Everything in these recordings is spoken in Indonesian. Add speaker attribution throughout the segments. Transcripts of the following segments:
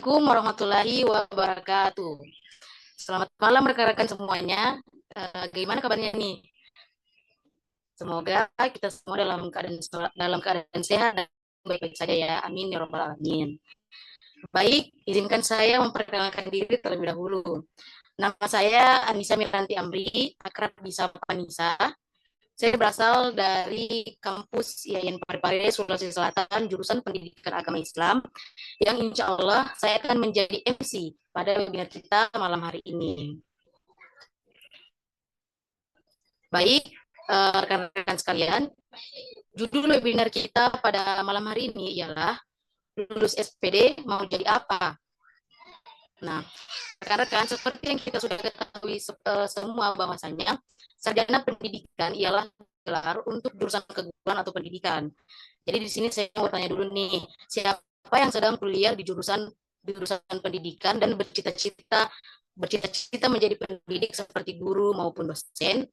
Speaker 1: Assalamualaikum warahmatullahi wabarakatuh. Selamat malam rekan-rekan semuanya. Gimana kabarnya nih? Semoga kita semua dalam keadaan sehat dan baik-baik saja ya. Amin ya robbal alamin. Baik, izinkan saya memperkenalkan diri terlebih dahulu. Nama saya Anissa Miranti Amri, akrab disapa Anissa. Saya berasal dari kampus IAIN Parepare, Sulawesi Selatan, jurusan Pendidikan Agama Islam, yang insya Allah saya akan menjadi MC pada webinar kita malam hari ini. Baik, rekan-rekan sekalian, judul webinar kita pada malam hari ini ialah lulus SPD mau jadi apa? Nah, rekan-rekan, seperti yang kita sudah ketahui semua bahwasanya sarjana pendidikan ialah gelar untuk jurusan keguruan atau pendidikan. Jadi di sini saya mau tanya dulu nih, siapa yang sedang kuliah di jurusan pendidikan dan bercita-cita menjadi pendidik seperti guru maupun dosen?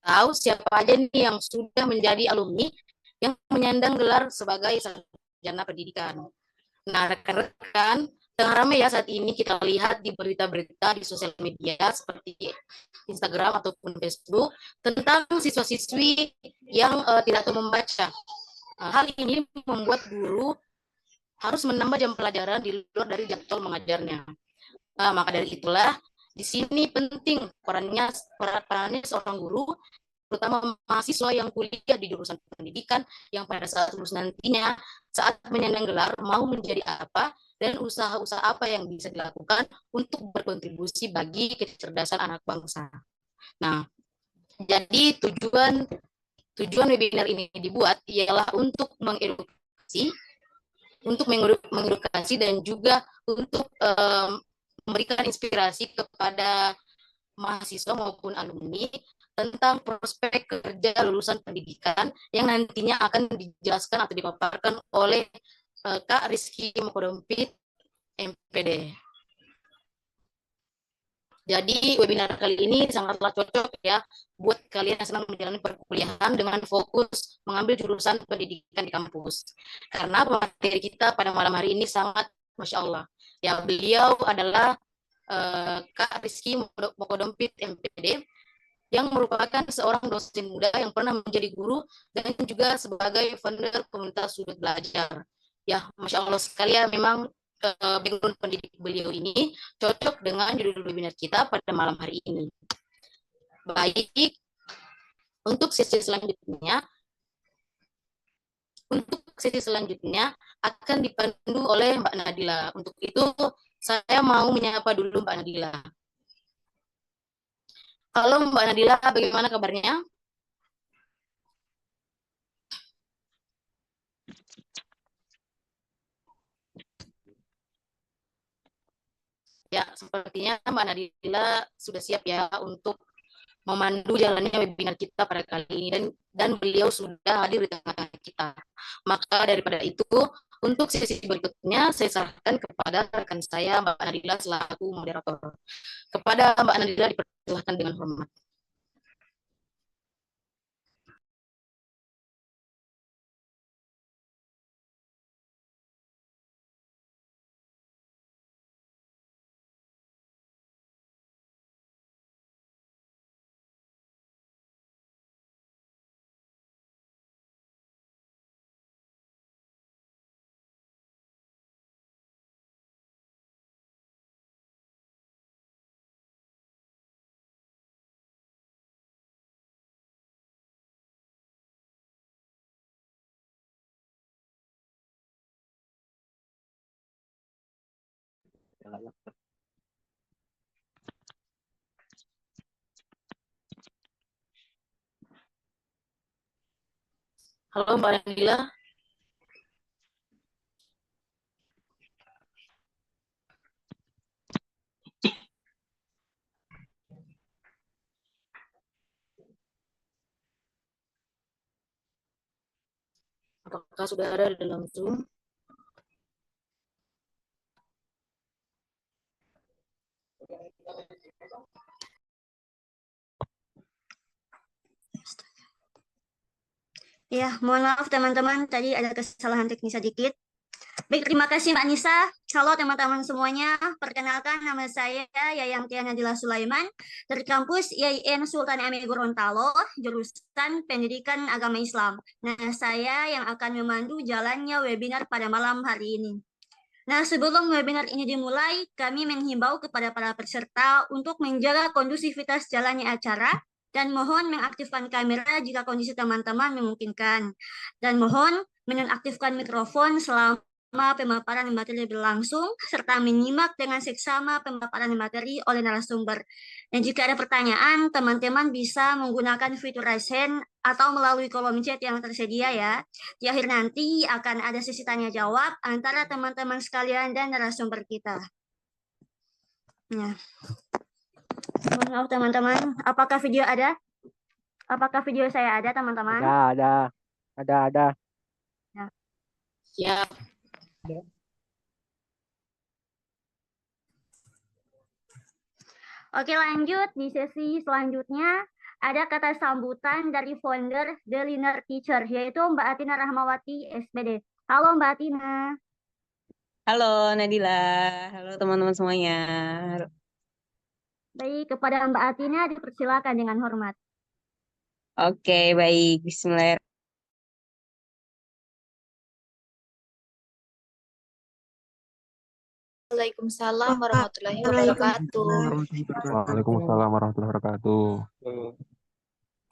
Speaker 1: Tahu siapa aja nih yang sudah menjadi alumni yang menyandang gelar sebagai sarjana pendidikan? Nah, rekan-rekan, tengah ramai ya saat ini kita lihat di berita-berita di sosial media seperti Instagram ataupun Facebook tentang siswa-siswi yang tidak tahu membaca. Hal ini membuat guru harus menambah jam pelajaran di luar dari jadwal mengajarnya. Maka dari itulah di sini penting perannya seorang guru, terutama mahasiswa yang kuliah di jurusan pendidikan yang pada saat lulus nantinya saat menyandang gelar mau menjadi apa dan usaha-usaha apa yang bisa dilakukan untuk berkontribusi bagi kecerdasan anak bangsa. Nah, jadi tujuan webinar ini dibuat ialah untuk mengedukasi dan juga untuk memberikan inspirasi kepada mahasiswa maupun alumni tentang prospek kerja lulusan pendidikan yang nantinya akan dijelaskan atau dipaparkan oleh Kak Rizky Mokodompit, MPD. Jadi webinar kali ini sangatlah cocok ya buat kalian yang sedang menjalani perkuliahan dengan fokus mengambil jurusan pendidikan di kampus. Karena materi kita pada malam hari ini sangat Masya Allah. Ya, beliau adalah Kak Rizky Mokodompit, MPD, yang merupakan seorang dosen muda yang pernah menjadi guru dan juga sebagai founder komunitas sudut belajar. Ya, Masya Allah sekalian, memang background pendidik beliau ini cocok dengan judul webinar kita pada malam hari ini. Baik, untuk sesi selanjutnya akan dipandu oleh Mbak Nadila. Untuk itu saya mau menyapa dulu Mbak Nadila. Halo Mbak Nadila, bagaimana kabarnya? Ya, sepertinya Mbak Nadila sudah siap ya untuk memandu jalannya webinar kita pada kali ini dan beliau sudah hadir di tengah-tengah kita. Maka daripada itu, untuk sesi berikutnya saya serahkan kepada rekan saya Mbak Nadila selaku moderator. Kepada Mbak Nadila dipersilakan dengan hormat. Halo Mbak Nadila. Apakah sudah ada di dalam Zoom?
Speaker 2: Ya, mohon maaf teman-teman, tadi ada kesalahan teknis sedikit. Baik, terima kasih Mbak Nisa. Halo teman-teman semuanya, perkenalkan nama saya Yayang Tiana Dila Sulaiman dari kampus IAIN Sultan Hamid Gorontalo, jurusan Pendidikan Agama Islam. Nah, saya yang akan memandu jalannya webinar pada malam hari ini. Nah, sebelum webinar ini dimulai, kami menghimbau kepada para peserta untuk menjaga kondusivitas jalannya acara dan mohon mengaktifkan kamera jika kondisi teman-teman memungkinkan. Dan mohon menonaktifkan mikrofon selama pemaparan materi berlangsung, serta menyimak dengan seksama pemaparan materi oleh narasumber. Dan jika ada pertanyaan, teman-teman bisa menggunakan fitur raise hand atau melalui kolom chat yang tersedia ya. Di akhir nanti akan ada sesi tanya jawab antara teman-teman sekalian dan narasumber kita. Nah, mohon maaf teman-teman, apakah video ada? Apakah video saya ada teman-teman?
Speaker 3: Ada.
Speaker 2: Ya.
Speaker 1: Ya,
Speaker 2: Oke, lanjut di sesi selanjutnya ada kata sambutan dari founder The Learner Teacher, yaitu Mbak Atina Rahmawati, SPD. Halo Mbak Atina.
Speaker 4: Halo Nadila, halo teman-teman semuanya.
Speaker 2: Baik, kepada Mbak Atina dipersilakan dengan hormat.
Speaker 4: Oke, baik. Bismillahirrahmanirrahim.
Speaker 1: Waalaikumsalam warahmatullahi wabarakatuh.
Speaker 3: Waalaikumsalam warahmatullahi wabarakatuh.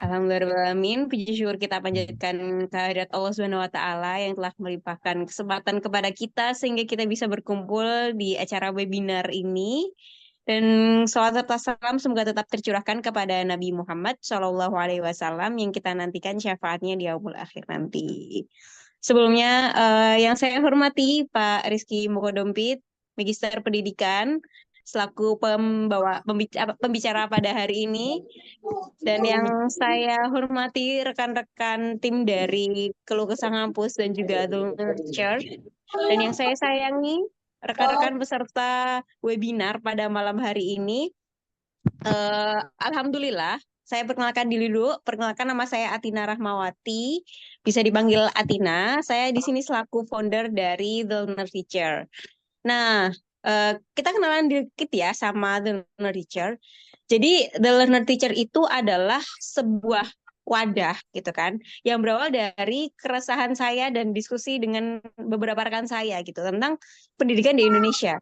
Speaker 4: Alhamdulillahirrahmanirrahim. Puji syukur kita panjatkan kehadirat Allah Subhanahu wa taala yang telah melimpahkan kesempatan kepada kita sehingga kita bisa berkumpul di acara webinar ini. Dan salawat serta salam semoga tetap tercurahkan kepada Nabi Muhammad SAW yang kita nantikan syafaatnya di yaumul akhir nanti. Sebelumnya, yang saya hormati Pak Rizky Mokodompit, Magister Pendidikan, selaku pembicara pada hari ini. Dan yang saya hormati rekan-rekan tim dari Keluh Kesah Ngampus dan juga The Nurture. Dan yang saya sayangi rekan-rekan peserta webinar pada malam hari ini. Alhamdulillah, saya perkenalkan diri dulu. Perkenalkan, nama saya Atina Rahmawati, bisa dipanggil Atina. Saya di sini selaku founder dari The Learner Teacher. Nah, kita kenalan dikit ya sama The Learner Teacher. Jadi The Learner Teacher itu adalah sebuah wadah gitu kan, yang berawal dari keresahan saya dan diskusi dengan beberapa rekan saya gitu tentang pendidikan di Indonesia.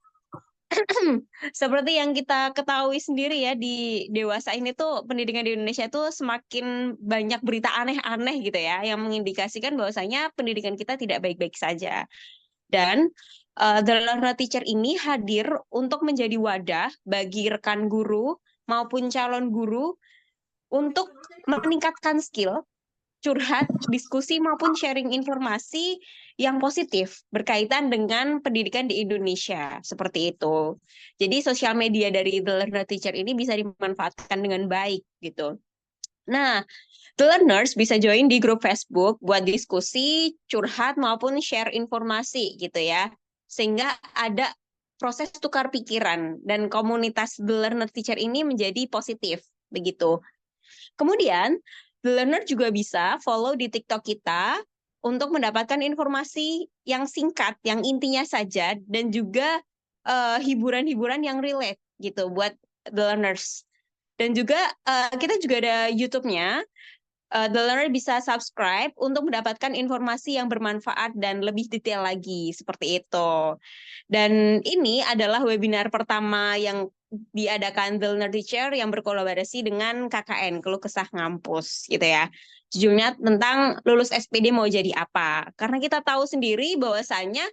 Speaker 4: Seperti yang kita ketahui sendiri ya, di dewasa ini tuh pendidikan di Indonesia tuh semakin banyak berita aneh-aneh gitu ya, yang mengindikasikan bahwasanya pendidikan kita tidak baik-baik saja. Dan The Learner Teacher ini hadir untuk menjadi wadah bagi rekan guru maupun calon guru untuk meningkatkan skill, curhat, diskusi, maupun sharing informasi yang positif berkaitan dengan pendidikan di Indonesia. Seperti itu. Jadi sosial media dari The Learner Teacher ini bisa dimanfaatkan dengan baik gitu. Nah, The Learners bisa join di grup Facebook buat diskusi, curhat, maupun share informasi gitu ya. Sehingga ada proses tukar pikiran dan komunitas The Learner Teacher ini menjadi positif begitu. Kemudian, The Learner juga bisa follow di TikTok kita untuk mendapatkan informasi yang singkat, yang intinya saja, dan juga hiburan-hiburan yang relate gitu buat The Learners. Dan juga kita juga ada YouTube-nya. The Learner bisa subscribe untuk mendapatkan informasi yang bermanfaat dan lebih detail lagi, seperti itu. Dan ini adalah webinar pertama yang diadakan The Learner Teacher yang berkolaborasi dengan KKN, Keluh Kesah Ngampus, gitu ya. Judulnya tentang lulus SPD mau jadi apa. Karena kita tahu sendiri bahwasannya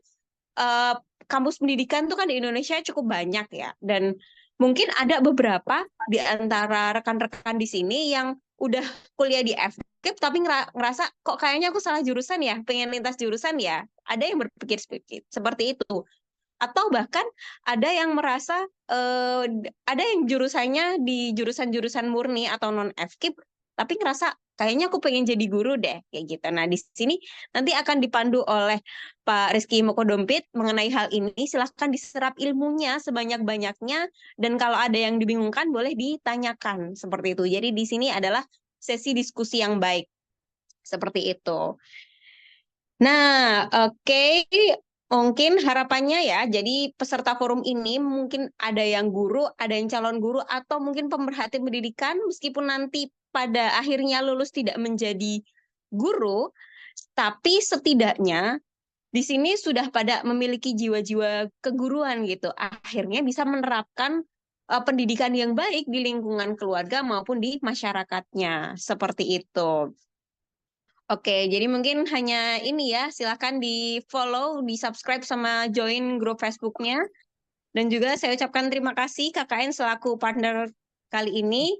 Speaker 4: kampus pendidikan tuh kan di Indonesia cukup banyak ya. Dan mungkin ada beberapa di antara rekan-rekan di sini yang udah kuliah di FKIP tapi ngerasa kok kayaknya aku salah jurusan ya, pengen lintas jurusan ya. Ada yang berpikir seperti itu. Atau bahkan ada yang merasa ada yang jurusannya di jurusan-jurusan murni atau non FKIP tapi ngerasa kayaknya aku pengen jadi guru deh kayak gitu. Nah, di sini nanti akan dipandu oleh Pak Rizky Mokodompit mengenai hal ini. Silahkan diserap ilmunya sebanyak-banyaknya dan kalau ada yang dibingungkan boleh ditanyakan seperti itu. Jadi di sini adalah sesi diskusi yang baik seperti itu. Nah, oke. Mungkin harapannya ya, jadi peserta forum ini mungkin ada yang guru, ada yang calon guru, atau mungkin pemerhati pendidikan, meskipun nanti pada akhirnya lulus tidak menjadi guru, tapi setidaknya di sini sudah pada memiliki jiwa-jiwa keguruan gitu. Akhirnya bisa menerapkan pendidikan yang baik di lingkungan keluarga maupun di masyarakatnya. Seperti itu. Oke, jadi mungkin hanya ini ya, silahkan di-follow, di-subscribe sama join grup Facebooknya. Dan juga saya ucapkan terima kasih KKN selaku partner kali ini.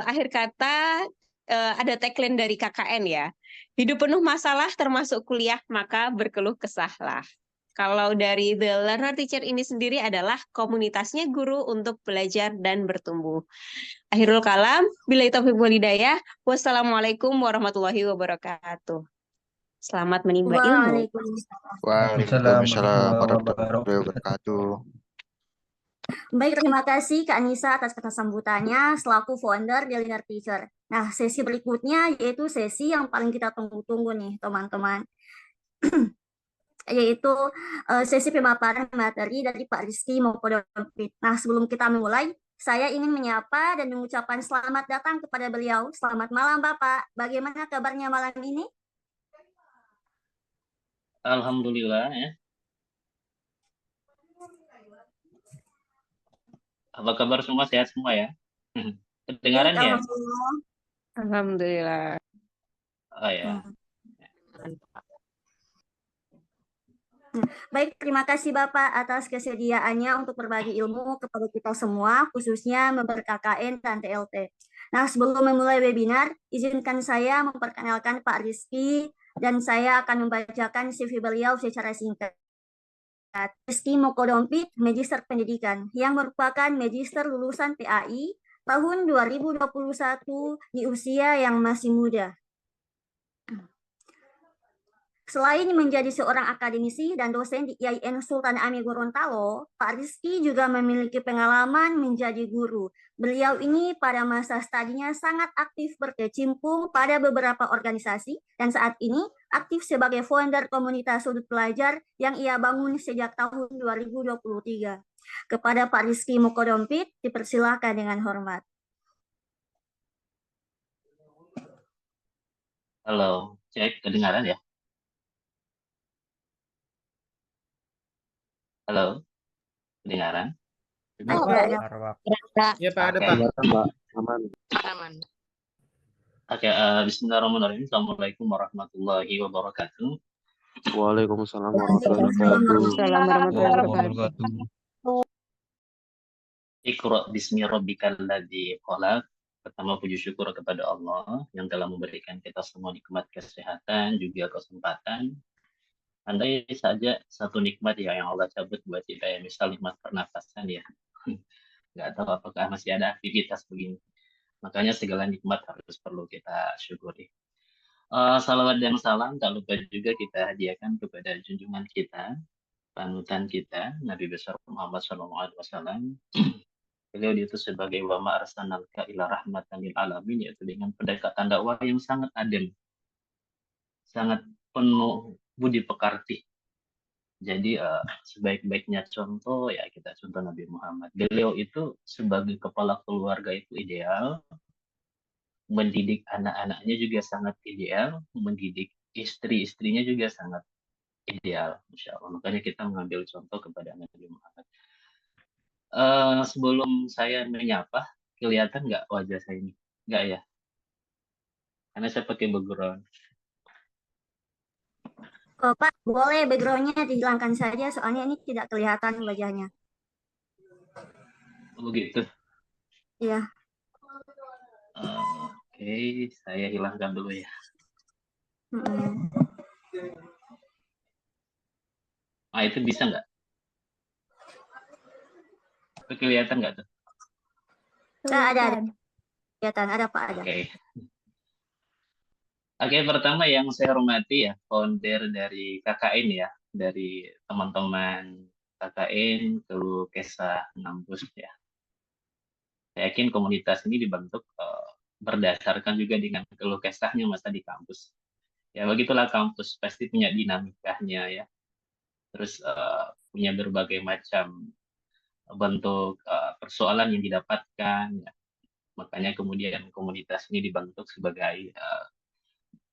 Speaker 4: Akhir kata, ada tagline dari KKN ya. Hidup penuh masalah termasuk kuliah, maka berkeluh kesahlah. Kalau dari The Learner Teacher ini sendiri adalah komunitasnya guru untuk belajar dan bertumbuh. Akhirul kalam, billahi taufiq wal hidayah. Wassalamualaikum warahmatullahi wabarakatuh. Selamat menimba ilmu.
Speaker 2: Waalaikumsalam.
Speaker 5: Waalaikumsalam warahmatullahi wabarakatuh.
Speaker 2: Baik, terima kasih Kak Anissa atas kata sambutannya selaku founder The Learner Teacher. Nah, sesi berikutnya yaitu sesi yang paling kita tunggu-tunggu nih, teman-teman. Yaitu sesi pemaparan materi dari Pak Rizky Mokodompit. Nah, sebelum kita mulai, saya ingin menyapa dan mengucapkan selamat datang kepada beliau. Selamat malam, Bapak. Bagaimana kabarnya malam ini?
Speaker 6: Alhamdulillah ya. Apa kabar semua? Sehat semua ya? Kedengaran
Speaker 2: Baik,
Speaker 6: ya?
Speaker 2: alhamdulillah.
Speaker 4: Alhamdulillah.
Speaker 6: Oh ya.
Speaker 2: Baik, terima kasih Bapak atas kesediaannya untuk berbagi ilmu kepada kita semua, khususnya member KKN dan TLT. Nah, sebelum memulai webinar, izinkan saya memperkenalkan Pak Rizky, dan saya akan membacakan CV beliau secara singkat. Rizky Mokodompit, Magister Pendidikan, yang merupakan Magister lulusan PAI tahun 2021 di usia yang masih muda. Selain menjadi seorang akademisi dan dosen di IAIN Sultan Amir Gorontalo, Pak Rizky juga memiliki pengalaman menjadi guru. Beliau ini pada masa studinya sangat aktif berkecimpung pada beberapa organisasi dan saat ini aktif sebagai founder komunitas sudut pelajar yang ia bangun sejak tahun 2023. Kepada Pak Rizky Mokodompit, dipersilakan dengan hormat.
Speaker 6: Halo, cek kedengaran ya? Halo, kedengaran?
Speaker 7: Iya Pak, ada
Speaker 6: Oke.
Speaker 7: Pak.
Speaker 3: Mbak, aman.
Speaker 1: Aman.
Speaker 6: Oke, bismillahirrahmanirrahim. Assalamualaikum warahmatullahi wabarakatuh.
Speaker 3: Waalaikumsalam warahmatullahi wabarakatuh.
Speaker 4: Waalaikumsalam warahmatullahi wabarakatuh.
Speaker 6: Iqra bismi rabbikal ladzi khalaq. Pertama puji syukur kepada Allah yang telah memberikan kita semua nikmat kesehatan, juga kesempatan. Andai saja satu nikmat ya yang Allah cabut buat kita ya, misal nikmat pernafasan ya. Nggak tahu apakah masih ada aktivitas begini. Makanya segala nikmat harus perlu kita syukuri. Salawat dan salam tak lupa juga kita hadiahkan kepada junjungan kita, panutan kita, Nabi besar Muhammad SAW. Beliau diutus sebagai wa ma arsalnaka ila rahmatan lil alamin, yaitu dengan pendekatan dakwah yang sangat adem, sangat penuh budi pekerti. Jadi sebaik-baiknya contoh ya kita contoh Nabi Muhammad. Beliau itu sebagai kepala keluarga itu ideal, mendidik anak-anaknya juga sangat ideal, mendidik istri-istrinya juga sangat ideal, Masya Allah. Makanya kita mengambil contoh kepada Nabi Muhammad. Sebelum saya menyapa, kelihatan nggak wajah saya ini? Nggak ya? Karena saya pakai background.
Speaker 2: Pak, boleh background-nya dihilangkan saja, soalnya ini tidak kelihatan wajahnya.
Speaker 6: Oh begitu.
Speaker 2: Iya.
Speaker 6: Oke, saya hilangkan dulu ya. Itu bisa nggak? Itu kelihatan nggak tuh?
Speaker 2: Ada. Kelihatan, ada Pak, ada.
Speaker 6: Oke, pertama yang saya hormati ya, founder dari KKN ya, dari teman-teman KKN Keluh Kesah Ngampus ya. Saya yakin komunitas ini dibentuk berdasarkan juga dengan keluh kesahnya masa di kampus. Ya begitulah kampus, pasti punya dinamikanya ya. terus punya berbagai macam bentuk persoalan yang didapatkan. Ya. Makanya kemudian komunitas ini dibentuk sebagai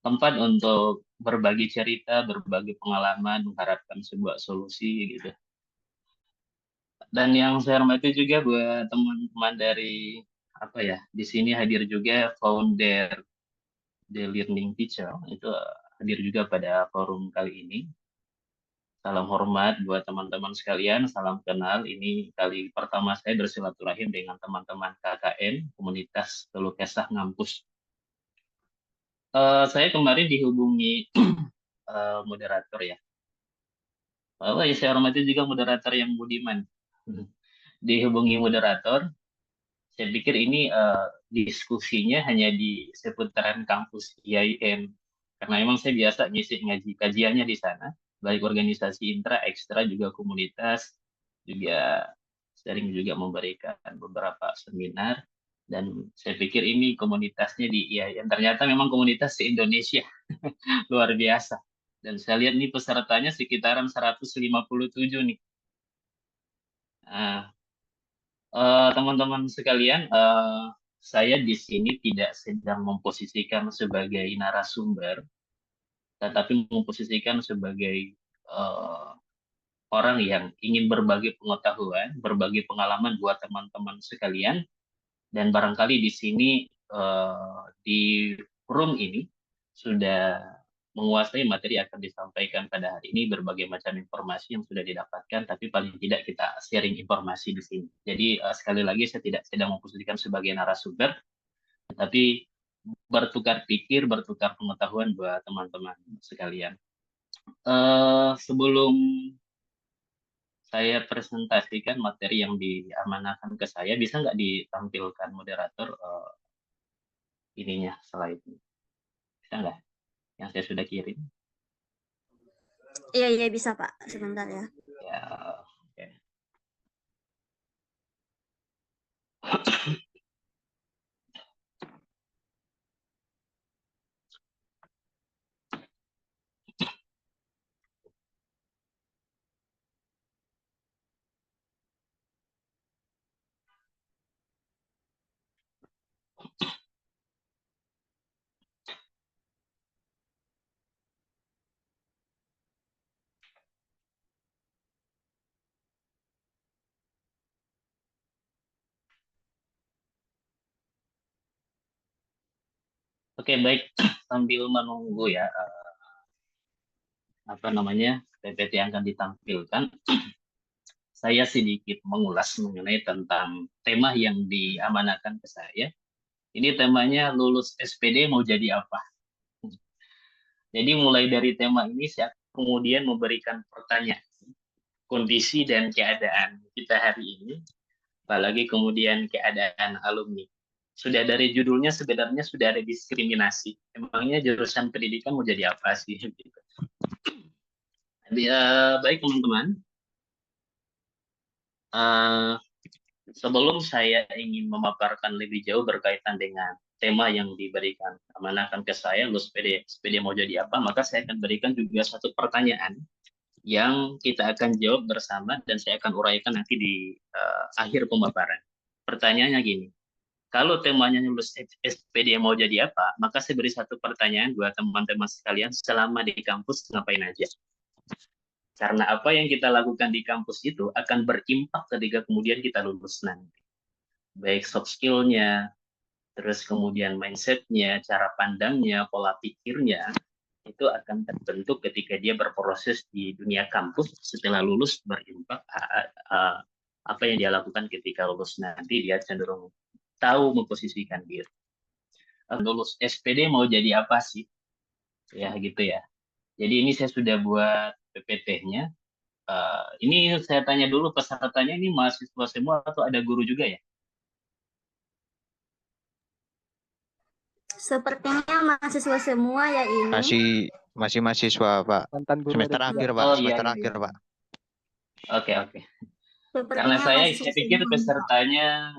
Speaker 6: tempat untuk berbagi cerita, berbagi pengalaman, mengharapkan sebuah solusi gitu. Dan yang saya hormati juga buat teman-teman dari apa ya, di sini hadir juga founder The Learning Teacher, itu hadir juga pada forum kali ini. Salam hormat buat teman-teman sekalian, salam kenal. Ini kali pertama saya bersilaturahim dengan teman-teman KKN, Komunitas Keluh Kesah Ngampus. Saya kemarin dihubungi moderator ya. Oh ya, saya hormati juga moderator yang budiman. Dihubungi moderator, saya pikir ini diskusinya hanya di seputaran kampus IAIN. Karena memang saya biasa ngisi ngaji kajiannya di sana, baik organisasi intra, ekstra, juga komunitas, juga sering juga memberikan beberapa seminar. Dan saya pikir ini komunitasnya di IAIN. Ternyata memang komunitas di Indonesia. Luar biasa. Dan saya lihat nih pesertanya sekitaran 157 nih. Nah, teman-teman sekalian, saya di sini tidak sedang memposisikan sebagai narasumber, tetapi memposisikan sebagai orang yang ingin berbagi pengetahuan, berbagi pengalaman buat teman-teman sekalian, dan barangkali di sini di room ini sudah menguasai materi akan disampaikan pada hari ini, berbagai macam informasi yang sudah didapatkan, tapi paling tidak kita sharing informasi di sini. Jadi sekali lagi saya tidak sedang memposisikan sebagai narasumber, tetapi bertukar pikir, bertukar pengetahuan buat teman-teman sekalian. Sebelum saya presentasikan materi yang diamanahkan ke saya, bisa nggak ditampilkan moderator ininya, slide-nya? Bisa nggak? Yang saya sudah kirim.
Speaker 2: Iya, bisa Pak. Sebentar ya.
Speaker 6: Ya, oke. Oke, baik. Sambil menunggu ya, PPT yang akan ditampilkan, saya sedikit mengulas mengenai tentang tema yang diamanahkan ke saya. Ini temanya lulus SPD mau jadi apa? Jadi mulai dari tema ini saya kemudian memberikan pertanyaan kondisi dan keadaan kita hari ini, apalagi kemudian keadaan alumni. Sudah dari judulnya sebenarnya sudah ada diskriminasi. Emangnya jurusan pendidikan mau jadi apa sih? Baik teman-teman, sebelum saya ingin memaparkan lebih jauh berkaitan dengan tema yang diberikan amanahkan ke saya, lulus SPD mau jadi apa, maka saya akan berikan juga satu pertanyaan yang kita akan jawab bersama dan saya akan uraikan nanti di akhir pemaparan. Pertanyaannya gini, kalau temanya lulus SPD mau jadi apa, maka saya beri satu pertanyaan buat teman-teman sekalian, selama di kampus ngapain aja? Karena apa yang kita lakukan di kampus itu akan berimpak ketika kemudian kita lulus nanti. Baik soft skill-nya, terus kemudian mindset-nya, cara pandangnya, pola pikirnya, itu akan terbentuk ketika dia berproses di dunia kampus. Setelah lulus berimpak apa yang dia lakukan ketika lulus nanti, dia cenderung tahu memposisikan diri. Lulus SPD mau jadi apa sih? Ya gitu ya. Jadi ini saya sudah buat PPT-nya. Ini saya tanya dulu pesertanya, ini mahasiswa semua atau ada guru juga ya?
Speaker 2: Sepertinya mahasiswa semua ya ini.
Speaker 5: Masih mahasiswa, Pak. Semester akhir, Pak. Semester akhir, Pak.
Speaker 6: Oke. Karena saya pikir pesertanya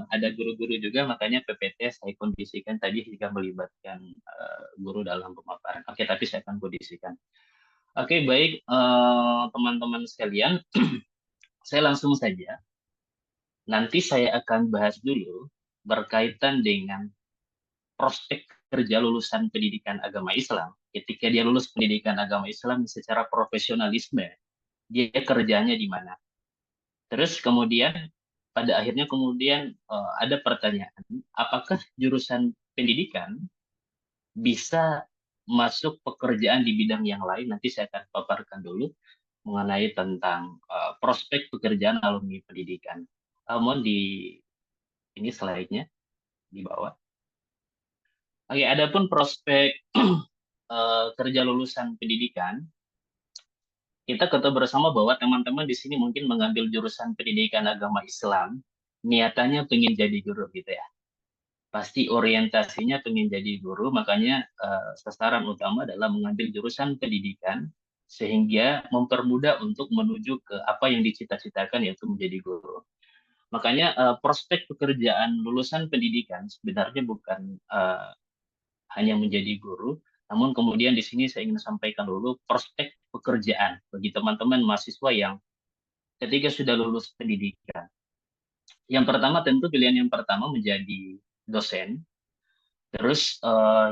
Speaker 6: ada guru-guru juga, makanya PPT saya kondisikan tadi jika melibatkan guru dalam pemaparan. Oke, tapi saya akan kondisikan. Oke, baik teman-teman sekalian, saya langsung saja. Nanti saya akan bahas dulu berkaitan dengan prospek kerja lulusan pendidikan agama Islam. Ketika dia lulus pendidikan agama Islam secara profesionalisme, dia kerjanya di mana. Terus kemudian pada akhirnya kemudian ada pertanyaan, apakah jurusan pendidikan bisa masuk pekerjaan di bidang yang lain? Nanti saya akan paparkan dulu mengenai tentang prospek pekerjaan alumni pendidikan. Mohon di ini slide-nya di bawah. Oke, adapun prospek kerja lulusan pendidikan, kita ketahui bersama bahwa teman-teman di sini mungkin mengambil jurusan pendidikan agama Islam, niatannya pengen jadi guru gitu ya. Pasti orientasinya pengen jadi guru, makanya sasaran utama adalah mengambil jurusan pendidikan sehingga mempermudah untuk menuju ke apa yang dicita-citakan yaitu menjadi guru. Makanya prospek pekerjaan lulusan pendidikan sebenarnya bukan hanya menjadi guru, namun kemudian di sini saya ingin sampaikan dulu prospek pekerjaan bagi teman-teman mahasiswa yang ketika sudah lulus pendidikan. Yang pertama tentu pilihan yang pertama menjadi dosen. Terus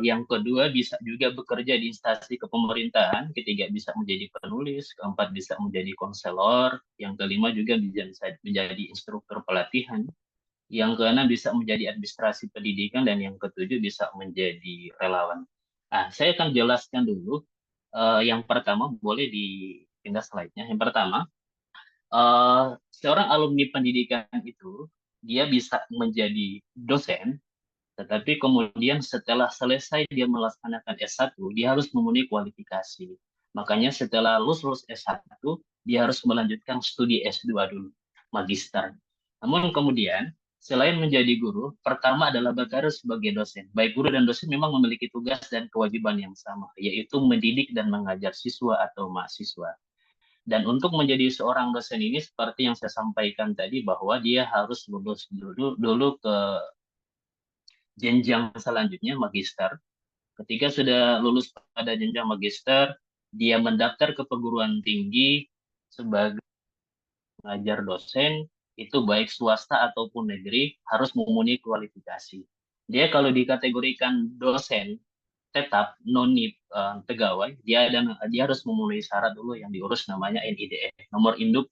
Speaker 6: yang kedua bisa juga bekerja di instansi kepemerintahan, ketiga bisa menjadi penulis, keempat bisa menjadi konselor, yang kelima juga bisa menjadi instruktur pelatihan, yang keenam bisa menjadi administrasi pendidikan, dan yang ketujuh bisa menjadi relawan. Nah, saya akan jelaskan dulu. Yang pertama, boleh dipindah slide-nya. Yang pertama, seorang alumni pendidikan itu, dia bisa menjadi dosen, tetapi kemudian setelah selesai dia melaksanakan S1, dia harus memenuhi kualifikasi. Makanya setelah lulus S1, dia harus melanjutkan studi S2 dulu, magister. Namun kemudian, selain menjadi guru, pertama adalah berkarir sebagai dosen. Baik guru dan dosen memang memiliki tugas dan kewajiban yang sama, yaitu mendidik dan mengajar siswa atau mahasiswa. Dan untuk menjadi seorang dosen ini, seperti yang saya sampaikan tadi, bahwa dia harus lulus dulu ke jenjang selanjutnya, magister. Ketika sudah lulus pada jenjang magister, dia mendaftar ke perguruan tinggi sebagai pengajar dosen, itu baik swasta ataupun negeri, harus memenuhi kualifikasi. Dia kalau dikategorikan dosen tetap non-NIP pegawai, dia harus memenuhi syarat dulu yang diurus namanya NIDE, nomor induk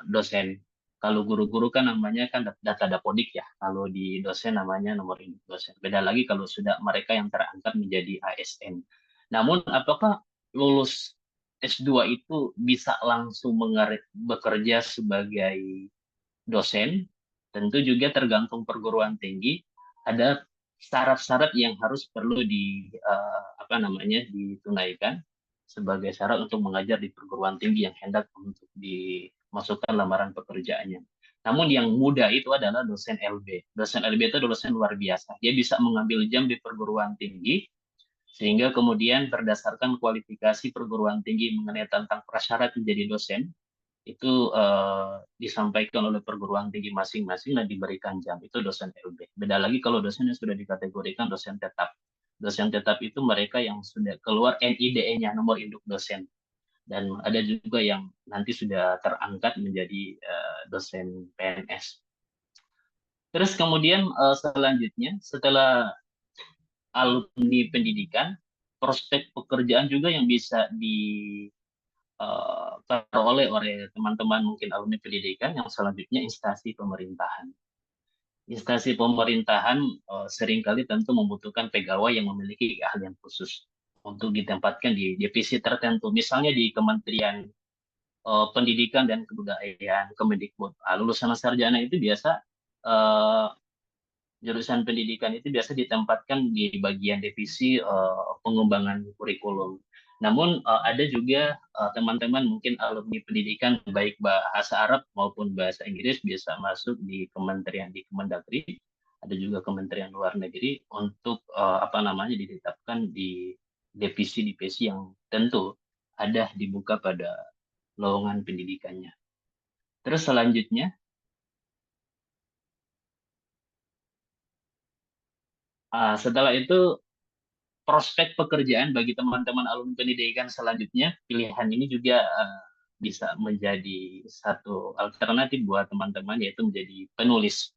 Speaker 6: dosen. Kalau guru-guru kan namanya kan data dapodik ya. Kalau di dosen namanya nomor induk dosen. Beda lagi kalau sudah mereka yang terangkat menjadi ASN. Namun apakah lulus S2 itu bisa langsung bekerja sebagai dosen? Tentu juga tergantung perguruan tinggi. Ada syarat-syarat yang harus perlu ditunaikan sebagai syarat untuk mengajar di perguruan tinggi yang hendak untuk dimasukkan lamaran pekerjaannya. Namun yang mudah itu adalah dosen LB. Dosen LB itu dosen luar biasa. Dia bisa mengambil jam di perguruan tinggi, sehingga kemudian berdasarkan kualifikasi perguruan tinggi mengenai tentang prasyarat menjadi dosen, itu disampaikan oleh perguruan tinggi masing-masing dan diberikan jam. Itu dosen LB. Beda lagi kalau dosen yang sudah dikategorikan dosen tetap. Dosen tetap itu mereka yang sudah keluar NIDE-nya, nomor induk dosen. Dan ada juga yang nanti sudah terangkat menjadi dosen PNS. Terus kemudian selanjutnya, setelah alumni pendidikan, prospek pekerjaan juga yang bisa diperoleh oleh teman-teman mungkin alumni pendidikan yang selanjutnya instansi pemerintahan. Instansi pemerintahan seringkali tentu membutuhkan pegawai yang memiliki keahlian khusus untuk ditempatkan di divisi tertentu. Misalnya di Kementerian Pendidikan dan Kebudayaan, Kemendikbud. Lulusan sarjana itu biasa jurusan pendidikan itu biasa ditempatkan di bagian divisi pengembangan kurikulum. Namun ada juga teman-teman mungkin alumni pendidikan baik bahasa Arab maupun bahasa Inggris bisa masuk di kementerian di Kemendagri, ada juga Kementerian Luar Negeri untuk ditetapkan di divisi-divisi yang tentu ada dibuka pada lowongan pendidikannya. Terus selanjutnya setelah itu prospek pekerjaan bagi teman-teman alumni pendidikan selanjutnya, pilihan ini juga bisa menjadi satu alternatif buat teman-teman, yaitu menjadi penulis.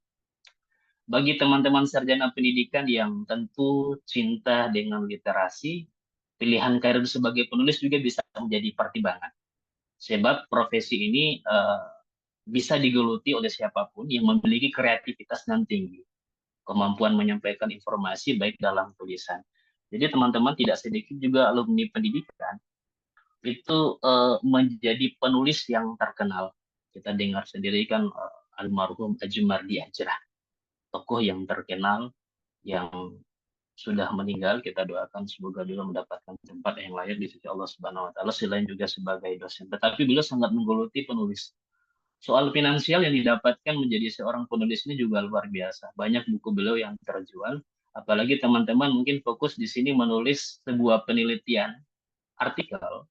Speaker 6: Bagi teman-teman sarjana pendidikan yang tentu cinta dengan literasi, pilihan karir sebagai penulis juga bisa menjadi pertimbangan. Sebab profesi ini bisa digeluti oleh siapapun yang memiliki kreativitas yang tinggi, kemampuan menyampaikan informasi baik dalam tulisan. Jadi teman-teman tidak sedikit juga alumni pendidikan itu menjadi penulis yang terkenal. Kita dengar sendiri kan almarhum Ajumardi Ajrah, tokoh yang terkenal yang sudah meninggal. Kita doakan semoga beliau mendapatkan tempat yang layak di sisi Allah Subhanahu wa taala, selain juga sebagai dosen. Tetapi beliau sangat menggeluti penulis. Soal finansial yang didapatkan menjadi seorang penulis ini juga luar biasa. Banyak buku beliau yang terjual. Apalagi teman-teman mungkin fokus di sini menulis sebuah penelitian, artikel,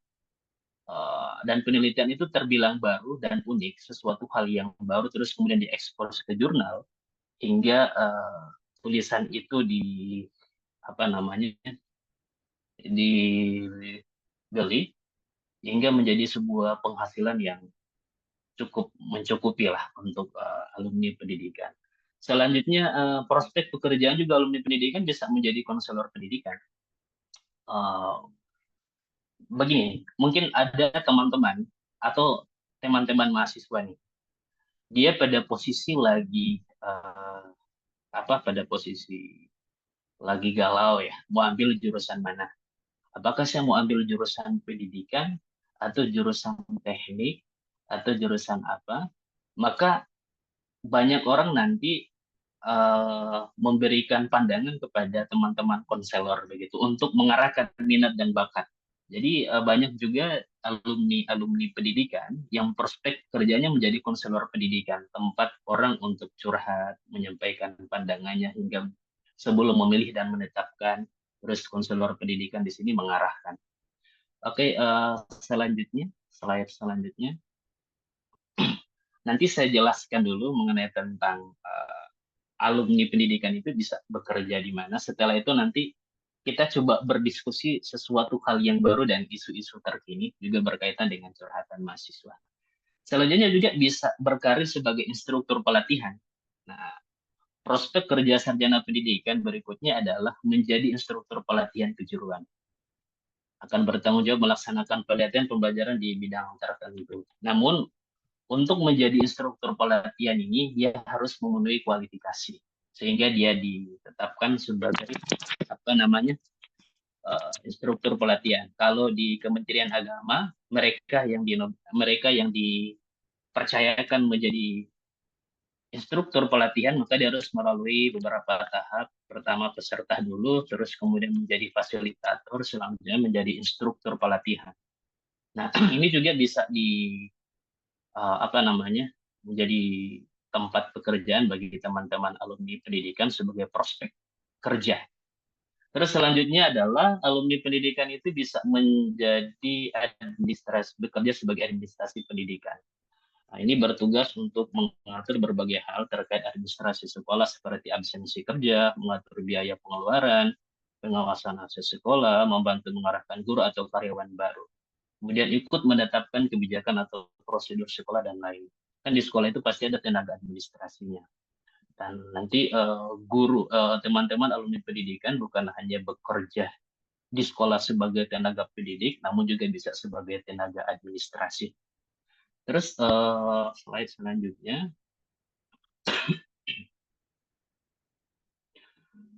Speaker 6: dan penelitian itu terbilang baru dan unik, sesuatu hal yang baru, terus kemudian diekspos ke jurnal, hingga tulisan itu digali, hingga menjadi sebuah penghasilan yang cukup mencukupi lah untuk alumni pendidikan. Selanjutnya, prospek pekerjaan juga alumni pendidikan bisa menjadi konselor pendidikan. Begini, mungkin ada teman-teman atau teman-teman mahasiswa nih, dia pada posisi lagi pada posisi lagi galau ya, mau ambil jurusan mana? Apakah saya mau ambil jurusan pendidikan atau jurusan teknik atau jurusan apa? Maka banyak orang nanti memberikan pandangan kepada teman-teman konselor begitu untuk mengarahkan minat dan bakat. Jadi banyak juga alumni pendidikan yang prospek kerjanya menjadi konselor pendidikan, tempat orang untuk curhat, menyampaikan pandangannya hingga sebelum memilih dan menetapkan. Terus konselor pendidikan di sini mengarahkan. Oke, selanjutnya, slide selanjutnya. Nanti saya jelaskan dulu mengenai tentang alumni pendidikan itu bisa bekerja di mana. Setelah itu nanti kita coba berdiskusi sesuatu hal yang baru dan isu-isu terkini juga berkaitan dengan curhatan mahasiswa. Selanjutnya juga bisa berkarir sebagai instruktur pelatihan. Nah, prospek kerja sarjana pendidikan berikutnya adalah menjadi instruktur pelatihan kejuruan. Akan bertanggung jawab melaksanakan pelatihan pembelajaran di bidang tertentu. Namun, untuk menjadi instruktur pelatihan ini, dia harus memenuhi kualifikasi. Sehingga dia ditetapkan sebagai instruktur pelatihan. Kalau di Kementerian Agama, mereka yang dipercayakan menjadi instruktur pelatihan, maka dia harus melalui beberapa tahap. Pertama peserta dulu, terus kemudian menjadi fasilitator, selanjutnya menjadi instruktur pelatihan. Nah, ini juga bisa menjadi tempat pekerjaan bagi teman-teman alumni pendidikan sebagai prospek kerja. Terus selanjutnya adalah alumni pendidikan itu bisa menjadi bekerja sebagai administrasi pendidikan. Nah, ini bertugas untuk mengatur berbagai hal terkait administrasi sekolah seperti absensi kerja, mengatur biaya pengeluaran, pengawasan hasil sekolah, membantu mengarahkan guru atau karyawan baru. Kemudian ikut menetapkan kebijakan atau prosedur sekolah dan lain. Kan di sekolah itu pasti ada tenaga administrasinya. Dan nanti teman-teman alumni pendidikan bukan hanya bekerja di sekolah sebagai tenaga pendidik, namun juga bisa sebagai tenaga administrasi. Terus slide selanjutnya.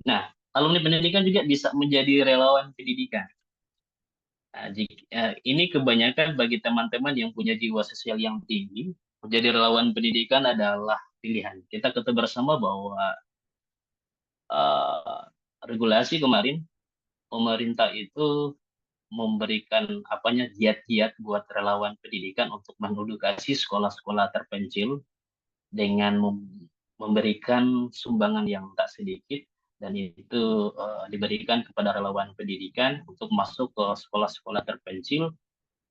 Speaker 6: Nah, alumni pendidikan juga bisa menjadi relawan pendidikan. Nah, ini kebanyakan bagi teman-teman yang punya jiwa sosial yang tinggi, menjadi relawan pendidikan adalah pilihan. Kita ketahui bersama bahwa regulasi kemarin, pemerintah itu memberikan giat-giat buat relawan pendidikan untuk mengedukasi sekolah-sekolah terpencil dengan memberikan sumbangan yang tak sedikit, dan itu diberikan kepada relawan pendidikan untuk masuk ke sekolah-sekolah terpencil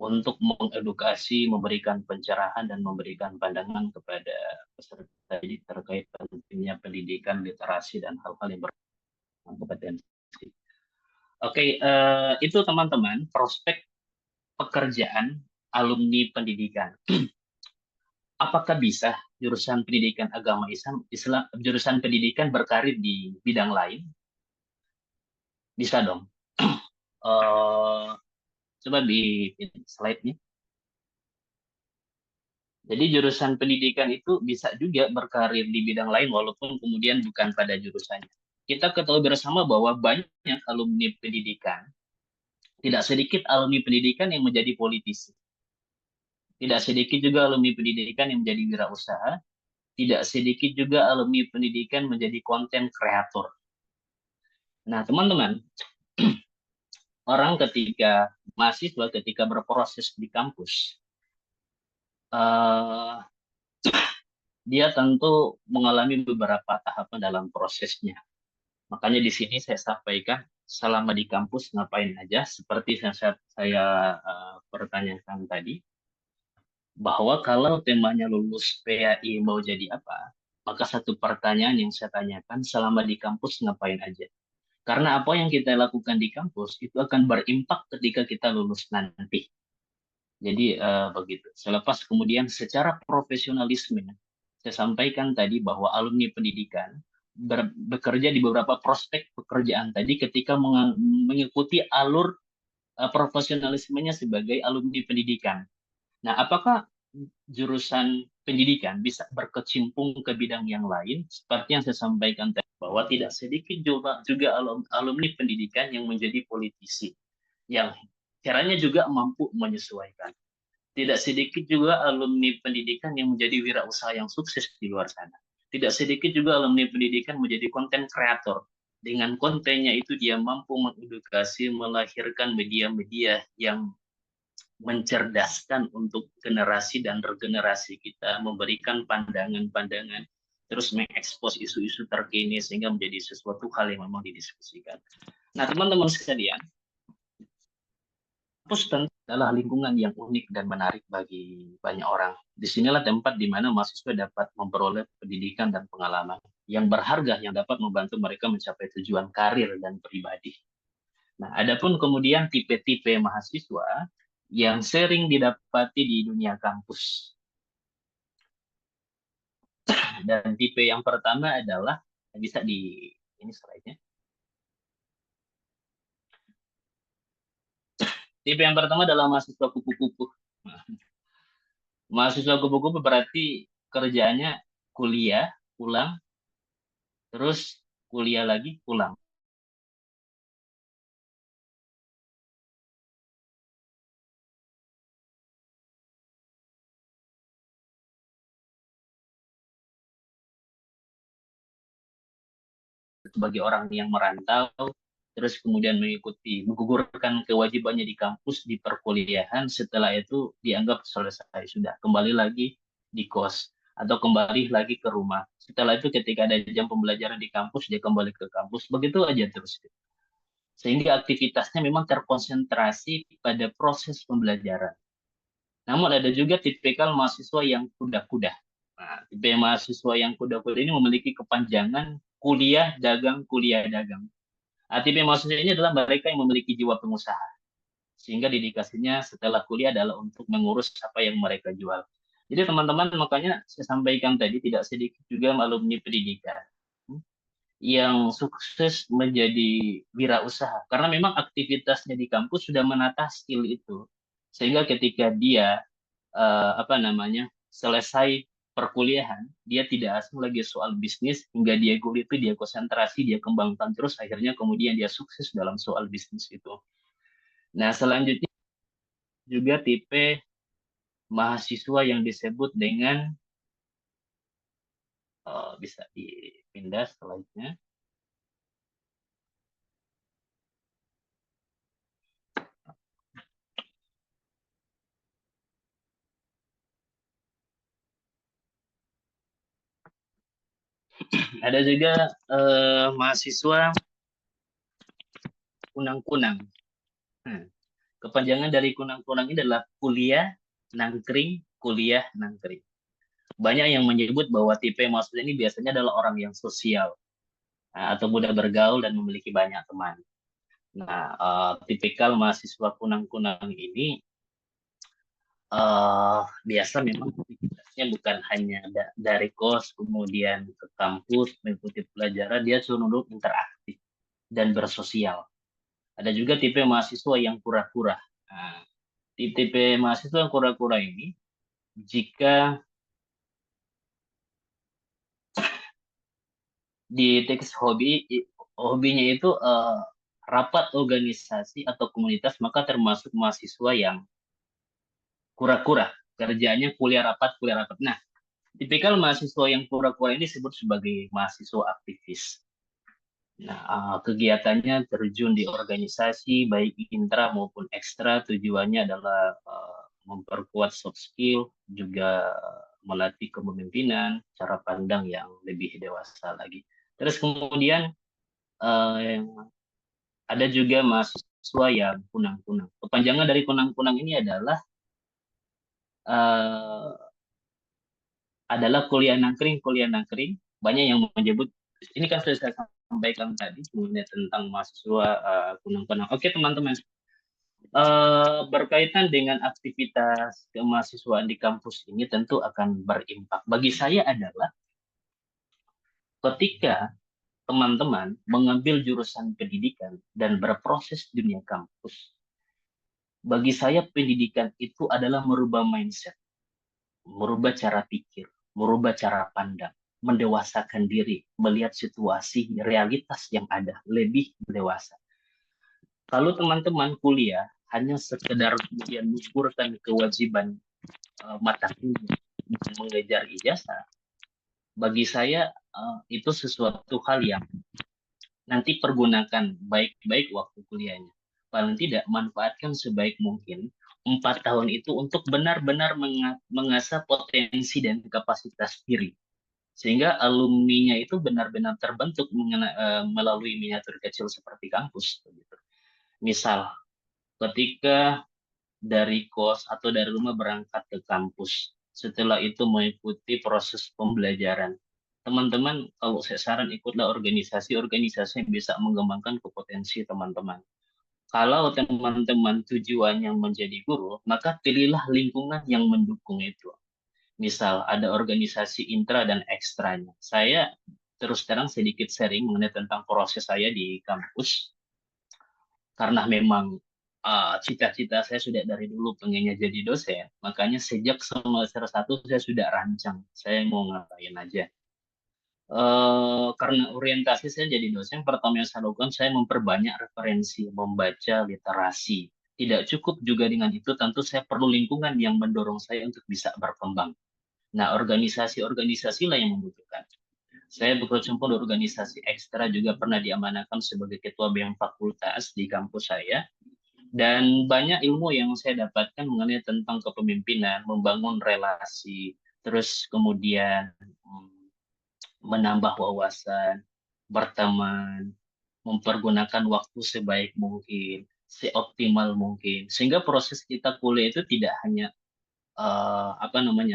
Speaker 6: untuk mengedukasi, memberikan pencerahan dan memberikan pandangan kepada peserta didik terkait pentingnya pendidikan, literasi dan hal-hal yang berkompetensi. Oke, itu teman-teman prospek pekerjaan alumni pendidikan. Apakah bisa jurusan pendidikan agama Islam, jurusan pendidikan berkarir di bidang lain? Bisa dong. Coba di slide-nya. Jadi jurusan pendidikan itu bisa juga berkarir di bidang lain walaupun kemudian bukan pada jurusannya. Kita ketahui bersama bahwa banyak alumni pendidikan, tidak sedikit alumni pendidikan yang menjadi politisi. Tidak sedikit juga alumni pendidikan yang menjadi wirausaha, tidak sedikit juga alumni pendidikan menjadi konten kreator. Nah, teman-teman, orang mahasiswa ketika berproses di kampus, dia tentu mengalami beberapa tahapan dalam prosesnya. Makanya di sini saya sampaikan selama di kampus ngapain aja, seperti yang saya pertanyakan tadi, bahwa kalau temanya lulus PAI mau jadi apa, maka satu pertanyaan yang saya tanyakan selama di kampus ngapain aja. Karena apa yang kita lakukan di kampus itu akan berimpak ketika kita lulus nanti. Jadi begitu. Selepas kemudian secara profesionalisme, saya sampaikan tadi bahwa alumni pendidikan bekerja di beberapa prospek pekerjaan tadi ketika mengikuti alur profesionalismenya sebagai alumni pendidikan. Nah, apakah jurusan pendidikan bisa berkecimpung ke bidang yang lain? Seperti yang saya sampaikan tadi, bahwa tidak sedikit juga alumni pendidikan yang menjadi politisi, yang caranya juga mampu menyesuaikan. Tidak sedikit juga alumni pendidikan yang menjadi wirausaha yang sukses di luar sana. Tidak sedikit juga alumni pendidikan menjadi konten kreator. Dengan kontennya itu dia mampu mengedukasi, melahirkan media-media yang mencerdaskan untuk generasi dan regenerasi kita, memberikan pandangan-pandangan, terus mengekspos isu-isu terkini sehingga menjadi sesuatu hal yang memang didiskusikan. Nah, teman-teman sekalian, kampus tentu adalah lingkungan yang unik dan menarik bagi banyak orang. Disinilah tempat di mana mahasiswa dapat memperoleh pendidikan dan pengalaman yang berharga yang dapat membantu mereka mencapai tujuan karir dan pribadi. Nah, adapun kemudian tipe-tipe mahasiswa yang sering didapati di dunia kampus. Dan tipe yang pertama adalah, bisa di ini slide-nya. Tipe yang pertama adalah mahasiswa kupu-kupu. Mahasiswa kupu-kupu berarti kerjaannya kuliah, pulang, terus kuliah lagi, pulang. Sebagai orang yang merantau, terus kemudian menggugurkan kewajibannya di kampus, di perkuliahan, setelah itu dianggap selesai, sudah kembali lagi di kos atau kembali lagi ke rumah. Setelah itu ketika ada jam pembelajaran di kampus, dia kembali ke kampus, begitu aja terus. Sehingga aktivitasnya memang terkonsentrasi pada proses pembelajaran. Namun ada juga tipikal mahasiswa yang kuda-kuda. Nah, tipe mahasiswa yang kuda-kuda ini memiliki kepanjangan kuliah dagang. Tipe mahasiswa ini adalah mereka yang memiliki jiwa pengusaha, sehingga dedikasinya setelah kuliah adalah untuk mengurus apa yang mereka jual. Jadi teman-teman, makanya saya sampaikan tadi tidak sedikit juga alumni pendidikan yang sukses menjadi wirausaha karena memang aktivitasnya di kampus sudah menata skill itu, sehingga ketika dia selesai perkuliahan, dia tidak asing lagi soal bisnis, hingga dia itu dia konsentrasi, dia kembangkan terus, akhirnya kemudian dia sukses dalam soal bisnis itu. Nah, selanjutnya juga tipe mahasiswa yang disebut dengan bisa dipindah slide-nya. Ada juga mahasiswa kunang-kunang. Kepanjangan dari kunang-kunang ini adalah kuliah nangkring. Banyak yang menyebut bahwa tipe mahasiswa ini biasanya adalah orang yang sosial atau mudah bergaul dan memiliki banyak teman. Nah, tipikal mahasiswa kunang-kunang ini biasa memang aktivitasnya bukan hanya dari kos kemudian ke kampus mengikuti pelajaran, dia cenderung interaktif dan bersosial. Ada juga tipe mahasiswa yang kura-kura. Nah, tipe mahasiswa yang kura-kura ini jika di teks hobinya itu rapat organisasi atau komunitas, maka termasuk mahasiswa yang kura-kura, kerjanya kuliah rapat. Nah, tipikal mahasiswa yang kura-kura ini disebut sebagai mahasiswa aktivis. Nah, kegiatannya terjun di organisasi baik intra maupun ekstra, tujuannya adalah memperkuat soft skill, juga melatih kepemimpinan, cara pandang yang lebih dewasa lagi. Terus kemudian ada juga mahasiswa yang kunang-kunang. Kepanjangan dari kunang-kunang ini adalah kuliah nangkring. Banyak yang menyebut, ini kan sudah saya sampaikan tadi mengenai tentang mahasiswa kunang-kunang. Oke teman-teman, berkaitan dengan aktivitas kemahasiswaan di kampus ini tentu akan berimpak. Bagi saya adalah ketika teman-teman mengambil jurusan pendidikan dan berproses dunia kampus, bagi saya pendidikan itu adalah merubah mindset, merubah cara pikir, merubah cara pandang, mendewasakan diri, melihat situasi realitas yang ada, lebih dewasa. Kalau teman-teman kuliah hanya sekedar kemudian mengukurkan kewajiban mata kuliah dan mengejar ijazah, bagi saya itu sesuatu hal yang nanti pergunakan baik-baik waktu kuliahnya. Paling tidak manfaatkan sebaik mungkin 4 tahun itu untuk benar-benar mengasah potensi dan kapasitas diri. Sehingga alumninya itu benar-benar terbentuk melalui miniatur kecil seperti kampus. Misal, ketika dari kos atau dari rumah berangkat ke kampus, setelah itu mengikuti proses pembelajaran. Teman-teman, kalau saya saran ikutlah organisasi-organisasi yang bisa mengembangkan kompetensi teman-teman. Kalau teman-teman tujuannya menjadi guru, maka pilihlah lingkungan yang mendukung itu. Misal ada organisasi intra dan ekstranya. Saya terus terang sedikit sharing mengenai tentang proses saya di kampus. Karena memang cita-cita saya sudah dari dulu pengennya jadi dosen, makanya sejak semester 1 saya sudah rancang, saya mau ngapain aja. Karena orientasi saya jadi dosen, pertama yang saya lakukan, saya memperbanyak referensi, membaca literasi. Tidak cukup juga dengan itu, tentu saya perlu lingkungan yang mendorong saya untuk bisa berkembang. Nah, organisasi-organisasi lah yang membutuhkan. Saya berkecimpung di organisasi ekstra, juga pernah diamanahkan sebagai ketua BEM fakultas di kampus saya. Dan banyak ilmu yang saya dapatkan mengenai tentang kepemimpinan, membangun relasi, terus kemudian menambah wawasan, berteman, mempergunakan waktu sebaik mungkin, seoptimal mungkin. Sehingga proses kita kuliah itu tidak hanya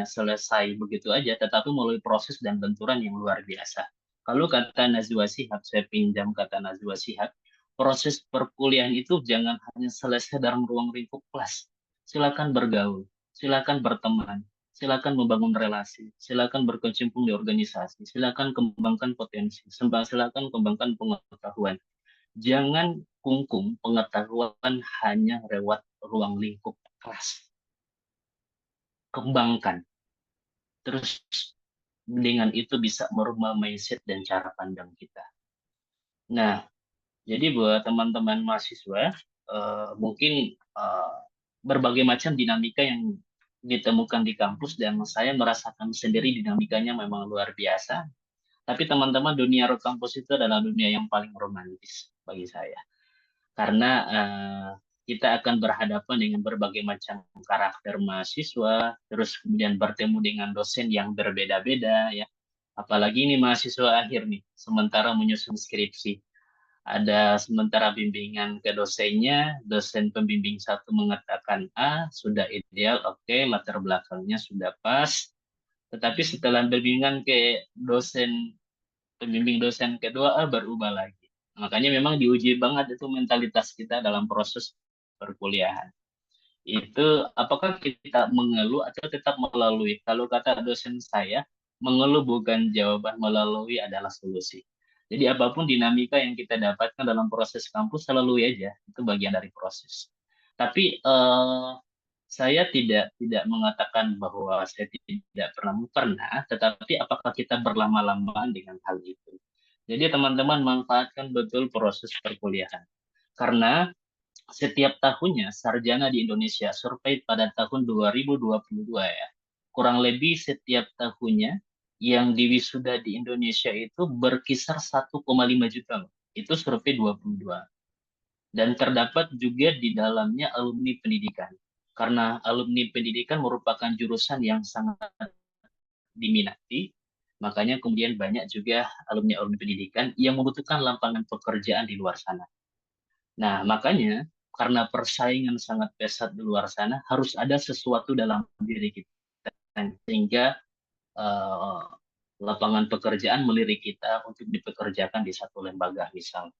Speaker 6: selesai begitu aja, tetapi melalui proses dan benturan yang luar biasa. Kalau kata Najwa Shihab, saya pinjam kata Najwa Shihab, proses perkuliahan itu jangan hanya selesai dalam ruang lingkup kelas. Silakan bergaul, silakan berteman, silakan membangun relasi, silakan berkecimpung di organisasi, silakan kembangkan potensi, silakan kembangkan pengetahuan. Jangan kungkung pengetahuan hanya lewat ruang lingkup kelas. Kembangkan. Terus dengan itu bisa merubah mindset dan cara pandang kita. Nah, jadi buat teman-teman mahasiswa, mungkin berbagai macam dinamika yang ditemukan di kampus, dan saya merasakan sendiri dinamikanya memang luar biasa. Tapi teman-teman, dunia kampus itu adalah dunia yang paling romantis bagi saya. Karena kita akan berhadapan dengan berbagai macam karakter mahasiswa, terus kemudian bertemu dengan dosen yang berbeda-beda, ya. Apalagi ini mahasiswa akhir nih, sementara menyusun skripsi. Ada sementara bimbingan ke dosennya, dosen pembimbing satu mengatakan A, sudah ideal, oke, latar belakangnya sudah pas. Tetapi setelah bimbingan ke dosen, pembimbing dosen kedua A berubah lagi. Makanya memang diuji banget itu mentalitas kita dalam proses perkuliahan. Itu apakah kita mengeluh atau tetap melalui? Kalau kata dosen saya, mengeluh bukan jawaban, melalui adalah solusi. Jadi apapun dinamika yang kita dapatkan dalam proses kampus, lalui aja. Itu bagian dari proses. Tapi saya tidak mengatakan bahwa saya tidak pernah, tetapi apakah kita berlama-lamaan dengan hal itu? Jadi teman-teman manfaatkan betul proses perkuliahan. Karena setiap tahunnya sarjana di Indonesia survei pada tahun 2022 ya. Kurang lebih setiap tahunnya yang diwisuda di Indonesia itu berkisar 1,5 juta. Itu survei 22. Dan terdapat juga di dalamnya alumni pendidikan. Karena alumni pendidikan merupakan jurusan yang sangat diminati, makanya kemudian banyak juga alumni-alumni pendidikan yang membutuhkan lapangan pekerjaan di luar sana. Nah, makanya karena persaingan sangat pesat di luar sana, harus ada sesuatu dalam diri kita sehingga lapangan pekerjaan melirik kita untuk dipekerjakan di satu lembaga, misal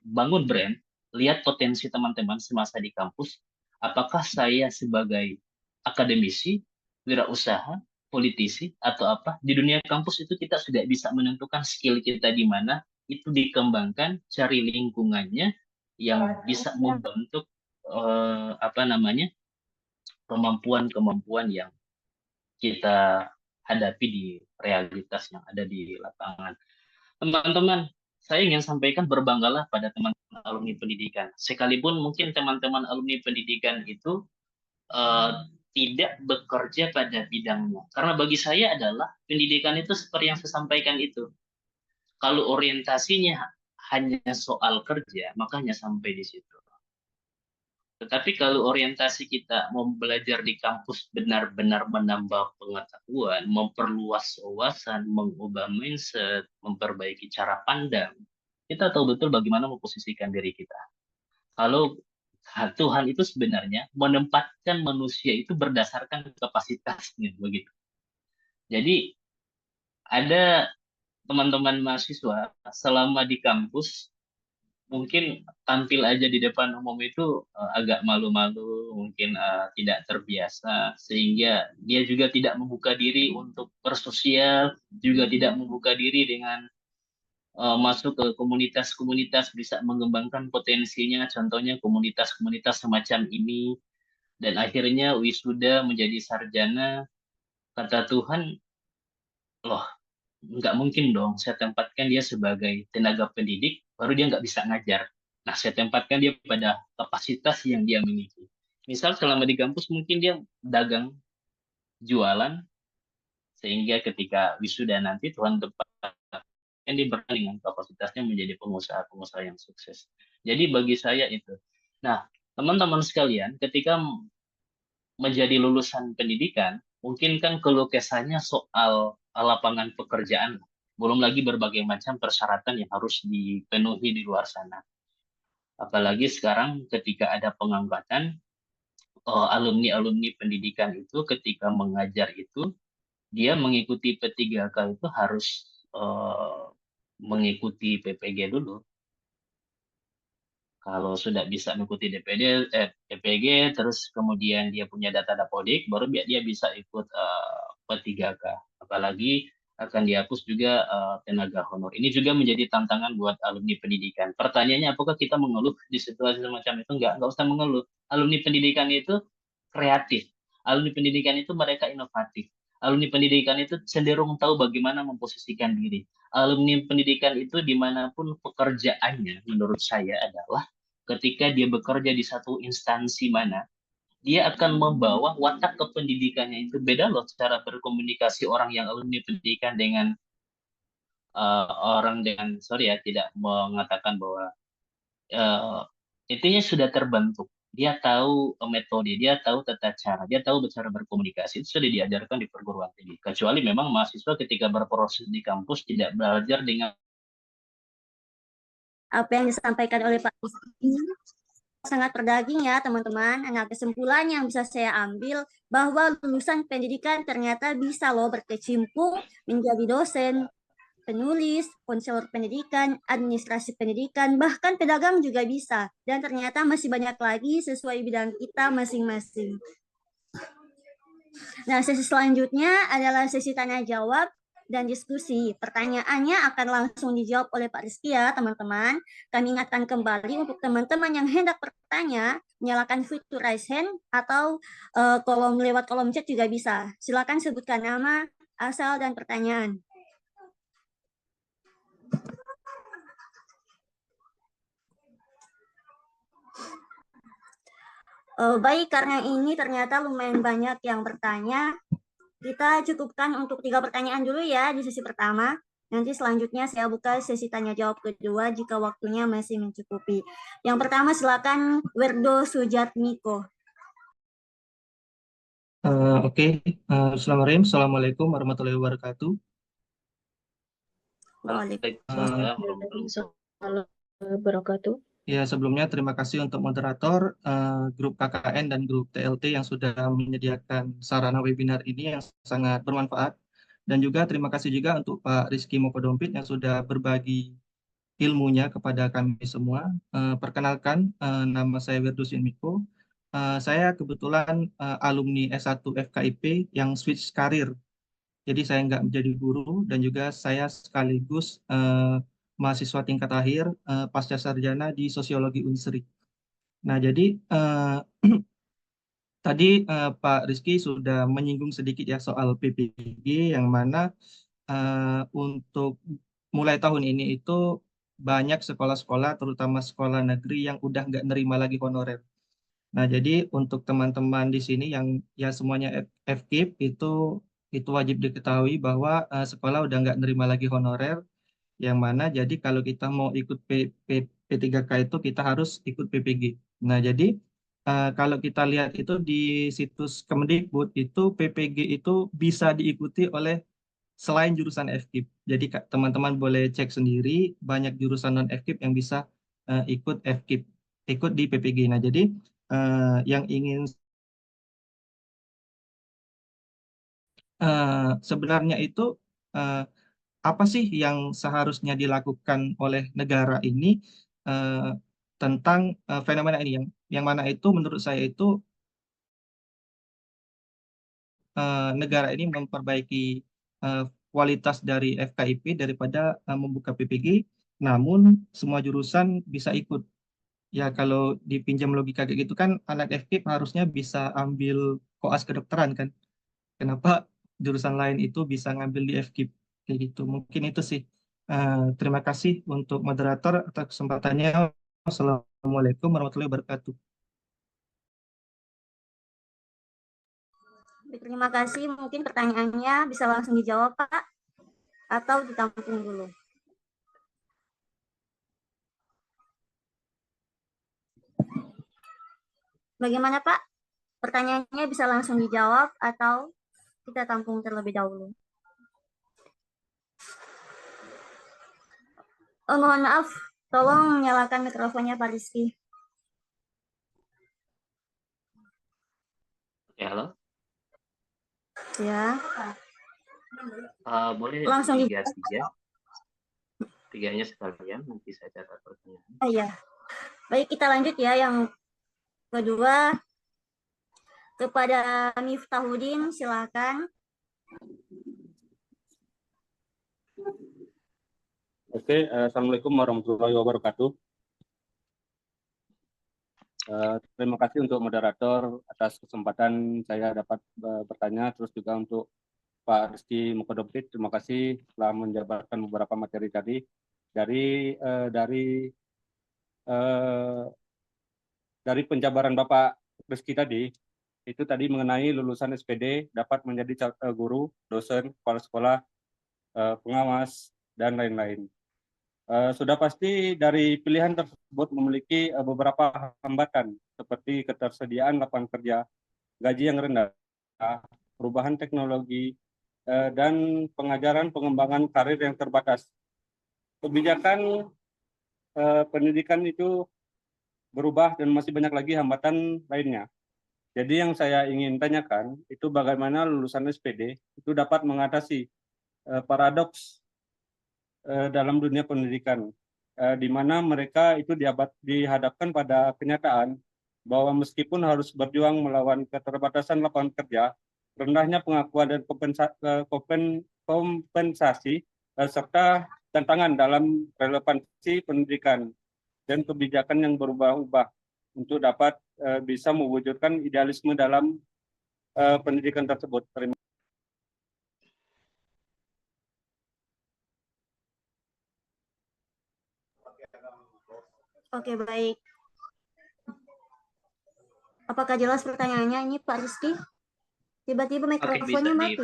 Speaker 6: bangun brand, lihat potensi teman-teman semasa di kampus, apakah saya sebagai akademisi, wirausaha, politisi, atau apa, di dunia kampus itu kita sudah bisa menentukan skill kita di mana, itu dikembangkan, cari lingkungannya yang bisa membentuk kemampuan-kemampuan yang kita hadapi di realitas yang ada di lapangan. Teman-teman, saya ingin sampaikan berbanggalah pada teman-teman alumni pendidikan. Sekalipun mungkin teman-teman alumni pendidikan itu tidak bekerja pada bidangnya. Karena bagi saya adalah pendidikan itu seperti yang saya sampaikan itu. Kalau orientasinya hanya soal kerja, makanya sampai di situ. Tetapi kalau orientasi kita mau belajar di kampus benar-benar menambah pengetahuan, memperluas wawasan, mengubah mindset, memperbaiki cara pandang, kita tahu betul bagaimana memposisikan diri kita. Kalau Tuhan itu sebenarnya menempatkan manusia itu berdasarkan kapasitasnya, begitu. Jadi ada teman-teman mahasiswa selama di kampus mungkin tampil aja di depan umum itu agak malu-malu, mungkin tidak terbiasa, sehingga dia juga tidak membuka diri untuk bersosial, juga tidak membuka diri dengan masuk ke komunitas-komunitas, bisa mengembangkan potensinya, contohnya komunitas-komunitas semacam ini, dan akhirnya wisuda menjadi sarjana, kata Tuhan, loh, nggak mungkin dong saya tempatkan dia sebagai tenaga pendidik, baru dia nggak bisa ngajar. Nah, saya tempatkan dia pada kapasitas yang dia miliki. Misal selama di kampus mungkin dia dagang, jualan, sehingga ketika wisuda nanti Tuhan tempatkan dia berani dengan kapasitasnya menjadi pengusaha-pengusaha yang sukses. Jadi bagi saya itu. Nah, teman-teman sekalian, ketika menjadi lulusan pendidikan, mungkin kan keluh kesahnya soal lapangan pekerjaan, belum lagi berbagai macam persyaratan yang harus dipenuhi di luar sana. Apalagi sekarang ketika ada pengangkatan, alumni-alumni pendidikan itu ketika mengajar itu, dia mengikuti P3K itu harus mengikuti PPG dulu. Kalau sudah bisa mengikuti PPG, terus kemudian dia punya data dapodik, baru dia bisa ikut P3K. Apalagi akan dihapus juga tenaga honor. Ini juga menjadi tantangan buat alumni pendidikan. Pertanyaannya, apakah kita mengeluh di situasi semacam itu? Enggak usah mengeluh. Alumni pendidikan itu kreatif. Alumni pendidikan itu mereka inovatif. Alumni pendidikan itu cenderung tahu bagaimana memposisikan diri. Alumni pendidikan itu dimanapun pekerjaannya, menurut saya adalah ketika dia bekerja di satu instansi mana, dia akan membawa watak kependidikannya itu. Beda loh cara berkomunikasi orang yang alumni pendidikan dengan orang dengan, sorry ya, tidak mengatakan bahwa intinya sudah terbentuk. Dia tahu metode, dia tahu tata cara, dia tahu cara berkomunikasi. Itu sudah diajarkan di perguruan tinggi. Kecuali memang mahasiswa ketika berproses di kampus tidak belajar dengan
Speaker 2: apa yang disampaikan oleh Pak Rizky sangat berdaging ya teman-teman. Nah, kesimpulan yang bisa saya ambil bahwa lulusan pendidikan ternyata bisa loh berkecimpung menjadi dosen, penulis, konselor pendidikan, administrasi pendidikan, bahkan pedagang juga bisa. Dan ternyata masih banyak lagi sesuai bidang kita masing-masing. Nah, sesi selanjutnya adalah sesi tanya jawab dan diskusi. Pertanyaannya akan langsung dijawab oleh Pak Rizky ya, teman-teman. Kami ingatkan kembali untuk teman-teman yang hendak bertanya, nyalakan fitur raise hand atau lewat kolom chat juga bisa. Silakan sebutkan nama, asal, dan pertanyaan. Baik, karena ini ternyata lumayan banyak yang bertanya, kita cukupkan untuk 3 pertanyaan dulu ya di sesi pertama. Nanti selanjutnya saya buka sesi tanya jawab kedua jika waktunya masih mencukupi. Yang pertama silakan Werdo Sujatmiko.
Speaker 7: Oke. Assalamualaikum warahmatullahi wabarakatuh.
Speaker 6: Waalaikumsalam warahmatullahi
Speaker 1: wabarakatuh.
Speaker 7: Ya, sebelumnya terima kasih untuk moderator, grup KKN dan grup TLT yang sudah menyediakan sarana webinar ini yang sangat bermanfaat. Dan juga terima kasih juga untuk Pak Rizky Mokodompit yang sudah berbagi ilmunya kepada kami semua. Perkenalkan, nama saya Wirdus Miko. Saya kebetulan alumni S1 FKIP yang switch karir. Jadi saya nggak menjadi guru dan juga saya sekaligus mahasiswa tingkat akhir pasca sarjana di Sosiologi Unsri. Nah, jadi tadi Pak Rizky sudah menyinggung sedikit ya soal PPG yang mana untuk mulai tahun ini itu banyak sekolah-sekolah, terutama sekolah negeri yang udah nggak nerima lagi honorer. Nah, jadi untuk teman-teman di sini yang ya semuanya FKIP itu wajib diketahui bahwa sekolah udah nggak nerima lagi honorer. Yang mana jadi kalau kita mau ikut P3K itu kita harus ikut PPG. Nah, jadi kalau kita lihat itu di situs Kemendikbud itu PPG itu bisa diikuti oleh selain jurusan FKIP. Jadi teman-teman boleh cek sendiri banyak jurusan non FKIP yang bisa ikut FKIP, ikut di PPG. Nah, jadi yang ingin sebenarnya itu apa sih yang seharusnya dilakukan oleh negara ini tentang fenomena ini yang mana itu menurut saya itu negara ini memperbaiki kualitas dari FKIP daripada membuka PPG, namun semua jurusan bisa ikut. Ya kalau dipinjam logika kayak gitu kan anak FKIP harusnya bisa ambil koas kedokteran kan. Kenapa jurusan lain itu bisa ngambil di FKIP kayak gitu. Mungkin itu sih. Terima kasih untuk moderator atas kesempatannya. Assalamualaikum warahmatullahi wabarakatuh.
Speaker 2: Terima kasih. Mungkin pertanyaannya bisa langsung dijawab, Pak, atau ditampung dulu. Bagaimana, Pak? Pertanyaannya bisa langsung dijawab atau kita tampung terlebih dahulu? Oh, mohon maaf, tolong nyalakan mikrofonnya Pak Rizky.
Speaker 6: Oke, halo.
Speaker 2: Ya.
Speaker 6: Boleh
Speaker 2: langsung
Speaker 6: tiganya sekalian, nanti saya catat pertanyaan.
Speaker 2: Oh iya. Baik, kita lanjut ya. Yang kedua, kepada Miftahudin, silakan.
Speaker 8: Oke, Assalamualaikum warahmatullahi wabarakatuh. Terima kasih untuk moderator atas kesempatan saya dapat bertanya, terus juga untuk Pak Rizky Mokodompit, terima kasih telah menjabarkan beberapa materi tadi. Dari penjabaran Bapak Rizky tadi, itu tadi mengenai lulusan SPD dapat menjadi guru, dosen, kepala sekolah, pengawas, dan lain-lain. Sudah pasti dari pilihan tersebut memiliki beberapa hambatan seperti ketersediaan lapangan kerja, gaji yang rendah, perubahan teknologi, dan pengajaran pengembangan karir yang terbatas. Kebijakan pendidikan itu berubah dan masih banyak lagi hambatan lainnya. Jadi yang saya ingin tanyakan itu bagaimana lulusan SPD itu dapat mengatasi paradoks dalam dunia pendidikan, di mana mereka itu dihadapkan pada kenyataan bahwa meskipun harus berjuang melawan keterbatasan lapangan kerja, rendahnya pengakuan dan kompensasi serta tantangan dalam relevansi pendidikan dan kebijakan yang berubah-ubah untuk dapat bisa mewujudkan idealisme dalam pendidikan tersebut. Terima kasih.
Speaker 2: Oke, baik. Apakah jelas pertanyaannya ini Pak Rizky? Tiba-tiba mikrofonnya mati.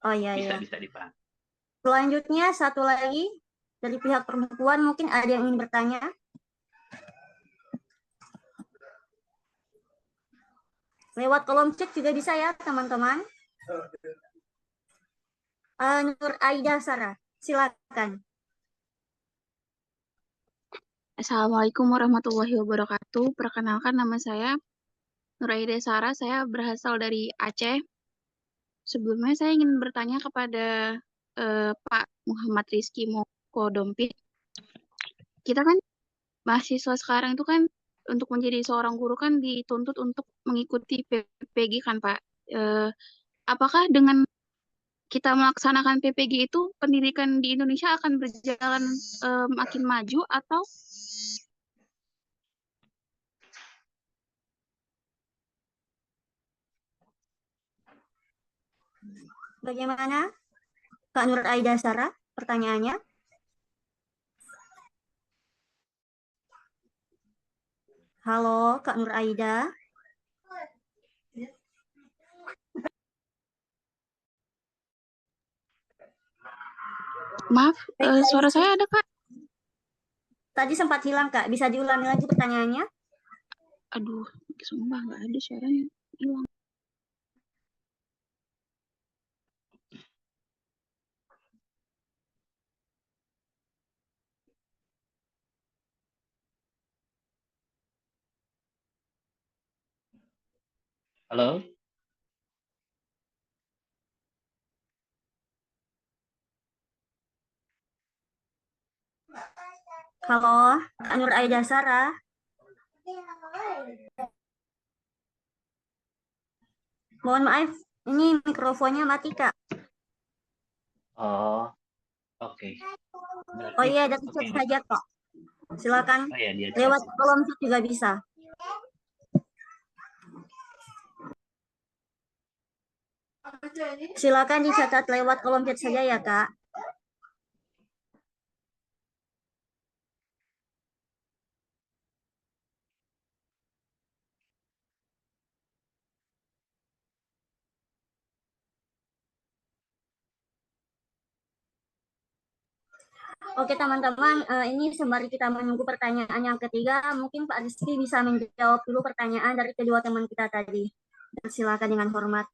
Speaker 2: Oh iya,
Speaker 6: Bisa dipahami.
Speaker 2: Selanjutnya satu lagi dari pihak perempuan, mungkin ada yang ingin bertanya. Lewat kolom chat juga bisa ya teman-teman. Nur Aida Sarah, silakan.
Speaker 9: Assalamualaikum warahmatullahi wabarakatuh. Perkenalkan, nama saya Nur Aida Sarah. Saya berasal dari Aceh. Sebelumnya saya ingin bertanya kepada Pak Muhammad Rizky Moko Dompit. Kita kan mahasiswa sekarang itu kan untuk menjadi seorang guru kan dituntut untuk mengikuti PPG kan Pak. Apakah dengan kita melaksanakan PPG itu pendidikan di Indonesia akan berjalan makin maju atau
Speaker 2: Bagaimana Kak Nur Aida Sarah pertanyaannya? Halo Kak Nur Aida.
Speaker 9: Maaf, suara saya ada Kak?
Speaker 2: Tadi sempat hilang Kak, bisa diulangi lagi pertanyaannya?
Speaker 9: Aduh, sumpah nggak ada suaranya, hilang.
Speaker 6: Halo?
Speaker 2: Halo, Kak Nur Aida Sarah. Mohon maaf, ini mikrofonnya mati Kak.
Speaker 6: Oh, oke.
Speaker 2: Oh iya, dari chat saja kok. Silakan.
Speaker 6: Oh, ya, dia
Speaker 2: Lewat kolom chat juga bisa. Silakan dicatat lewat kolom chat saja ya Kak. Oke teman-teman, ini sembari kita menunggu pertanyaan yang ketiga, mungkin Pak Rizky bisa menjawab dulu pertanyaan dari kedua teman kita tadi. Silakan dengan hormat.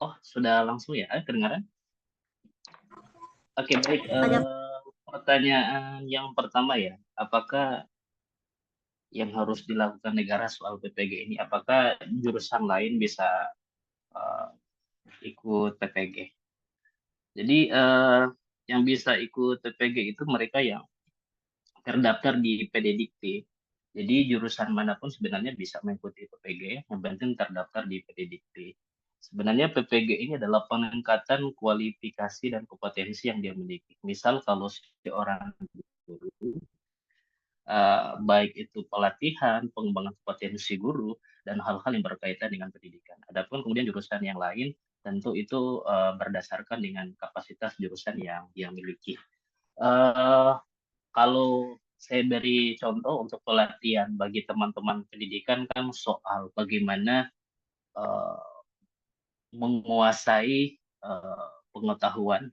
Speaker 6: Oh, sudah langsung ya? Kedengaran? Oke, baik. Pertanyaan yang pertama ya, apakah yang harus dilakukan negara soal PPG ini, apakah jurusan lain bisa ikut PPG? Jadi yang bisa ikut PPG itu mereka yang terdaftar di PDDikti. Jadi jurusan manapun sebenarnya bisa mengikuti PPG, yang penting terdaftar di PDDikti. Sebenarnya PPG ini adalah peningkatan kualifikasi dan kompetensi yang dia miliki. Misal kalau seorang guru, baik itu pelatihan, pengembangan kompetensi guru, dan hal-hal yang berkaitan dengan pendidikan. Adapun kemudian jurusan yang lain, tentu itu berdasarkan dengan kapasitas jurusan yang dia miliki. Kalau saya beri contoh untuk pelatihan bagi teman-teman pendidikan kan soal bagaimana menguasai pengetahuan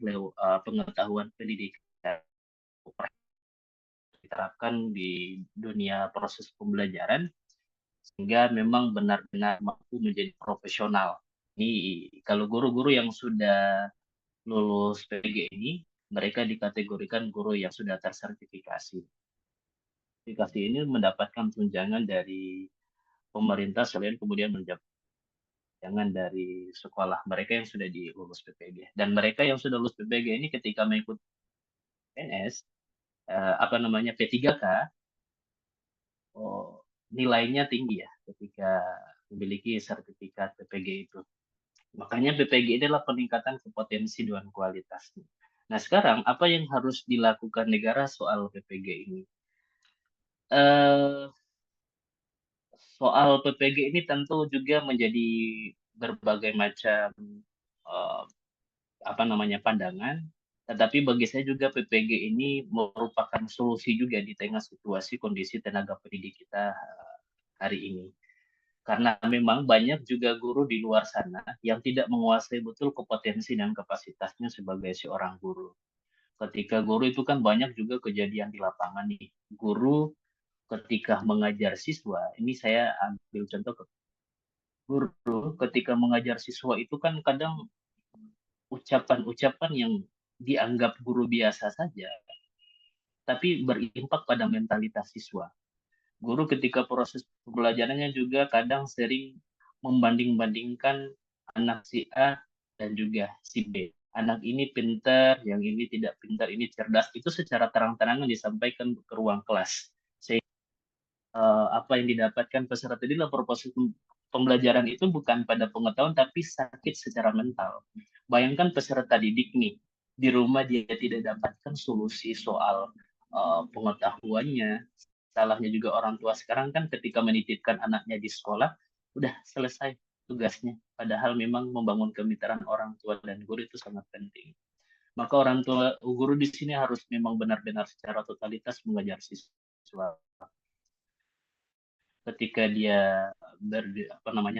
Speaker 6: pendidikan diterapkan di dunia proses pembelajaran sehingga memang benar-benar mampu menjadi profesional. Ini kalau guru-guru yang sudah lulus PPG ini, mereka dikategorikan guru yang sudah tersertifikasi. sertifikasi ini mendapatkan tunjangan dari pemerintah selain kemudian mendapat tunjangan dari sekolah mereka yang sudah lulus PPG. Dan mereka yang sudah lulus PPG ini ketika mengikuti PNS, P3K, nilainya tinggi ya ketika memiliki sertifikat PPG itu. Makanya PPG ini adalah peningkatan kompetensi dan kualitasnya. Nah sekarang apa yang harus dilakukan negara soal PPG ini? Soal PPG ini tentu juga menjadi berbagai macam pandangan. Tetapi bagi saya juga PPG ini merupakan solusi juga di tengah situasi kondisi tenaga pendidik kita hari ini. Karena memang banyak juga guru di luar sana yang tidak menguasai betul kompetensi dan kapasitasnya sebagai seorang guru. Ketika guru itu kan banyak juga kejadian di lapangan nih. Guru ketika mengajar siswa, ini saya ambil contoh ke guru ketika mengajar siswa itu kan kadang ucapan-ucapan yang dianggap guru biasa saja, tapi berimpak pada mentalitas siswa. Guru ketika proses pembelajarannya juga kadang sering membanding-bandingkan anak si A dan juga si B. Anak ini pintar, yang ini tidak pintar, ini cerdas. Itu secara terang-terangan disampaikan ke ruang kelas. Sehingga apa yang didapatkan peserta di dalam proses pembelajaran itu bukan pada pengetahuan, tapi sakit secara mental. Bayangkan peserta didik nih, di rumah dia tidak dapatkan solusi soal pengetahuannya. Salahnya juga orang tua sekarang kan ketika menitipkan anaknya di sekolah, udah selesai tugasnya. Padahal memang membangun kemitraan orang tua dan guru itu sangat penting. Maka orang tua guru di sini harus memang benar-benar secara totalitas mengajar siswa. Ketika dia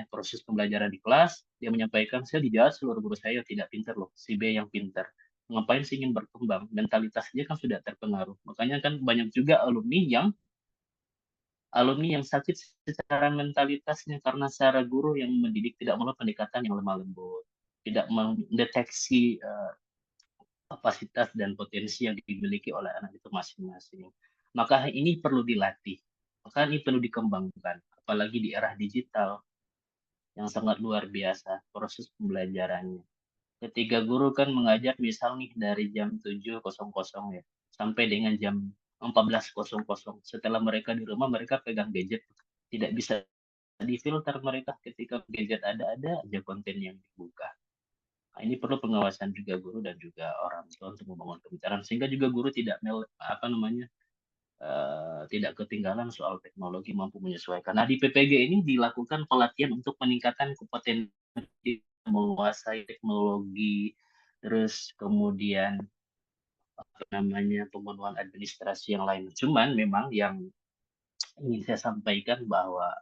Speaker 6: proses pembelajaran di kelas, dia menyampaikan, saya dijawab seluruh guru saya tidak pintar loh, si B yang pintar. Ngapain sih ingin berkembang? Mentalitas dia kan sudah terpengaruh. Makanya kan banyak juga alumni yang sakit secara mentalitasnya karena secara guru yang mendidik tidak melakukan pendekatan yang lemah lembut, tidak mendeteksi kapasitas dan potensi yang dimiliki oleh anak itu masing-masing. Maka ini perlu dilatih, maka ini perlu dikembangkan, apalagi di era digital yang sangat luar biasa proses pembelajarannya. Ketika guru kan mengajar misal nih dari jam 7.00 ya sampai dengan jam 14.00. Setelah mereka di rumah mereka pegang gadget, tidak bisa difilter mereka ketika gadget ada aja konten yang dibuka. Nah, ini perlu pengawasan juga guru dan juga orang tua untuk membangun kemitraan sehingga juga guru tidak tidak ketinggalan soal teknologi, mampu menyesuaikan. Nah di PPG ini dilakukan pelatihan untuk peningkatan kompetensi menguasai teknologi, terus kemudian pemenuhan administrasi yang lain. Cuman memang yang ingin saya sampaikan bahwa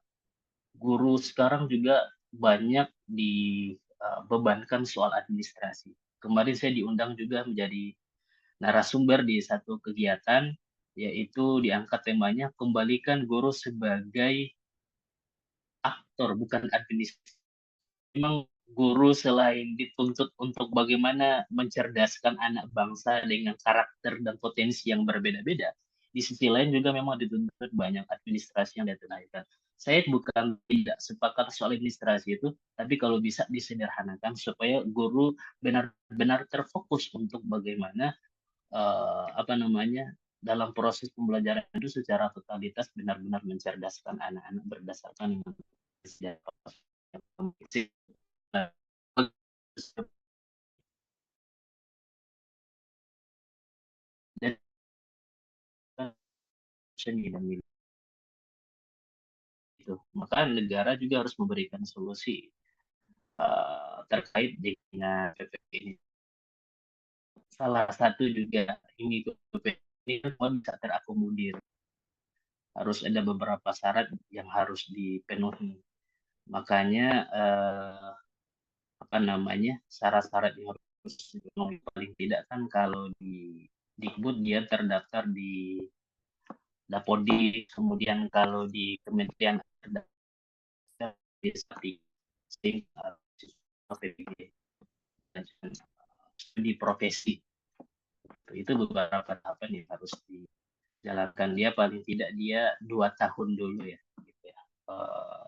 Speaker 6: guru sekarang juga banyak dibebankan soal administrasi. Kemarin saya diundang juga menjadi narasumber di satu kegiatan, yaitu diangkat temanya kembalikan guru sebagai aktor, bukan administrasi. Memang guru selain dituntut untuk bagaimana mencerdaskan anak bangsa dengan karakter dan potensi yang berbeda-beda, di sisi lain juga memang dituntut banyak administrasi yang ditunaikan. Saya bukan tidak sepakat soal administrasi itu, tapi kalau bisa disederhanakan supaya guru benar-benar terfokus untuk bagaimana dalam proses pembelajaran itu secara totalitas benar-benar mencerdaskan anak-anak berdasarkan dan itu. Maka negara juga harus memberikan solusi terkait dengan PPP ini. Salah satu juga ini PPP ini semua bisa terakomodir. Harus ada beberapa syarat yang harus dipenuhi. Makanya syarat-syarat yang harus dipenuhi paling tidak kan kalau di Dikbud dia terdaftar di Dapodi, kemudian kalau di Kementerian terdaftar di profesi. Itu beberapa tahapan yang harus jalankan dia paling tidak dia 2 tahun dulu ya, gitu ya.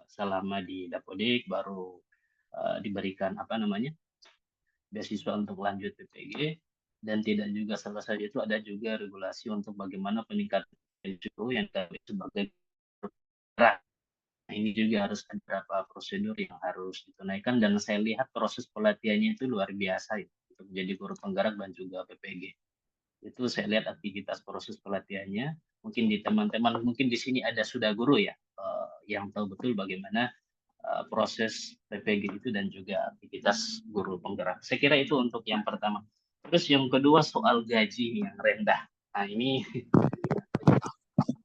Speaker 6: Selama di Dapodik baru diberikan apa namanya beasiswa untuk lanjut PPG, dan tidak juga selesai itu ada juga regulasi untuk bagaimana peningkatan itu yang kami sebagai gerak. Nah, ini juga harus ada beberapa prosedur yang harus ditunaikan, dan saya lihat proses pelatihannya itu luar biasa ya, untuk menjadi guru penggerak dan juga PPG. Itu saya lihat aktivitas proses pelatihannya. Mungkin di teman-teman, mungkin di sini ada sudah guru ya, yang tahu betul bagaimana proses PPG itu dan juga aktivitas guru penggerak. Saya kira itu untuk yang pertama. Terus yang kedua soal gaji yang rendah. Nah ini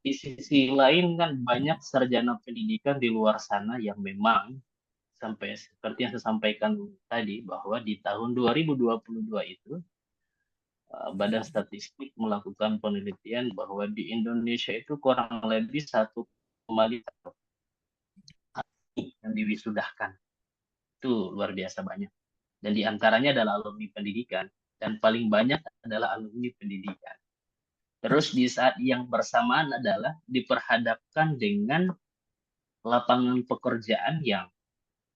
Speaker 6: di sisi lain kan banyak sarjana pendidikan di luar sana yang memang sampai seperti yang saya sampaikan tadi bahwa di tahun 2022 itu Badan Statistik melakukan penelitian bahwa di Indonesia itu kurang lebih 1,5 yang diwisudahkan. Itu luar biasa banyak. Dan diantaranya adalah alumni pendidikan. Dan paling banyak adalah alumni pendidikan. Terus di saat yang bersamaan adalah diperhadapkan dengan lapangan pekerjaan yang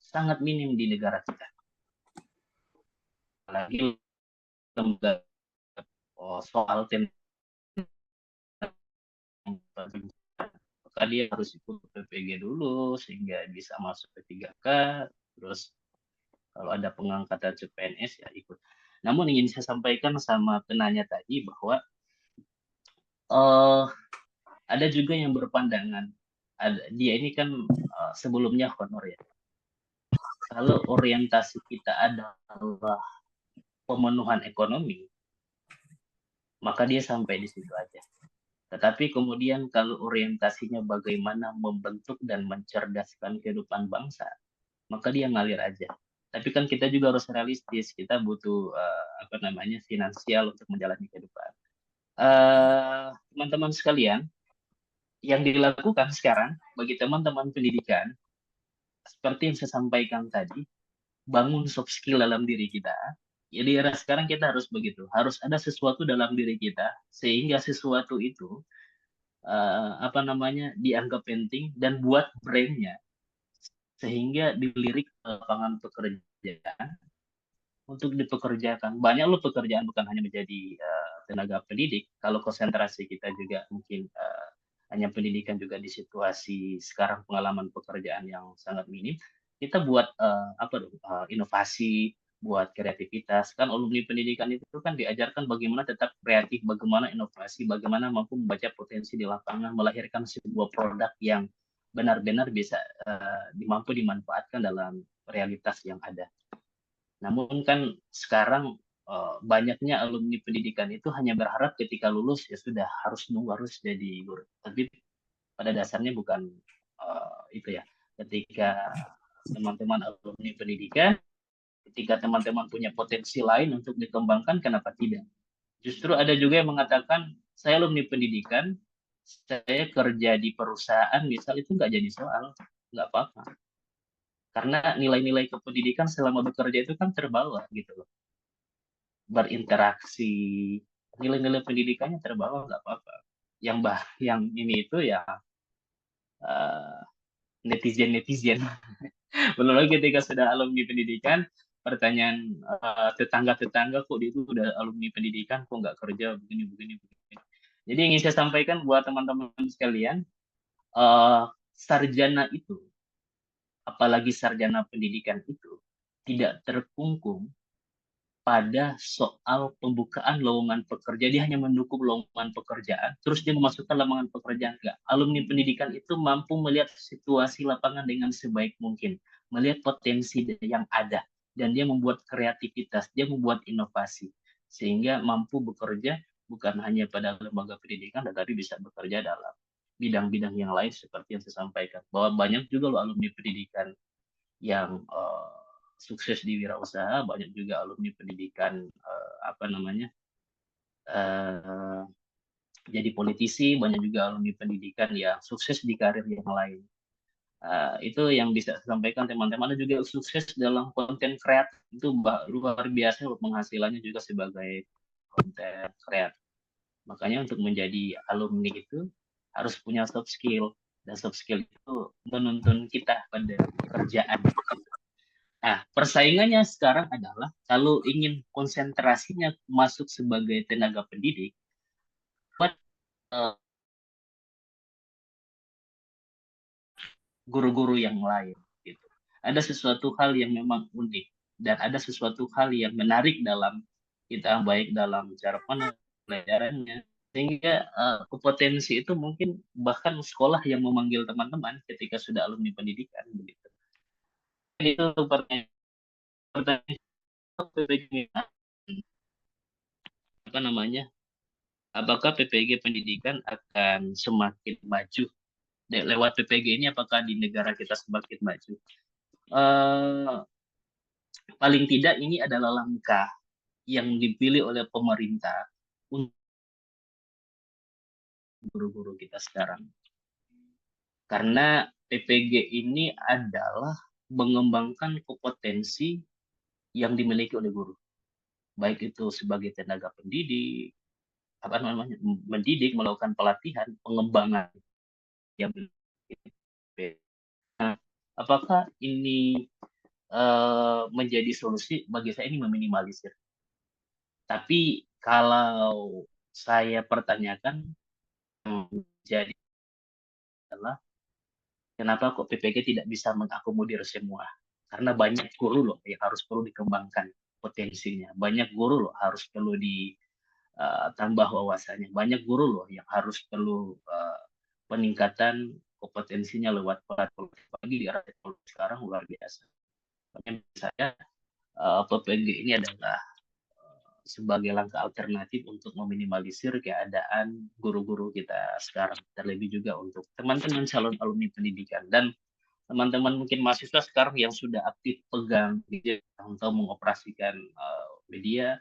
Speaker 6: sangat minim di negara kita. Apalagi lembaga soal maka dia harus ikut PPG dulu sehingga bisa masuk P3K, terus kalau ada pengangkatan CPNS ya ikut. Namun ingin saya sampaikan sama penanya tadi bahwa ada juga yang berpandangan, dia ini kan sebelumnya honor ya. Kalau orientasi kita adalah pemenuhan ekonomi, maka dia sampai di situ aja. Tetapi kemudian kalau orientasinya bagaimana membentuk dan mencerdaskan kehidupan bangsa, maka dia ngalir aja. Tapi kan kita juga harus realistis, kita butuh finansial untuk menjalani kehidupan. Teman-teman sekalian, yang dilakukan sekarang bagi teman-teman pendidikan, seperti yang saya sampaikan tadi, bangun soft skill dalam diri kita. Jadi era sekarang kita harus begitu, harus ada sesuatu dalam diri kita sehingga sesuatu itu dianggap penting dan buat brandnya sehingga dilirik lapangan pekerjaan untuk dipekerjakan. Banyak loh pekerjaan, bukan hanya menjadi tenaga pendidik. Kalau konsentrasi kita juga mungkin hanya pendidikan, juga di situasi sekarang pengalaman pekerjaan yang sangat minim, kita buat inovasi, buat kreativitas. Kan alumni pendidikan itu kan diajarkan bagaimana tetap kreatif, bagaimana inovasi, bagaimana mampu membaca potensi di lapangan, melahirkan sebuah produk yang benar-benar bisa mampu dimanfaatkan dalam realitas yang ada. Namun kan sekarang banyaknya alumni pendidikan itu hanya berharap ketika lulus ya sudah harus jadi guru. Tapi pada dasarnya bukan itu ya. Ketika teman-teman alumni pendidikan, ketika teman-teman punya potensi lain untuk dikembangkan, kenapa tidak? Justru ada juga yang mengatakan, saya alumni pendidikan, saya kerja di perusahaan, misal itu nggak jadi soal, nggak apa-apa. Karena nilai-nilai kependidikan selama bekerja itu kan terbawa gitu loh. Berinteraksi, nilai-nilai pendidikannya terbawa, nggak apa-apa. Yang ini itu ya netizen. Belum lagi ketika sudah alumni pendidikan, pertanyaan tetangga-tetangga kok dia itu udah alumni pendidikan kok nggak kerja begini. Jadi ingin saya sampaikan buat teman-teman sekalian, sarjana itu, apalagi sarjana pendidikan itu, tidak terkungkung pada soal pembukaan lowongan pekerja. Dia hanya mendukung lowongan pekerjaan, terus dia memasukkan lowongan pekerjaan. Enggak. Alumni pendidikan itu mampu melihat situasi lapangan dengan sebaik mungkin, melihat potensi yang ada, dan dia membuat kreativitas, dia membuat inovasi, sehingga mampu bekerja bukan hanya pada lembaga pendidikan, tetapi bisa bekerja dalam bidang-bidang yang lain seperti yang saya sampaikan. Bahwa banyak juga loh alumni pendidikan yang sukses di wirausaha, banyak juga alumni pendidikan jadi politisi, banyak juga alumni pendidikan yang sukses di karir yang lain. Itu yang bisa saya sampaikan teman-teman. Ada juga sukses dalam konten kreatif, itu luar biasa penghasilannya juga sebagai konten kreatif. Makanya untuk menjadi alumni itu harus punya soft skill, dan soft skill itu menuntun kita pada pekerjaan. Nah, persaingannya sekarang adalah kalau ingin konsentrasinya masuk sebagai tenaga pendidik, guru-guru yang lain gitu. Ada sesuatu hal yang memang unik dan ada sesuatu hal yang menarik dalam kita, baik dalam cara pelajarannya, sehingga kompetensi itu mungkin bahkan sekolah yang memanggil teman-teman ketika sudah alumni pendidikan begitu. Itu pertanyaan apa namanya? Apakah PPG pendidikan akan semakin maju lewat PPG ini? Apakah di negara kita semakin maju? Paling tidak ini adalah langkah yang dipilih oleh pemerintah untuk guru-guru kita sekarang. Karena PPG ini adalah mengembangkan kompetensi yang dimiliki oleh guru. Baik itu sebagai tenaga pendidik, apa namanya, mendidik, melakukan pelatihan, pengembangan yang nah, apakah ini menjadi solusi? Bagi saya ini meminimalisir. Tapi kalau saya pertanyakan, jadi adalah kenapa kok PPG tidak bisa mengakomodir semua? Karena banyak guru loh yang harus perlu dikembangkan potensinya. Banyak guru loh harus perlu ditambah wawasannya. Banyak guru loh yang harus perlu peningkatan kompetensinya lewat platform pagi di era teknologi sekarang luar biasa. Makanya saya PPG ini adalah sebagai langkah alternatif untuk meminimalisir keadaan guru-guru kita sekarang, terlebih juga untuk teman-teman calon alumni pendidikan dan teman-teman mungkin mahasiswa sekarang yang sudah aktif pegang gadget atau mengoperasikan media,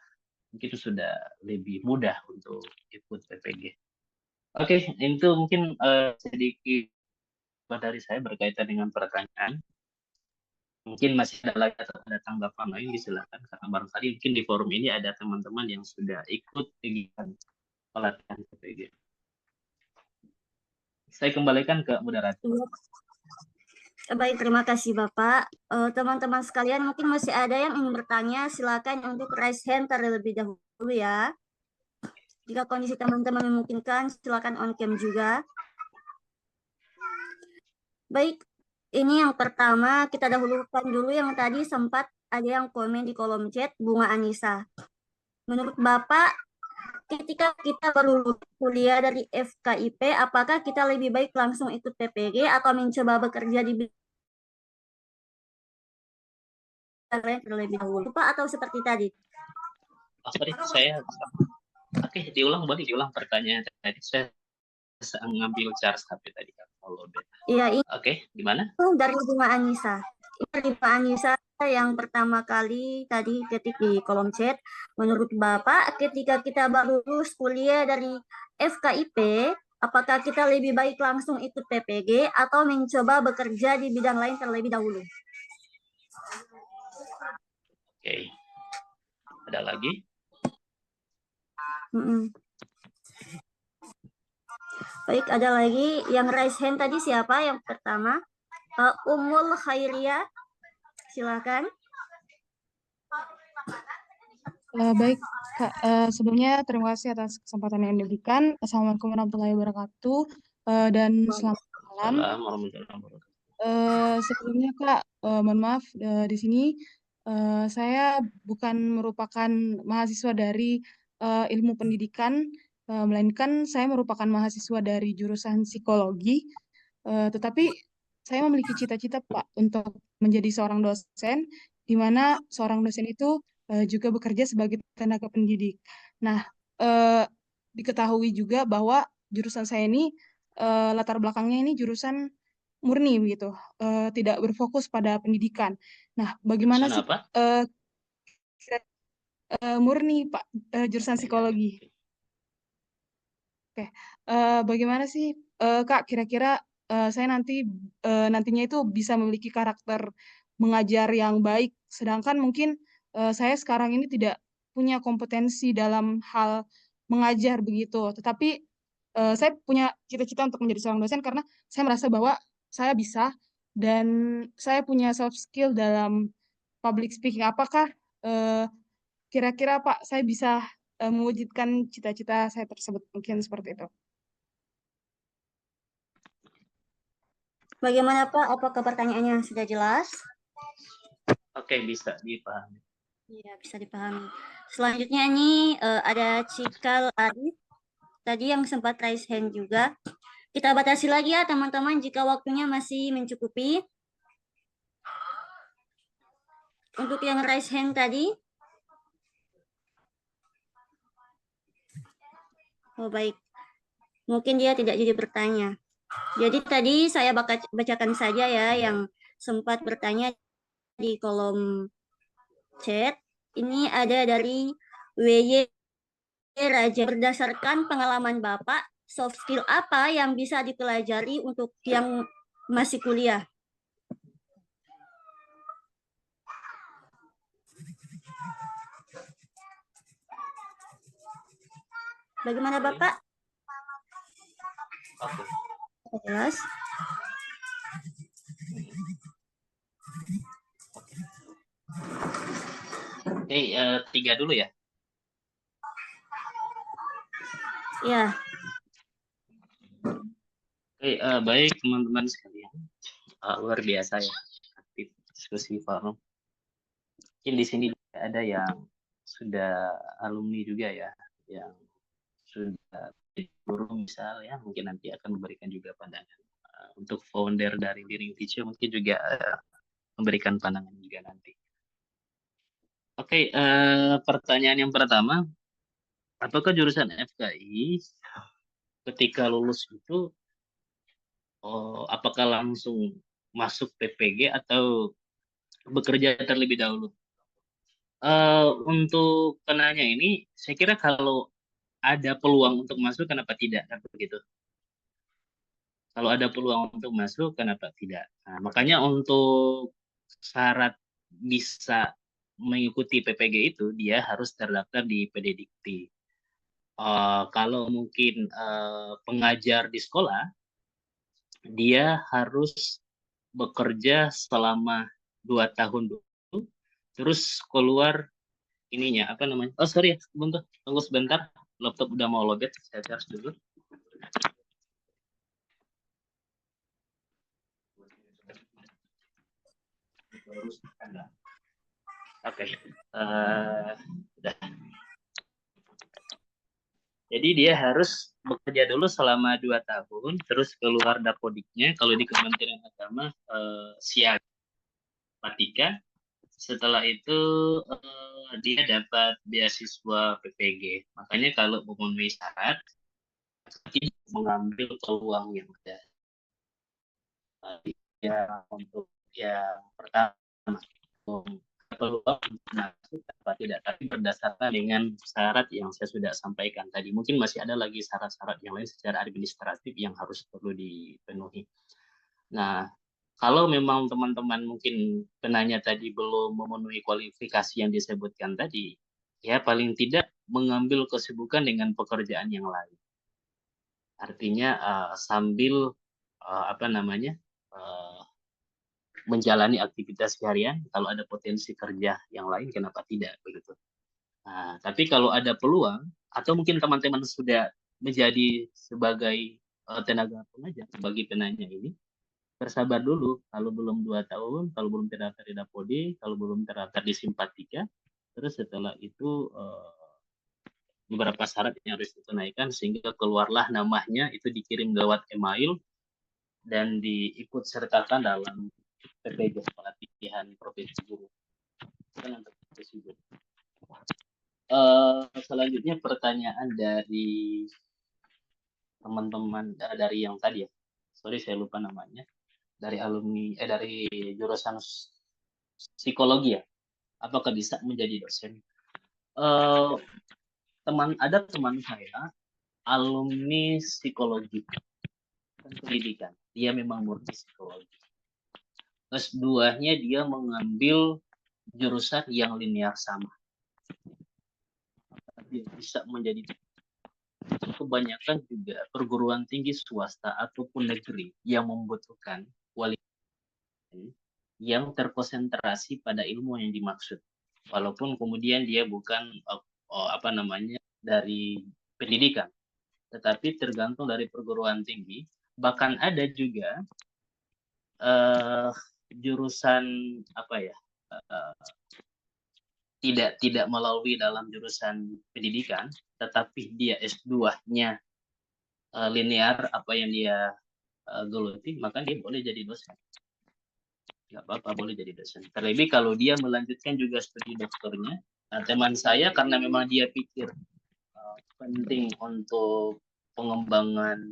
Speaker 6: mungkin sudah lebih mudah untuk ikut PPG. Oke, itu mungkin sedikit dari saya berkaitan dengan pertanyaan. Mungkin masih ada lagi atau ada tanggapan lain, silakan, karena barangkali mungkin di forum ini ada teman-teman yang sudah ikut kegiatan pelatihan PPG. Saya kembalikan ke moderator.
Speaker 2: Baik, terima kasih Bapak. Teman-teman sekalian, mungkin masih ada yang ingin bertanya, silakan untuk raise hand terlebih dahulu ya. Jika kondisi teman-teman memungkinkan, silakan on cam juga. Baik, ini yang pertama, kita dahulukan dulu yang tadi sempat ada yang komen di kolom chat, Bunga Anissa. Menurut Bapak, ketika kita baru kuliah dari FKIP, apakah kita lebih baik langsung ikut PPG atau mencoba bekerja di bidang terlebih dahulu, Pak, atau seperti tadi?
Speaker 6: Sorry, saya oke, diulang pertanyaan tadi. Saya ngambil charge HP tadi kan.
Speaker 2: Iya,
Speaker 6: oke, gimana?
Speaker 2: Dari Bunga Anissa. Dari Bunga Anissa yang pertama kali tadi ketik di kolom chat. Menurut Bapak, ketika kita baru lulus kuliah dari FKIP, apakah kita lebih baik langsung ikut PPG atau mencoba bekerja di bidang lain terlebih dahulu?
Speaker 6: Oke. Ada lagi?
Speaker 2: Baik, ada lagi yang raise hand tadi siapa? Yang pertama, Ummul Khairia, silakan.
Speaker 10: Baik, Kak. Sebelumnya terima kasih atas kesempatan yang diberikan. Assalamualaikum warahmatullahi wabarakatuh dan selamat malam. Sebelumnya Kak, mohon maaf di sini saya bukan merupakan mahasiswa dari ilmu pendidikan, melainkan saya merupakan mahasiswa dari jurusan psikologi. Tetapi saya memiliki cita-cita Pak untuk menjadi seorang dosen, di mana seorang dosen itu juga bekerja sebagai tenaga pendidik. Nah, diketahui juga bahwa jurusan saya ini latar belakangnya ini jurusan murni begitu, tidak berfokus pada pendidikan. Nah, bagaimana sih murni Pak, jurusan psikologi? Oke, bagaimana sih Kak kira-kira saya nantinya itu bisa memiliki karakter mengajar yang baik, sedangkan mungkin saya sekarang ini tidak punya kompetensi dalam hal mengajar begitu. Tetapi saya punya cita-cita untuk menjadi seorang dosen karena saya merasa bahwa saya bisa dan saya punya soft skill dalam public speaking. Apakah kira-kira Pak saya bisa mewujudkan cita-cita saya tersebut? Mungkin seperti itu.
Speaker 2: Bagaimana Pak? Apakah pertanyaannya sudah jelas?
Speaker 6: Oke, bisa dipahami.
Speaker 2: Iya, bisa dipahami. Selanjutnya ini ada Cikal Arif. Tadi yang sempat raise hand juga. Kita batasi lagi ya teman-teman jika waktunya masih mencukupi. Untuk yang raise hand tadi. Oh baik. Mungkin dia tidak jadi bertanya. Jadi tadi saya bacakan saja ya yang sempat bertanya di kolom chat. Ini ada dari WY Raja. Berdasarkan pengalaman Bapak, soft skill apa yang bisa dipelajari untuk yang masih kuliah? Bagaimana Bapak?
Speaker 6: Oke.
Speaker 2: Jelas.
Speaker 6: Oke, 3 dulu ya.
Speaker 2: Ya.
Speaker 6: Oke, baik teman-teman sekalian. Luar biasa ya aktif diskusi forum. Mungkin di sini ada yang sudah alumni juga ya, yang sudah guru misal ya, mungkin nanti akan memberikan juga pandangan. Untuk founder dari Learning Teacher mungkin juga memberikan pandangan juga nanti. Oke, pertanyaan yang pertama, apakah jurusan FKI ketika lulus itu apakah langsung masuk PPG atau bekerja terlebih dahulu? Untuk penanya ini, saya kira kalau ada peluang untuk masuk, kenapa tidak? Kan begitu. Kalau ada peluang untuk masuk, kenapa tidak? Nah, makanya untuk syarat bisa mengikuti PPG itu, dia harus terdaftar di PDDikti. Kalau mungkin pengajar di sekolah, dia harus bekerja selama 2 tahun dulu, terus keluar ininya apa namanya? Oh sorry, sebentar, tunggu sebentar, laptop udah mau lowbat, saya charge dulu. Oke, udah. Jadi dia harus bekerja dulu selama 2 tahun, terus keluar dapodiknya. Kalau di Kementerian Agama siaga Patika. Setelah itu dia dapat beasiswa PPG. Makanya kalau memenuhi syarat, dia mengambil peluang yang ada. Ya untuk yang pertama peluang masuk apa tidak, tapi berdasarkan dengan syarat yang saya sudah sampaikan tadi. Mungkin masih ada lagi syarat-syarat yang lain secara administratif yang harus perlu dipenuhi. Nah, kalau memang teman-teman mungkin penanya tadi belum memenuhi kualifikasi yang disebutkan tadi, ya paling tidak mengambil kesibukan dengan pekerjaan yang lain. Artinya sambil menjalani aktivitas harian, kalau ada potensi kerja yang lain, kenapa tidak begitu. Nah, tapi kalau ada peluang, atau mungkin teman-teman sudah menjadi sebagai tenaga pengajar bagi penanya ini, bersabar dulu. Kalau belum 2 tahun, kalau belum terdaftar di Dapodi, kalau belum terdaftar di Simpatika, terus setelah itu beberapa syarat yang harus ditunaikan sehingga keluarlah namanya, itu dikirim lewat email dan diikut sertakan dalam PPG pelatihan profesi guru. Selanjutnya pertanyaan dari teman-teman dari yang tadi ya. Sorry saya lupa namanya. Dari alumni dari jurusan psikologi ya. Apakah bisa menjadi dosen? Ada teman saya alumni psikologi dan pendidikan. Dia memang murni psikologi. S2-nya dia mengambil jurusan yang linear sama. Dia bisa menjadi kebanyakan juga perguruan tinggi swasta ataupun negeri yang membutuhkan kualitas yang terkonsentrasi pada ilmu yang dimaksud. Walaupun kemudian dia bukan dari pendidikan, tetapi tergantung dari perguruan tinggi. Bahkan ada juga jurusan tidak melalui dalam jurusan pendidikan, tetapi dia S2-nya linear apa yang dia geluti, maka dia boleh jadi dosen. Nggak apa-apa, boleh jadi dosen. Terlebih kalau dia melanjutkan juga studi doktornya. Nah, teman saya karena memang dia pikir penting untuk pengembangan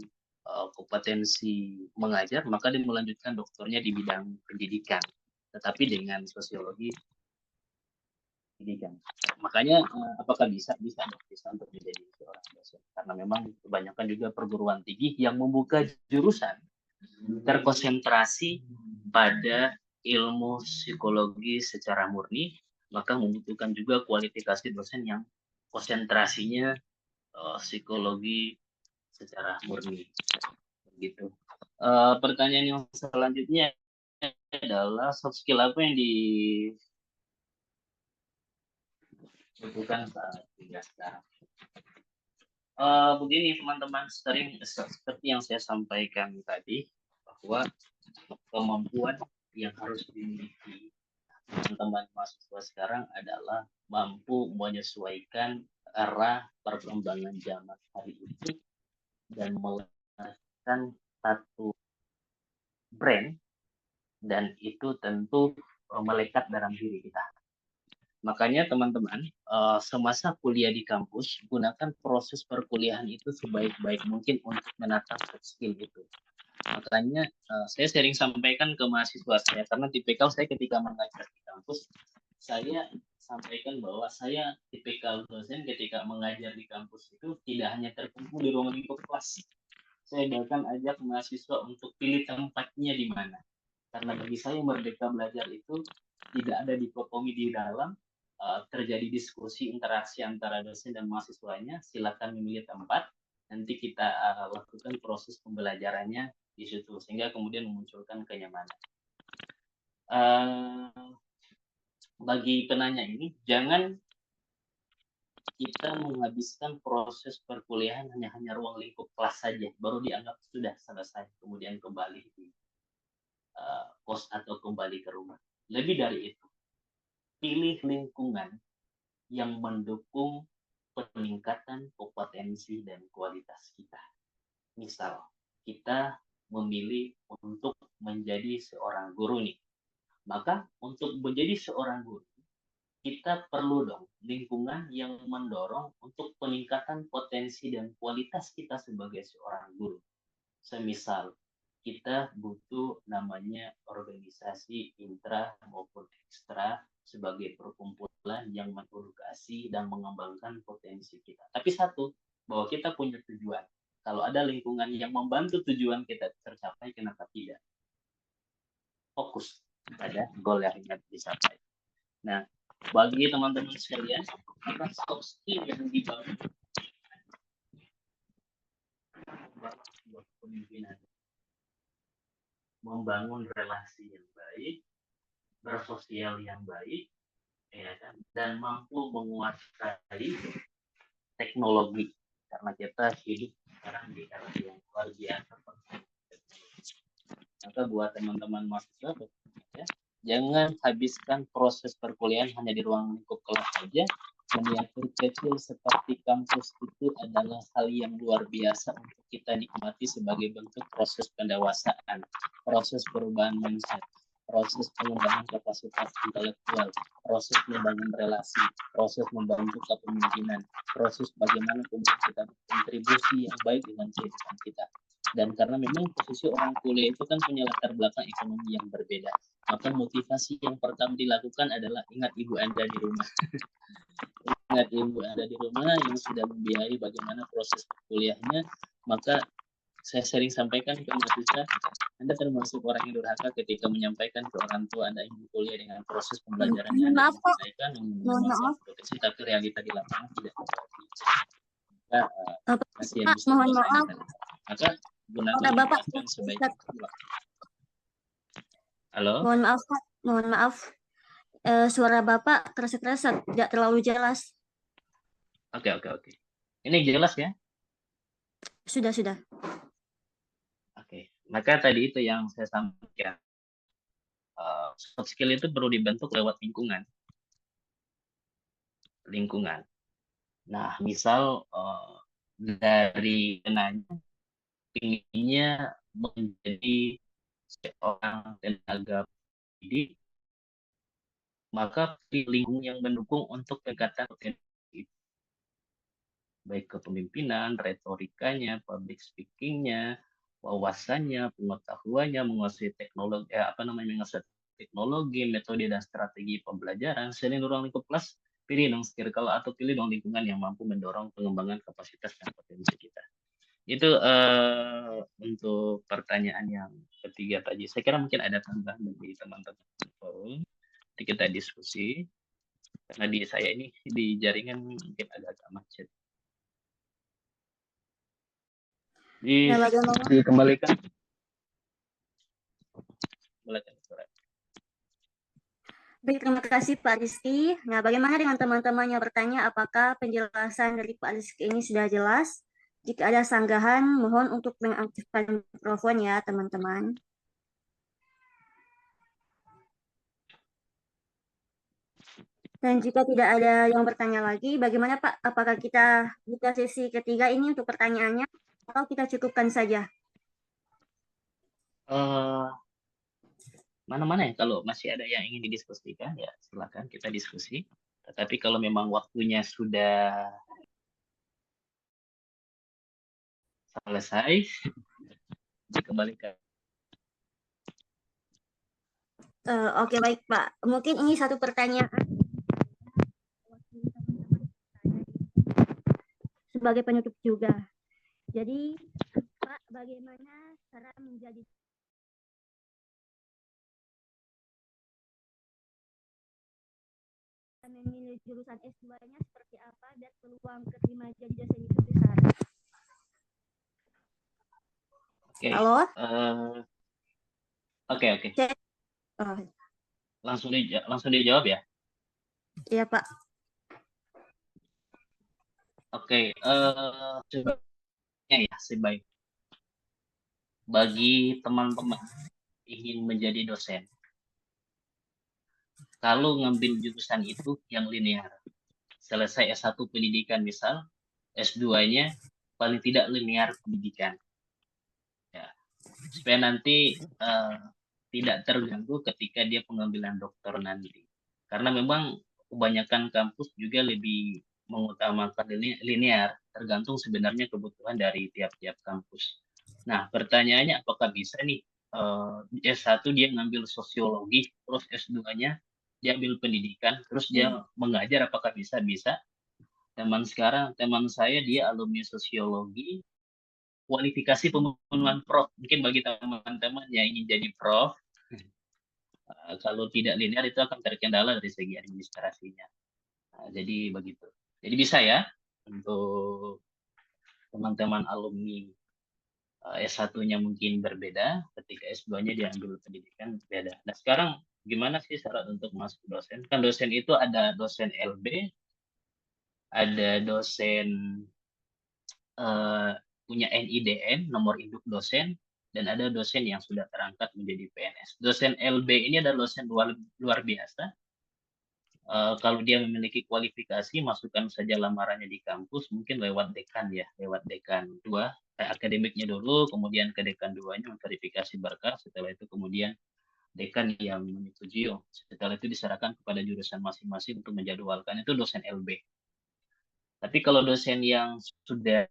Speaker 6: kompetensi mengajar, maka dia melanjutkan doktornya di bidang pendidikan, tetapi dengan sosiologi pendidikan. Makanya apakah bisa untuk menjadi seorang dosen? Karena memang kebanyakan juga perguruan tinggi yang membuka jurusan terkonsentrasi pada ilmu psikologi secara murni, maka membutuhkan juga kualifikasi dosen yang konsentrasinya psikologi secara murni. Begitu. Pertanyaan yang selanjutnya adalah soft skill apa yang dibutuhkan saat tinggal sekarang. Begini teman-teman, seperti yang saya sampaikan tadi, bahwa kemampuan yang harus dimiliki teman-teman mahasiswa sekarang adalah mampu menyesuaikan arah perkembangan zaman hari ini dan melahirkan satu brand, dan itu tentu melekat dalam diri kita. Makanya teman-teman, semasa kuliah di kampus, gunakan proses perkuliahan itu sebaik-baik mungkin untuk menata soft skill itu. Makanya saya sering sampaikan ke mahasiswa saya, karena tipikal saya ketika mengajar di kampus, saya sampaikan bahwa saya tipikal dosen ketika mengajar di kampus itu tidak hanya terkumpul di ruang lingkup kelas. Saya bahkan ajak mahasiswa untuk pilih tempatnya di mana. Karena bagi saya merdeka belajar itu tidak ada dikotomi di dalam, terjadi diskusi interaksi antara dosen dan mahasiswanya, silakan memilih tempat, nanti kita lakukan proses pembelajarannya di situ, sehingga kemudian memunculkan kenyamanan. Bagi penanya ini, jangan kita menghabiskan proses perkuliahan hanya ruang lingkup kelas saja, baru dianggap sudah selesai, kemudian kembali di kos atau kembali ke rumah. Lebih dari itu, pilih lingkungan yang mendukung peningkatan kompetensi dan kualitas kita. Misal, kita memilih untuk menjadi seorang guru nih. Maka untuk menjadi seorang guru, kita perlu dong lingkungan yang mendorong untuk peningkatan potensi dan kualitas kita sebagai seorang guru. Semisal, kita butuh namanya organisasi intra maupun ekstra sebagai perkumpulan yang mengedukasi dan mengembangkan potensi kita. Tapi satu, bahwa kita punya tujuan. Kalau ada lingkungan yang membantu tujuan kita tercapai, kenapa tidak? Fokus pada goal yang ingin dicapai. Nah, bagi teman-teman sekalian, maka soft skill yang dibangun sebuah kepemimpinan, membangun relasi yang baik, bersosial yang baik, ya kan? Dan mampu menguasai teknologi, karena kita hidup sekarang di era yang luar biasa. Maka buat teman-teman mahasiswa, ya, jangan habiskan proses perkuliahan hanya di ruang lingkup kelas saja. Miniatur kecil seperti kampus itu adalah hal yang luar biasa untuk kita nikmati sebagai bentuk proses pendewasaan, proses perubahan mindset, proses pengembangan kapasitas intelektual, proses membangun relasi, proses membangun kepemimpinan, proses bagaimana kemudian kita berkontribusi yang baik dengan kehidupan kita. Dan karena memang posisi orang kuliah itu kan punya latar belakang ekonomi yang berbeda, maka motivasi yang pertama dilakukan adalah ingat ibu Anda di rumah. Ingat ibu Anda di rumah yang sudah membiayai bagaimana proses kuliahnya. Maka saya sering sampaikan ke mahasiswa, Anda termasuk orang yang durhaka ketika menyampaikan ke orang tua Anda ingin kuliah dengan proses pembelajaran yang Anda sampaikan, tapi realita di lapangan tidak seperti itu. masih
Speaker 2: Pak,
Speaker 6: bisa
Speaker 2: mohon
Speaker 6: bahasa
Speaker 2: maaf.
Speaker 6: maka gunakan
Speaker 2: Kata Bapak,
Speaker 6: kesempatan sebaik
Speaker 2: Ustaz.
Speaker 6: mungkin. Halo.
Speaker 2: Mohon maaf, Pak. Mohon maaf. Suara Bapak keras-keras, tidak terlalu jelas.
Speaker 6: Oke. Ini jelas ya?
Speaker 2: Sudah.
Speaker 6: Oke. Maka tadi itu yang saya sampaikan. Soft skill itu perlu dibentuk lewat lingkungan. Nah, misal dari penanya inginnya menjadi seorang tenaga pendidik, maka lingkungan yang mendukung untuk peningkatan potensi, baik kepemimpinan, retorikanya, public speakingnya, wawasannya, pengetahuannya, menguasai teknologi, metode dan strategi pembelajaran. Selain ruang lingkup kelas, pilih dong circle atau pilih dong lingkungan yang mampu mendorong pengembangan kapasitas dan potensi kita. Itu untuk pertanyaan yang ketiga tadi. Saya kira mungkin ada tambahan dari teman-teman forum. Nanti kita diskusi. Karena di saya ini di jaringan mungkin agak macet. Dikembalikan.
Speaker 2: Baik, terima kasih Pak Rizky. Nah, bagaimana dengan teman-teman yang bertanya apakah penjelasan dari Pak Rizky ini sudah jelas? Jika ada sanggahan, mohon untuk mengaktifkan mikrofon ya, teman-teman. Dan jika tidak ada yang bertanya lagi, bagaimana Pak? Apakah kita buka sesi ketiga ini untuk pertanyaannya, atau kita cukupkan saja?
Speaker 6: Mana-mana ya, kalau masih ada yang ingin didiskusikan, ya silakan kita diskusi. Tetapi kalau memang waktunya sudah selesai, dikembalikan.
Speaker 2: Oke, baik Pak. Mungkin ini satu pertanyaan sebagai penutup juga. Jadi, Pak, bagaimana cara menjadi memilih jurusan S2-nya seperti apa dan peluang keterima jadi dosen itu besar?
Speaker 6: Oke.
Speaker 2: Halo?
Speaker 6: Oke. Langsung dijawab ya?
Speaker 2: Iya, Pak.
Speaker 6: Oke. Sebaik bagi teman-teman ingin menjadi dosen, kalau ngambil jurusan itu yang linear, selesai S1 pendidikan misal, S2-nya paling tidak linear pendidikan. Ya. Supaya nanti tidak terganggu ketika dia pengambilan doktor nanti. Karena memang kebanyakan kampus juga lebih mengutamakan linear, tergantung sebenarnya kebutuhan dari tiap-tiap kampus. Nah, pertanyaannya apakah bisa nih S1 dia ngambil sosiologi, terus S2-nya dia ambil pendidikan, terus dia mengajar, apakah bisa? Bisa. Teman saya dia alumni sosiologi, kualifikasi pemenuhan prof. Mungkin bagi teman-teman yang ingin jadi prof, kalau tidak linear itu akan terkendala dari segi administrasinya. Jadi begitu. Jadi bisa ya untuk teman-teman alumni S1-nya mungkin berbeda, ketika S2-nya diambil pendidikan beda. Nah sekarang gimana sih syarat untuk masuk dosen? Kan dosen itu ada dosen LB, ada dosen punya NIDN, nomor induk dosen, dan ada dosen yang sudah terangkat menjadi PNS. Dosen LB ini adalah dosen luar biasa. Kalau dia memiliki kualifikasi, masukkan saja lamarannya di kampus, mungkin lewat dekan ya, lewat dekan 2, akademiknya dulu, kemudian ke dekan 2-nya memverifikasi berkas, setelah itu kemudian dekan yang menyetujui, setelah itu diserahkan kepada jurusan masing-masing untuk menjadwalkan, itu dosen LB. Tapi kalau dosen yang sudah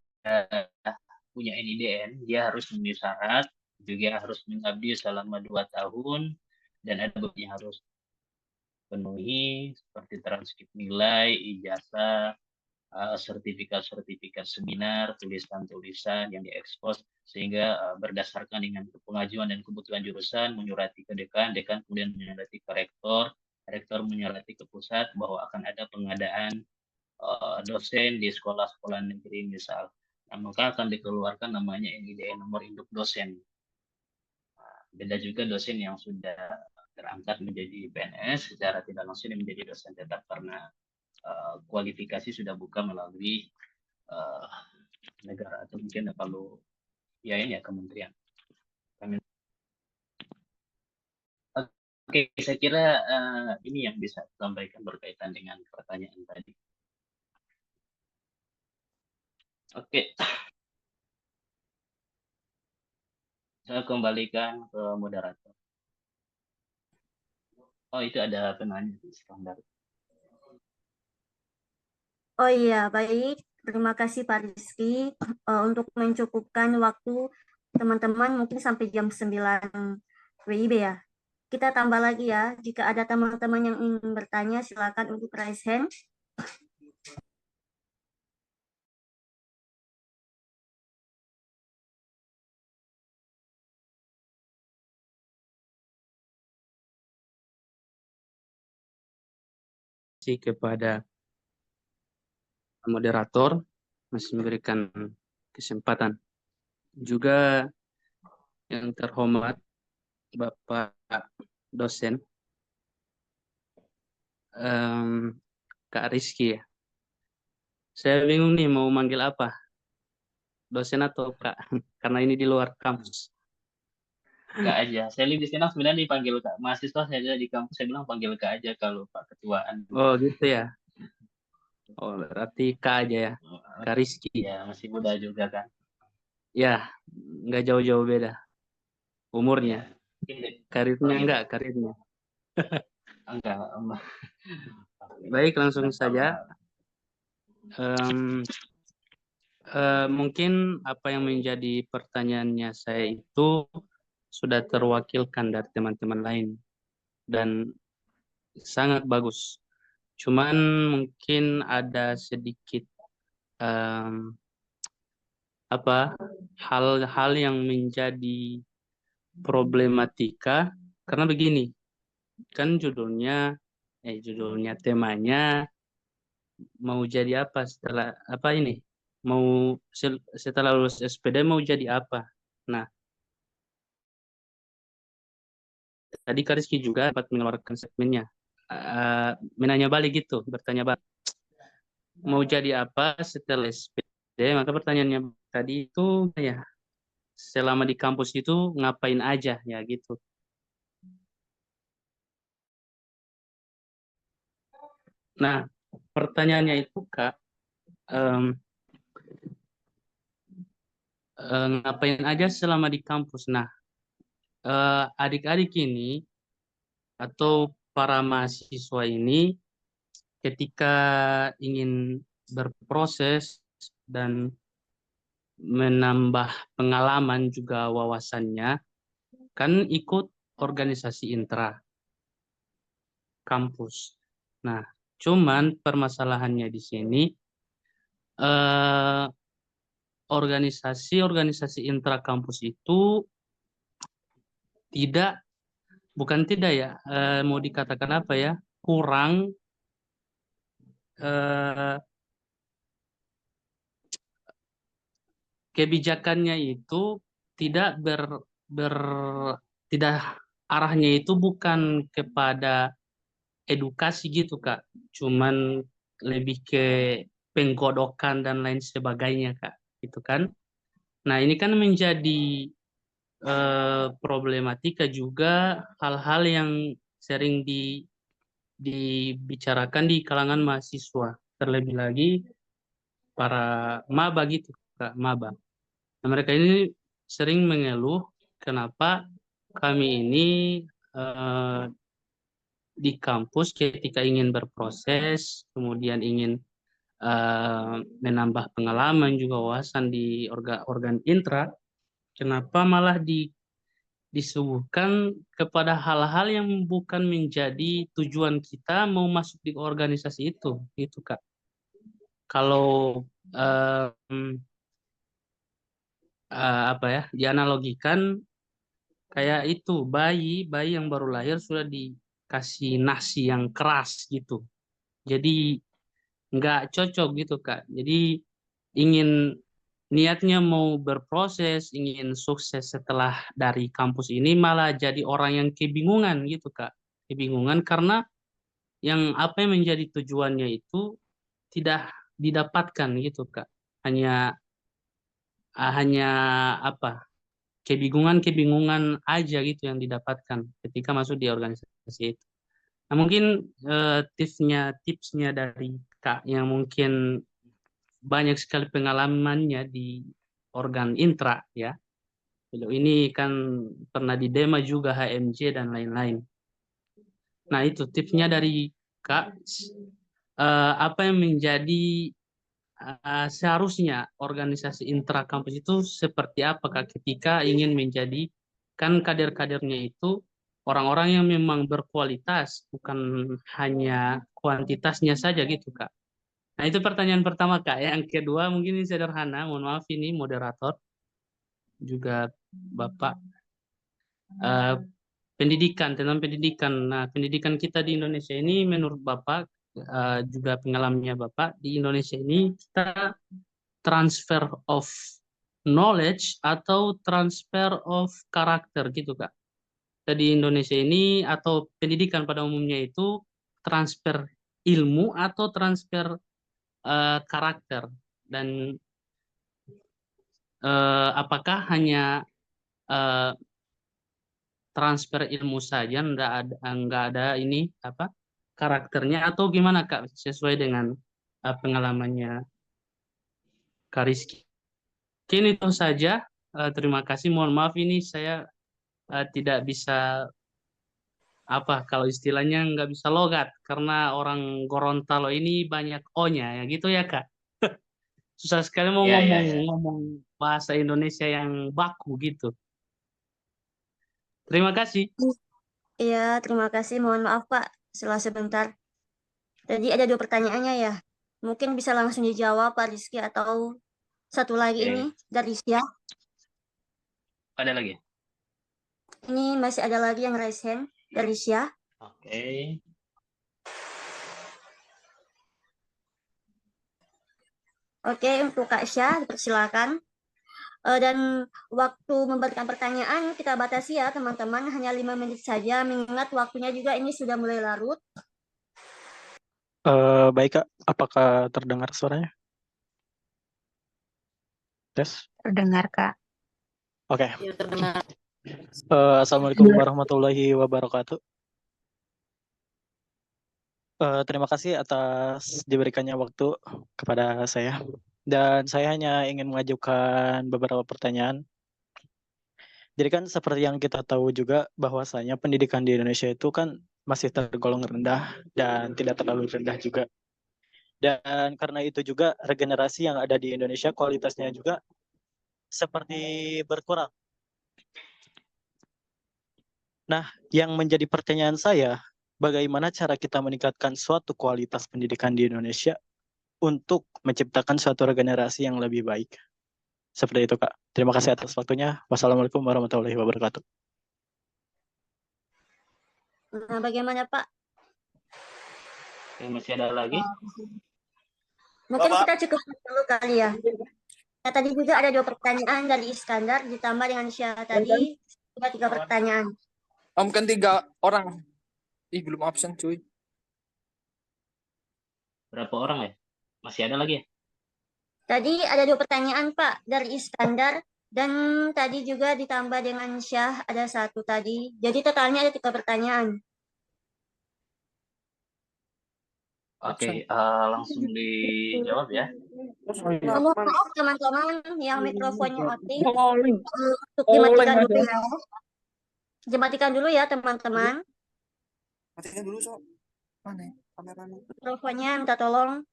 Speaker 6: punya NIDN, dia harus memenuhi syarat, juga harus mengabdi selama 2 tahun, dan ada beberapa yang harus penuhi seperti transkrip nilai, ijazah, sertifikat-sertifikat seminar, tulisan-tulisan yang diekspos, sehingga berdasarkan dengan pengajuan dan kebutuhan jurusan, menyurati ke dekan, dekan kemudian menyurati ke rektor, rektor menyurati ke pusat bahwa akan ada pengadaan dosen di sekolah-sekolah negeri misal. Nah, maka akan dikeluarkan namanya NID, nomor induk dosen. Beda juga dosen yang sudah terangkat menjadi PNS secara tidak langsung menjadi dosen tetap karena kualifikasi sudah buka melalui negara atau mungkin kalau ya ini ya kementerian. Oke, saya kira ini yang bisa disampaikan berkaitan dengan pertanyaan tadi. Oke, saya kembalikan ke moderator. Oh, itu ada penanya di standar.
Speaker 2: Oh iya, baik. Terima kasih Pak Rizky untuk mencukupkan waktu teman-teman mungkin sampai jam 9 WIB ya. Kita tambah lagi ya. Jika ada teman-teman yang ingin bertanya, silakan untuk raise hand.
Speaker 11: Kepada moderator masih memberikan kesempatan. Juga yang terhormat Bapak dosen Kak Rizky ya. Saya bingung nih mau manggil apa, dosen atau Kak, karena ini di luar kampus.
Speaker 6: Kak aja. Saya di sini sebenarnya dipanggil Kak. Mahasiswa saya di kampus saya bilang panggil Kak aja kalau Pak Ketuaan.
Speaker 11: Oh gitu ya. Oh berarti Kak aja ya. Kak Rizky.
Speaker 6: Ya masih muda juga kan.
Speaker 11: Ya nggak jauh-jauh beda umurnya. Karirnya enggak karirnya.
Speaker 6: Enggak.
Speaker 11: Baik langsung saja. Mungkin apa yang menjadi pertanyaannya saya itu sudah terwakilkan dari teman-teman lain dan sangat bagus. Cuman mungkin ada sedikit hal-hal yang menjadi problematika karena begini, kan judulnya temanya mau jadi apa setelah apa ini? Mau setelah lulus SPD mau jadi apa? Nah, tadi Kak Rizky juga dapat mengeluarkan segmennya. Menanya balik gitu, bertanya balik. Mau jadi apa setelah SPD? Maka pertanyaannya tadi itu ya, selama di kampus itu ngapain aja ya gitu. Nah, pertanyaannya itu Kak, ngapain aja selama di kampus? Nah, adik-adik ini atau para mahasiswa ini ketika ingin berproses dan menambah pengalaman juga wawasannya, kan ikut organisasi intra kampus. Nah, cuman permasalahannya di sini organisasi intra kampus itu bukan tidak ya, mau dikatakan apa ya, kurang kebijakannya itu tidak tidak arahnya itu bukan kepada edukasi gitu Kak, cuman lebih ke penggodokan dan lain sebagainya Kak, gitu kan. Nah ini kan menjadi problematika juga hal-hal yang sering dibicarakan di kalangan mahasiswa, terlebih lagi para maba gitu Kak, maba. Nah, mereka ini sering mengeluh kenapa kami ini di kampus ketika ingin berproses, kemudian ingin menambah pengalaman juga wawasan di organ intra, kenapa malah disuguhkan kepada hal-hal yang bukan menjadi tujuan kita mau masuk di organisasi itu, gitu Kak. Kalau apa ya, dianalogikan kayak itu bayi yang baru lahir sudah dikasih nasi yang keras gitu. Jadi nggak cocok gitu Kak. Jadi niatnya mau berproses, ingin sukses setelah dari kampus ini, malah jadi orang yang kebingungan gitu Kak. Kebingungan karena apa yang menjadi tujuannya itu tidak didapatkan gitu Kak. Hanya apa? Kebingungan aja gitu yang didapatkan ketika masuk di organisasi itu. Nah, mungkin tipsnya dari Kak yang mungkin banyak sekali pengalamannya di organ intra ya. Beliau ini kan pernah di Dema juga, HMJ dan lain-lain. Nah, itu tipsnya dari Kak, apa yang menjadi seharusnya organisasi intra kampus itu seperti apa Kak ketika ingin menjadikan kader-kadernya itu orang-orang yang memang berkualitas, bukan hanya kuantitasnya saja gitu Kak. Nah, itu pertanyaan pertama Kak. Yang kedua mungkin ini sederhana, mohon maaf ini moderator juga Bapak. Tentang pendidikan. Nah, pendidikan kita di Indonesia ini menurut Bapak, juga pengalamannya Bapak, di Indonesia ini kita transfer of knowledge atau transfer of karakter gitu Kak. Di Indonesia ini atau pendidikan pada umumnya itu transfer ilmu atau transfer karakter, dan apakah hanya transfer ilmu saja, nggak ada ini apa karakternya, atau gimana Kak sesuai dengan pengalamannya Kak Rizky. Mungkin itu saja. Terima kasih. Mohon maaf ini saya tidak bisa kalau istilahnya nggak bisa logat karena orang Gorontalo ini banyak O-nya ya gitu ya Kak. Susah sekali mau ngomong bahasa Indonesia yang baku gitu. Terima kasih.
Speaker 2: Iya, terima kasih. Mohon maaf Pak, sebentar. Tadi ada 2 pertanyaannya ya. Mungkin bisa langsung dijawab Pak Rizky atau satu lagi ini dari Sia.
Speaker 6: Ada lagi?
Speaker 2: Ini masih ada lagi yang raise hand dari Sia.
Speaker 6: Oke.
Speaker 2: Oke, untuk Kak Syah, dipersilakan. Dan waktu memberikan pertanyaan kita batasi ya teman-teman, hanya 5 menit saja, mengingat waktunya juga ini sudah mulai larut.
Speaker 12: Baik Kak, apakah terdengar suaranya? Tes?
Speaker 13: Terdengar Kak.
Speaker 12: Oke.
Speaker 1: Ya, terdengar.
Speaker 12: Assalamualaikum warahmatullahi wabarakatuh. Terima kasih atas diberikannya waktu kepada saya. Dan saya hanya ingin mengajukan beberapa pertanyaan. Jadi kan seperti yang kita tahu juga bahwasanya pendidikan di Indonesia itu kan masih tergolong rendah dan tidak terlalu rendah juga. Dan karena itu juga regenerasi yang ada di Indonesia kualitasnya juga seperti berkurang. Nah, yang menjadi pertanyaan saya, bagaimana cara kita meningkatkan suatu kualitas pendidikan di Indonesia untuk menciptakan suatu regenerasi yang lebih baik? Seperti itu, Kak. Terima kasih atas waktunya. Wassalamualaikum warahmatullahi wabarakatuh.
Speaker 2: Nah, bagaimana Pak?
Speaker 6: Masih ada lagi?
Speaker 2: Mungkin kita cukup dulu kali ya. Nah, tadi juga ada 2 pertanyaan dari Iskandar, ditambah dengan Syah tadi, sudah 3 pertanyaan.
Speaker 14: Kan 3 orang. Ih, belum absen cuy.
Speaker 6: Berapa orang ya? Masih ada lagi ya?
Speaker 2: Tadi ada 2 pertanyaan Pak dari Iskandar, dan tadi juga ditambah dengan Syah ada 1 tadi. Jadi totalnya ada 3 pertanyaan.
Speaker 6: Oke, langsung dijawab ya.
Speaker 2: Mohon maaf teman-teman yang mikrofonnya aktif, untuk dimatikan dulu ya. Dimatikan dulu ya teman-teman.
Speaker 14: Matikan dulu sob. Mana kameranya?
Speaker 2: Mikrofonnya minta tolong.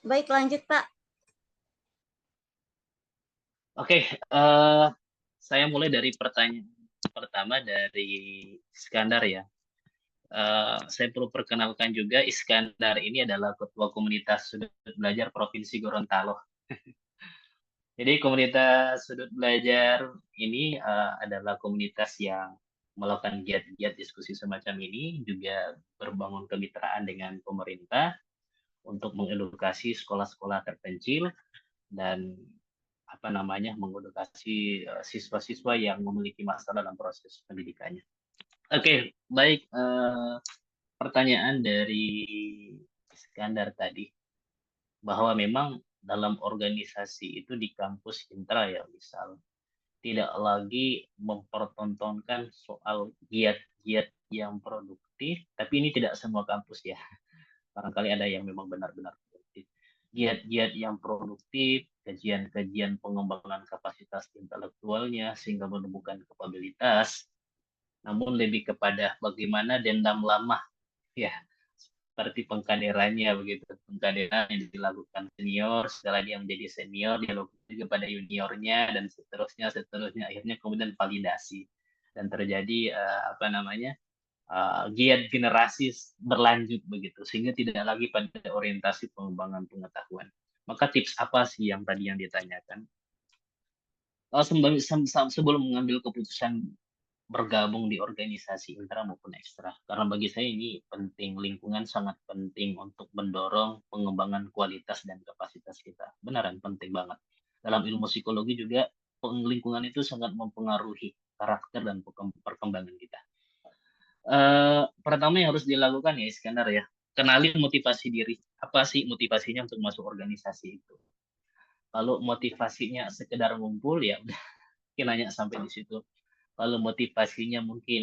Speaker 2: Baik, lanjut Pak.
Speaker 6: Oke, saya mulai dari pertanyaan pertama dari Iskandar ya. Saya perlu perkenalkan juga Iskandar ini adalah Ketua Komunitas Sudut Belajar Provinsi Gorontalo. Jadi komunitas Sudut Belajar ini adalah komunitas yang melakukan giat-giat diskusi semacam ini, juga berbangun kemitraan dengan pemerintah untuk mengedukasi sekolah-sekolah terpencil dan mengedukasi siswa-siswa yang memiliki masalah dalam proses pendidikannya. Oke, baik. Pertanyaan dari Iskandar tadi, bahwa memang dalam organisasi itu di kampus Intra ya, misal tidak lagi mempertontonkan soal giat-giat yang produktif, tapi ini tidak semua kampus ya. Barangkali ada yang memang benar-benar produktif. Giat-giat yang produktif, kajian-kajian pengembangan kapasitas intelektualnya sehingga menemukan kapabilitas, namun lebih kepada bagaimana dendam lama ya, seperti pengkaderannya begitu, pengkaderan yang dilakukan senior, setelah dia menjadi senior dia lakukan juga pada juniornya dan seterusnya akhirnya kemudian validasi dan terjadi giat generasi berlanjut begitu, sehingga tidak lagi pada orientasi pengembangan pengetahuan. Maka tips apa sih yang tadi yang ditanyakan? Sebelum mengambil keputusan bergabung di organisasi intra maupun ekstra, karena bagi saya ini penting, lingkungan sangat penting untuk mendorong pengembangan kualitas dan kapasitas kita. Beneran penting banget. Dalam ilmu psikologi juga lingkungan itu sangat mempengaruhi karakter dan perkembangan kita. Pertama yang harus dilakukan ya Iskandar ya, kenali motivasi diri. Apa sih motivasinya untuk masuk organisasi itu? Kalau motivasinya sekedar ngumpul ya udah, nanya sampai di situ. Kalau motivasinya mungkin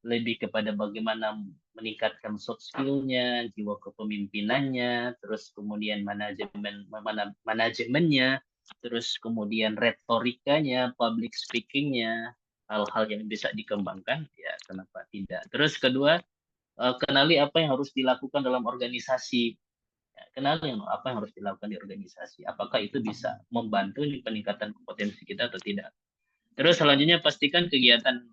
Speaker 6: lebih kepada bagaimana meningkatkan soft skill-nya, jiwa kepemimpinannya, terus kemudian manajemennya, terus kemudian retorikanya, public speaking-nya, hal-hal yang bisa dikembangkan, ya kenapa tidak. Terus kedua, kenali apa yang harus dilakukan dalam organisasi. Kenali apa yang harus dilakukan di organisasi. Apakah itu bisa membantu peningkatan kompetensi kita atau tidak. Terus selanjutnya pastikan kegiatan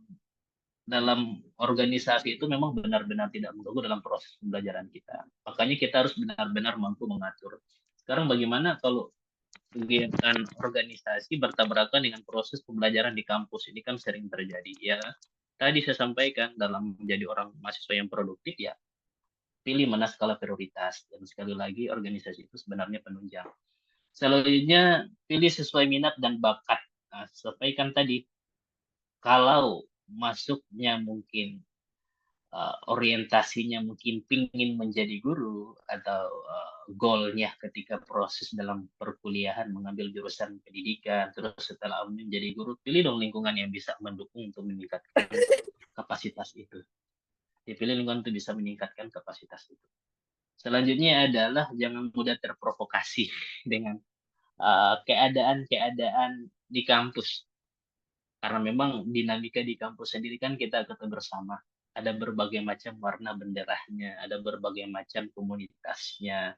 Speaker 6: dalam organisasi itu memang benar-benar tidak mengganggu dalam proses pembelajaran kita. Makanya kita harus benar-benar mampu mengatur. Sekarang bagaimana kalau kegiatan organisasi bertabrakan dengan proses pembelajaran di kampus? Ini kan sering terjadi ya. Tadi saya sampaikan dalam menjadi orang mahasiswa yang produktif ya, pilih mana skala prioritas. Dan sekali lagi organisasi itu sebenarnya penunjang. Selanjutnya pilih sesuai minat dan bakat. Nah, sampaikan tadi, kalau masuknya mungkin orientasinya mungkin pingin menjadi guru atau goalnya ketika proses dalam perkuliahan mengambil jurusan pendidikan, terus setelah menjadi guru, pilih dong lingkungan yang bisa mendukung untuk meningkatkan kapasitas itu. Dipilih lingkungan untuk bisa meningkatkan kapasitas itu. Selanjutnya adalah jangan mudah terprovokasi dengan keadaan-keadaan di kampus. Karena memang dinamika di kampus sendiri kan kita ketemu bersama. Ada berbagai macam warna benderanya, ada berbagai macam komunitasnya.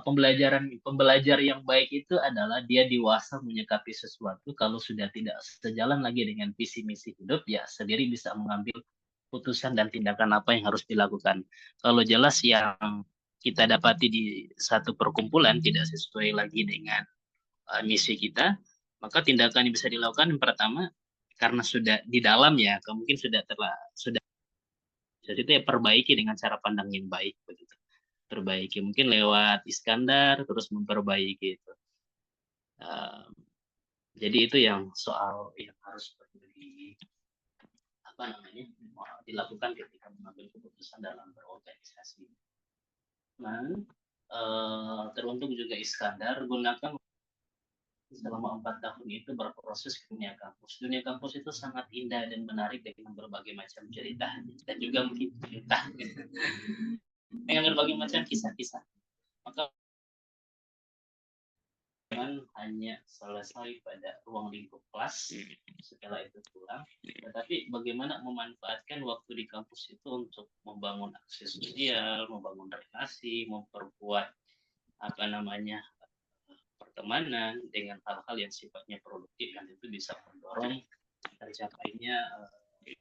Speaker 6: Pembelajar yang baik itu adalah dia dewasa menyikapi sesuatu, kalau sudah tidak sejalan lagi dengan visi misi hidup, ya sendiri bisa mengambil putusan dan tindakan apa yang harus dilakukan. Kalau jelas yang kita dapati di satu perkumpulan tidak sesuai lagi dengan misi kita, maka tindakan yang bisa dilakukan yang pertama, karena sudah di dalam ya, mungkin sudah jadi itu ya perbaiki dengan cara pandang yang baik begitu. Perbaiki mungkin lewat Iskandar, terus memperbaiki itu. Jadi itu yang soal yang harus dilakukan ketika mengambil keputusan dalam berorganisasi. Teruntuk juga Iskandar, gunakan selama 4 tahun itu berproses ke dunia kampus. Dunia kampus itu sangat indah dan menarik dengan berbagai macam cerita dan juga mungkin cerita dengan berbagai macam kisah-kisah. Maka jangan hanya selesai pada ruang lingkup kelas, setelah itu pulang, tetapi bagaimana memanfaatkan waktu di kampus itu untuk membangun akses sosial, membangun relasi, memperkuat pertemanan dengan hal-hal yang sifatnya produktif, dan itu bisa mendorong tercapainya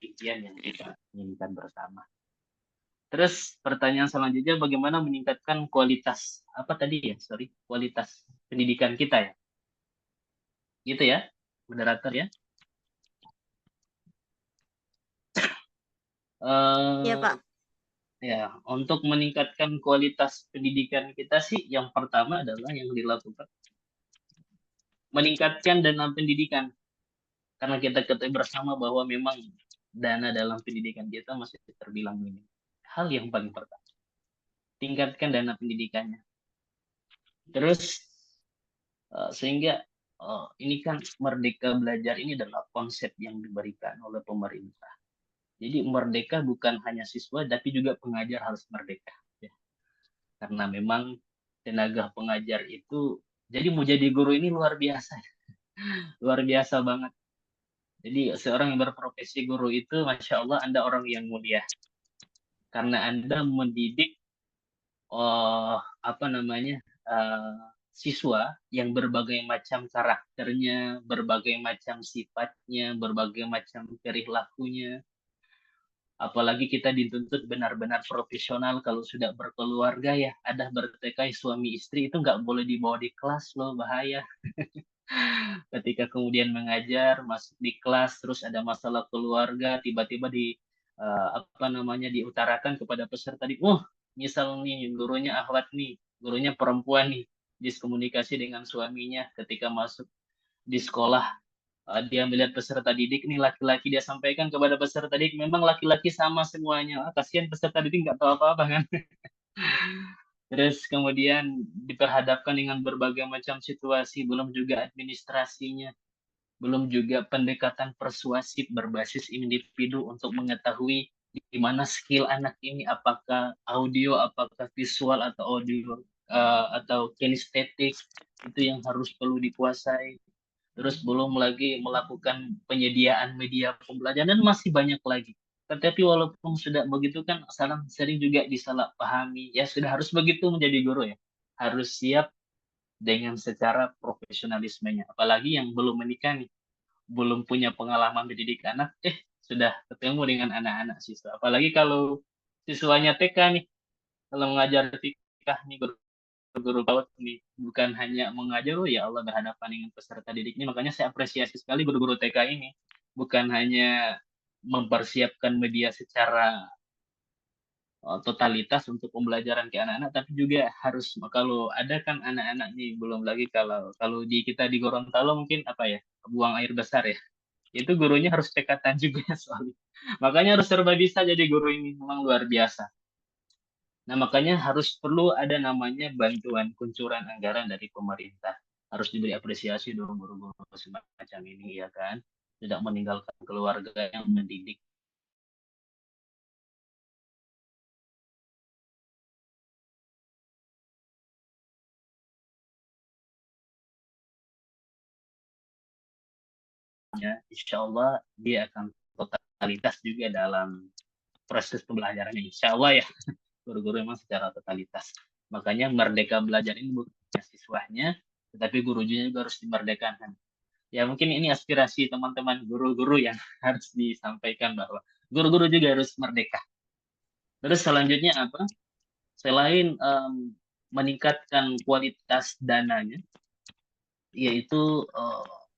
Speaker 6: impian yang kita inginkan bersama. Terus pertanyaan selanjutnya, bagaimana meningkatkan kualitas kualitas pendidikan kita ya, gitu ya, moderator ya.
Speaker 2: Iya, Pak.
Speaker 6: Ya, untuk meningkatkan kualitas pendidikan kita sih, yang pertama adalah yang dilakukan meningkatkan dana pendidikan. Karena kita ketahui bersama bahwa memang dana dalam pendidikan kita masih terbilang minim. Hal yang paling pertama, tingkatkan dana pendidikannya. Terus sehingga ini kan Merdeka Belajar ini adalah konsep yang diberikan oleh pemerintah. Jadi merdeka bukan hanya siswa, tapi juga pengajar harus merdeka. Ya. Karena memang tenaga pengajar itu, jadi mau jadi guru ini luar biasa. Luar biasa banget. Jadi seorang yang berprofesi guru itu, Masya Allah, Anda orang yang mulia. Karena Anda mendidik siswa yang berbagai macam karakternya, berbagai macam sifatnya, berbagai macam perilakunya. Apalagi kita dituntut benar-benar profesional kalau sudah berkeluarga ya, ada bertikai suami istri itu nggak boleh dibawa di kelas loh, bahaya. Ketika kemudian mengajar, masuk di kelas, terus ada masalah keluarga, tiba-tiba diutarakan kepada peserta di, misal nih gurunya akhwat nih, gurunya perempuan nih, diskomunikasi dengan suaminya ketika masuk di sekolah. Dia melihat peserta didik nih laki-laki, dia sampaikan kepada peserta didik, memang laki-laki sama semuanya. Kasihan peserta didik nggak tahu apa-apa kan. Terus kemudian diperhadapkan dengan berbagai macam situasi, belum juga administrasinya, belum juga pendekatan persuasif berbasis individu untuk mengetahui di mana skill anak ini, apakah audio, apakah visual, atau audio atau kinestetik, itu yang harus perlu dikuasai. Terus belum lagi melakukan penyediaan media pembelajaran, dan masih banyak lagi. Tetapi walaupun sudah begitu kan sering juga disalahpahami. Ya sudah harus begitu menjadi guru ya. Harus siap dengan secara profesionalismenya. Apalagi yang belum menikah nih, belum punya pengalaman mendidik anak, sudah ketemu dengan anak-anak siswa. Apalagi kalau siswanya TK nih, kalau mengajar TK nih, guru PAUD nih, bukan hanya mengajar, ya Allah, berhadapan dengan peserta didik ini. Makanya saya apresiasi sekali guru-guru TK ini, bukan hanya mempersiapkan media secara totalitas untuk pembelajaran ke anak-anak, tapi juga harus, kalau ada kan anak-anak nih, belum lagi kalau di kita di Gorontalo mungkin buang air besar ya, itu gurunya harus tekatan juga soalnya. Makanya harus serba bisa jadi guru ini, memang luar biasa. Nah, makanya harus perlu ada namanya bantuan kuncuran anggaran dari pemerintah. Harus diberi apresiasi dong guru-guru semacam ini, ya kan? Tidak meninggalkan keluarga yang mendidik. Insya Allah dia akan totalitas juga dalam proses pembelajarannya. Insya Allah ya, guru-guru memang secara totalitas. Makanya Merdeka Belajar ini bukan hanya siswanya, tetapi gurunya juga harus dimerdekakan. Ya mungkin ini aspirasi teman-teman guru-guru yang harus disampaikan, bahwa guru-guru juga harus merdeka. Terus selanjutnya apa? Selain meningkatkan kualitas dananya, yaitu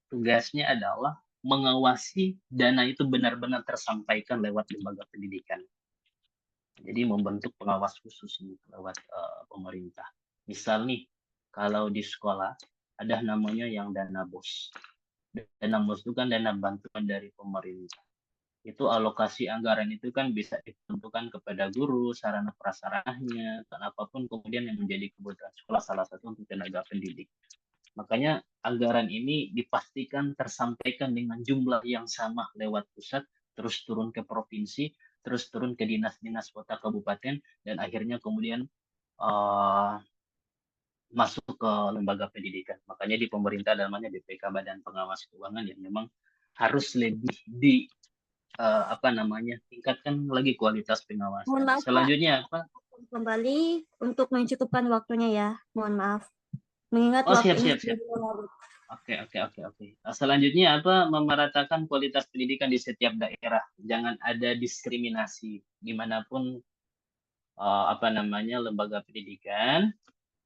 Speaker 6: tugasnya adalah mengawasi dana itu benar-benar tersampaikan lewat lembaga pendidikan. Jadi membentuk pengawas khusus lewat pemerintah. Misal nih, kalau di sekolah ada namanya yang dana BOS. Dana BOS itu kan dana bantuan dari pemerintah. Itu alokasi anggaran itu kan bisa ditentukan kepada guru, sarana prasarananya, dan apapun kemudian yang menjadi kebutuhan sekolah, salah satu untuk tenaga pendidik. Makanya anggaran ini dipastikan tersampaikan dengan jumlah yang sama lewat pusat, terus turun ke provinsi, terus turun ke dinas-dinas kota kabupaten, dan akhirnya kemudian masuk ke lembaga pendidikan. Makanya di pemerintah namanya BPK, Badan Pengawas Keuangan, yang memang harus lebih tingkatkan lagi kualitas pengawasan.
Speaker 2: Mohon maaf,
Speaker 6: Selanjutnya apa?
Speaker 2: Kembali untuk mencukupkan waktunya ya. Mohon maaf. Mengingat waktunya
Speaker 6: siap. Oke. Selanjutnya apa? Memeratakan kualitas pendidikan di setiap daerah. Jangan ada diskriminasi dimanapun lembaga pendidikan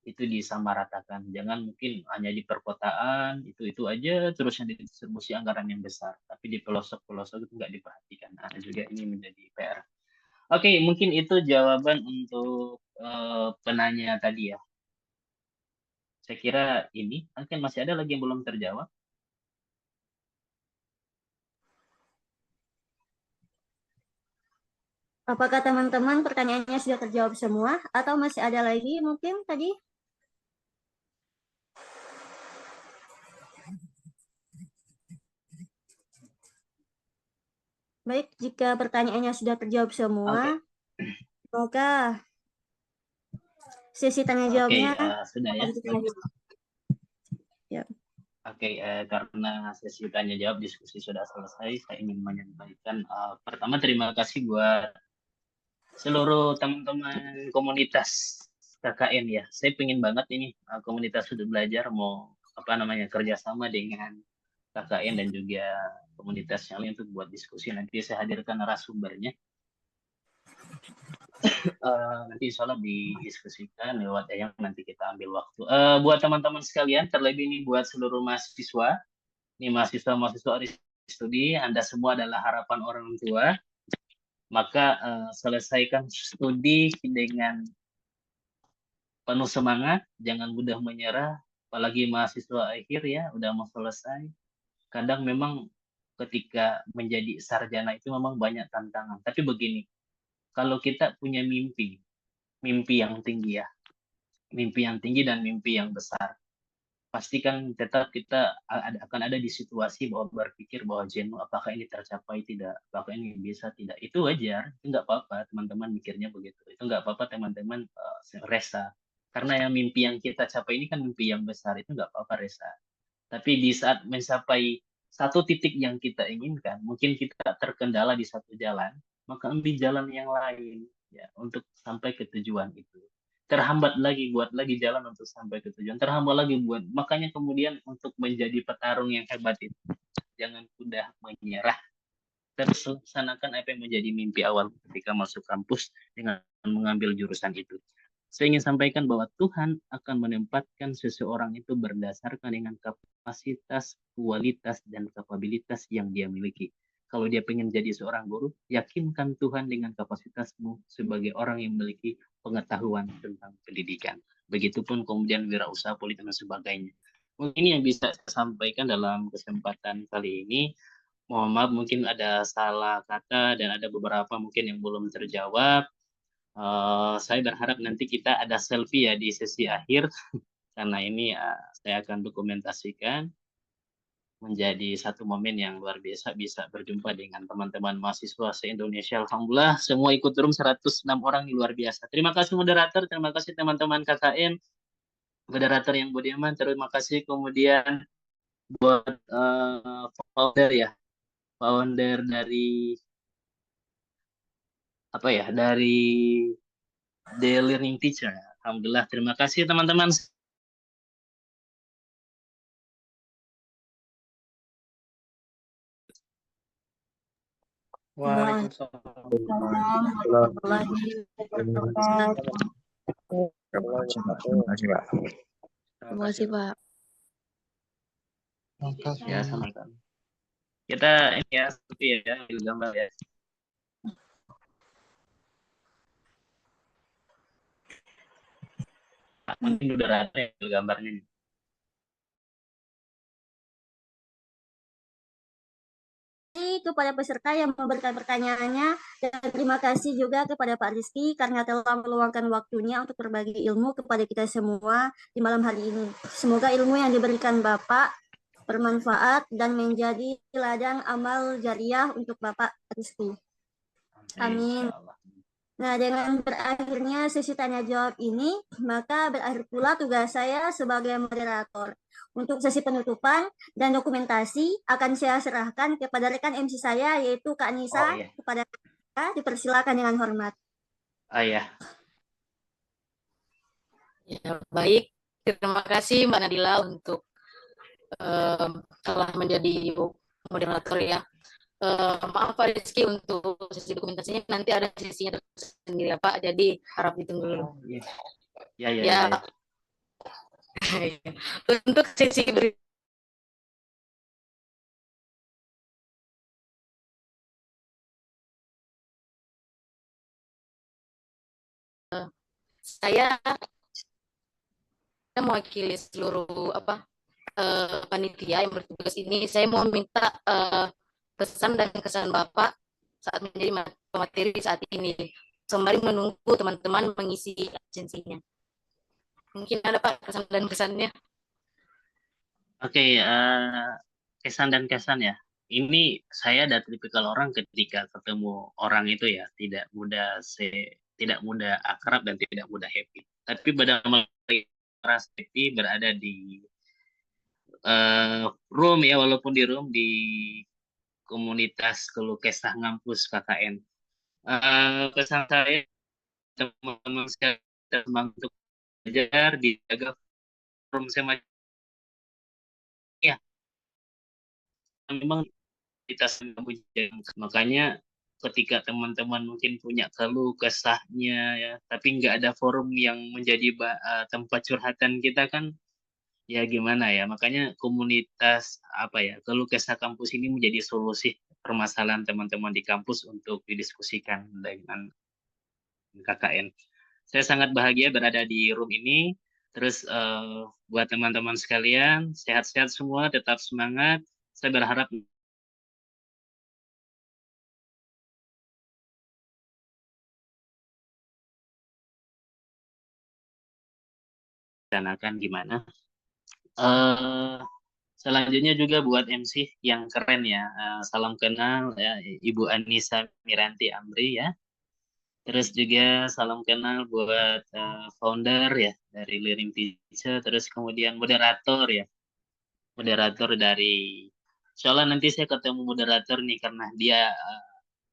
Speaker 6: itu disamaratakan. Jangan mungkin hanya di perkotaan itu aja, terus yang didistribusi anggaran yang besar, tapi di pelosok-pelosok itu nggak diperhatikan. Nah, juga ini menjadi PR. Oke, mungkin itu jawaban untuk penanya tadi ya. Saya kira ini mungkin masih ada lagi yang belum terjawab.
Speaker 2: Apakah teman-teman pertanyaannya sudah terjawab semua atau masih ada lagi mungkin tadi? Baik, jika pertanyaannya sudah terjawab semua, maka sesi tanya jawabnya
Speaker 6: sudah ya.
Speaker 2: Ya.
Speaker 6: Oke, karena sesi tanya jawab diskusi sudah selesai, saya ingin menyampaikan pertama terima kasih buat seluruh teman-teman komunitas KKN ya. Saya pengen banget ini komunitas Sudut Belajar mau kerjasama dengan KKN dan juga komunitas yang lain untuk buat diskusi. Nanti saya hadirkan narasumbernya. Nanti insya Allah didiskusikan lewat yang nanti kita ambil waktu. Buat teman-teman sekalian, terlebih ini buat seluruh mahasiswa, ini mahasiswa studi, Anda semua adalah harapan orang tua. Maka selesaikan studi dengan penuh semangat, jangan mudah menyerah, apalagi mahasiswa akhir ya, udah mau selesai. Kadang memang ketika menjadi sarjana itu memang banyak tantangan. Tapi begini, kalau kita punya mimpi yang tinggi ya, mimpi yang tinggi dan mimpi yang besar, pastikan tetap kita akan ada di situasi bahwa berpikir bahwa jenuh, apakah ini tercapai tidak, apakah ini bisa tidak, itu wajar, itu nggak apa-apa teman-teman mikirnya begitu, itu nggak apa-apa teman-teman resa, karena yang mimpi yang kita capai ini kan mimpi yang besar, itu nggak apa-apa resa. Tapi di saat mencapai satu titik yang kita inginkan, mungkin kita terkendala di satu jalan, maka ambil jalan yang lain ya untuk sampai ke tujuan itu. Terhambat lagi, buat lagi jalan untuk sampai ke tujuan. Terhambat lagi buat, makanya kemudian untuk menjadi petarung yang hebat itu, jangan mudah menyerah. Terus laksanakan apa yang menjadi mimpi awal ketika masuk kampus dengan mengambil jurusan itu. Saya ingin sampaikan bahwa Tuhan akan menempatkan seseorang itu berdasarkan dengan kapasitas, kualitas, dan kapabilitas yang dia miliki. Kalau dia ingin jadi seorang guru, yakinkan Tuhan dengan kapasitasmu sebagai orang yang memiliki pengetahuan tentang pendidikan. Begitupun kemudian wirausaha politik dan sebagainya. Mungkin yang bisa saya sampaikan dalam kesempatan kali ini. Mohon maaf mungkin ada salah kata dan ada beberapa mungkin yang belum terjawab. Saya berharap nanti kita ada selfie ya di sesi akhir karena ini saya akan dokumentasikan menjadi satu momen yang luar biasa bisa berjumpa dengan teman-teman mahasiswa se-Indonesia. Alhamdulillah semua ikut room 106 orang, luar biasa. Terima kasih moderator, terima kasih teman-teman KKN, moderator yang budiman, terima kasih kemudian buat founder ya, founder dari dari The Learning Teacher. Alhamdulillah, terima kasih teman-teman.
Speaker 2: Waalaikumsalam.
Speaker 9: Terima kasih, Pak.
Speaker 6: Ya, sama-sama. Kita ini ya, seperti ya, ambil gambar ya. Mungkin udah rata ya gambarnya.
Speaker 2: Kepada peserta yang memberikan pertanyaannya, dan terima kasih juga kepada Pak Rizky karena telah meluangkan waktunya untuk berbagi ilmu kepada kita semua di malam hari ini. Semoga ilmu yang diberikan Bapak bermanfaat dan menjadi ladang amal jariah untuk Bapak Rizky. Amin. Nah, dengan berakhirnya sesi tanya jawab ini, maka berakhir pula tugas saya sebagai moderator. Untuk sesi penutupan dan dokumentasi akan saya serahkan kepada rekan MC saya, yaitu Kak Nisa. Kepada Kak, dipersilakan dengan hormat.
Speaker 6: Ya.
Speaker 1: Ya, baik. Terima kasih Mbak Nadila untuk telah menjadi moderator ya. Maaf Pak Rizky untuk sesi dokumentasinya nanti ada sesinya sendiri ya Pak, jadi harap ditunggu dulu. Ya. Untuk sesi berikutnya saya mewakili seluruh panitia yang bertugas ini. Saya mau minta pesan dan kesan Bapak saat menjadi pemateri saat ini, sembari menunggu teman-teman mengisi absensinya. Mungkin ada Pak kesan dan kesannya.
Speaker 6: Oke, kesan dan kesan ya. Ini saya ada tipikal orang ketika ketemu orang itu ya tidak mudah akrab dan tidak mudah happy. Tapi pada merasa happy berada di room ya, walaupun di room di komunitas keluh kesah ngampus KKN. Pesan saya teman-teman sekalian semangat untuk belajar, dijaga forum semacam ya. Memang kita sedang makanya ketika teman-teman mungkin punya keluh kesahnya ya, tapi nggak ada forum yang menjadi tempat curhatan kita kan, ya gimana ya. Makanya komunitas keluh kesah kampus ini menjadi solusi permasalahan teman-teman di kampus untuk didiskusikan dengan KKN. Saya sangat bahagia berada di room ini. Terus buat teman-teman sekalian, sehat-sehat semua, tetap semangat. Saya berharap dan akan gimana. Selanjutnya juga buat MC yang keren ya. Salam kenal ya Ibu Anissa Miranti Amri ya. Terus juga salam kenal buat founder ya dari Learning Teacher. Terus kemudian moderator ya. Moderator dari, insya Allah nanti saya ketemu moderator nih karena dia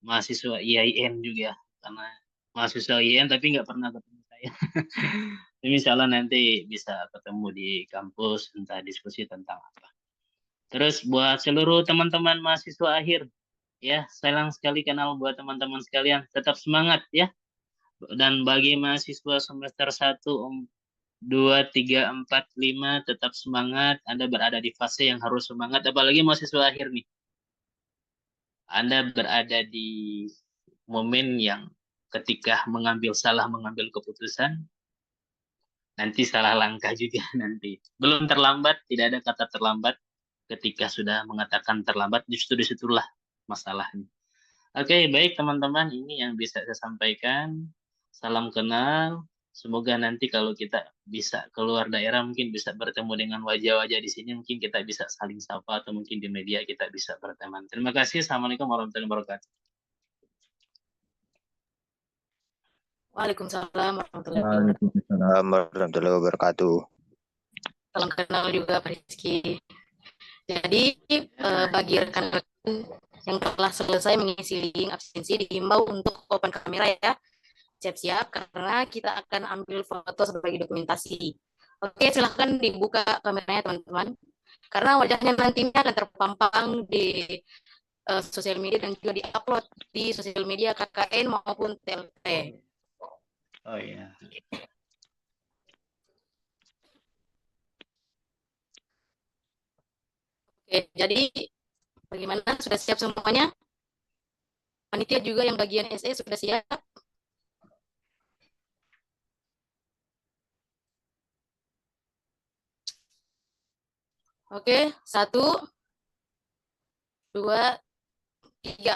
Speaker 6: mahasiswa IAIN juga. Karena mahasiswa IAIN tapi nggak pernah ketemu saya. Ini insya Allah nanti bisa ketemu di kampus, entah diskusi tentang apa. Terus buat seluruh teman-teman mahasiswa akhir, ya sayang sekali kenal buat teman-teman sekalian, tetap semangat ya. Dan bagi mahasiswa semester 1, 2, 3, 4, 5, tetap semangat. Anda berada di fase yang harus semangat, apalagi mahasiswa akhir nih. Anda berada di momen yang ketika salah mengambil keputusan, nanti salah langkah juga nanti. Belum terlambat, tidak ada kata terlambat. Ketika sudah mengatakan terlambat, justru disitulah masalahnya. Oke, baik teman-teman, ini yang bisa saya sampaikan. Salam kenal. Semoga nanti kalau kita bisa keluar daerah, mungkin bisa bertemu dengan wajah-wajah di sini, mungkin kita bisa saling sapa, atau mungkin di media kita bisa berteman. Terima kasih. Assalamualaikum warahmatullahi wabarakatuh.
Speaker 1: Waalaikumsalam
Speaker 5: warahmatullahi wabarakatuh.
Speaker 1: Salam kenal juga Pak Rizky. Jadi bagi rekan-rekan yang telah selesai mengisi link absensi dihimbau untuk open kamera ya. Siap-siap karena kita akan ambil foto sebagai dokumentasi. Oke, silahkan dibuka kameranya teman-teman. Karena wajahnya nantinya akan terpampang di sosial media dan juga diupload di sosial media KKN maupun TLT.
Speaker 6: Oh iya.
Speaker 1: Oke, jadi bagaimana? Sudah siap semuanya? Panitia juga yang bagian SE sudah siap? Oke, 1, 2, 3.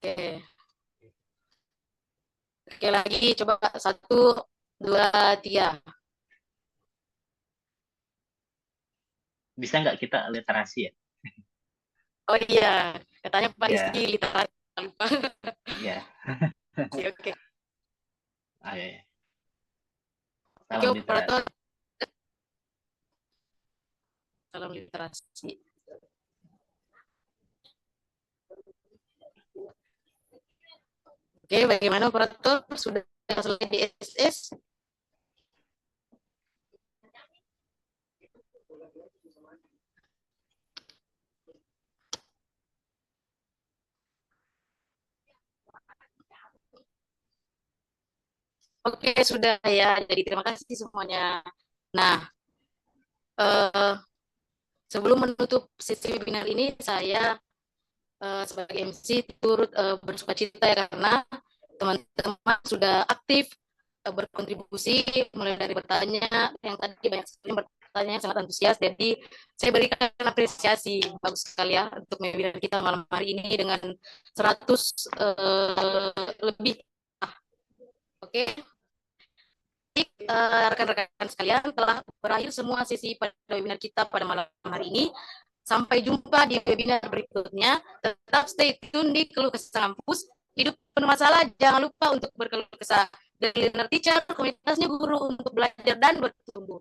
Speaker 1: Oke. Oke lagi, coba 1, 2, 3.
Speaker 6: Bisa nggak kita literasi ya?
Speaker 1: Oh iya, katanya Pak
Speaker 6: Ya.
Speaker 1: Rizky literasi.
Speaker 6: Ya.
Speaker 1: Oke.
Speaker 6: Ayo.
Speaker 1: Oke,
Speaker 6: Salam literasi.
Speaker 1: operator. Salam literasi. Oke, bagaimana operator? Sudah selesai di SS? Oke, sudah ya. Jadi terima kasih semuanya. Nah, sebelum menutup sesi webinar ini, saya sebagai MC turut bersuka cita ya, karena teman-teman sudah aktif berkontribusi mulai dari bertanya, yang tadi banyak sekali bertanya sangat antusias, jadi saya berikan apresiasi bagus sekali ya untuk webinar kita malam hari ini dengan 100 lebih. Oke. Rekan-rekan sekalian, telah berakhir semua sesi pada webinar kita pada malam hari ini. Sampai jumpa di webinar berikutnya. Tetap stay tune di Keluh Kesah Kampus. Hidup penuh masalah, jangan lupa untuk berkeluh kesah. Dari Learner Teacher, komunitasnya guru untuk belajar dan bertumbuh.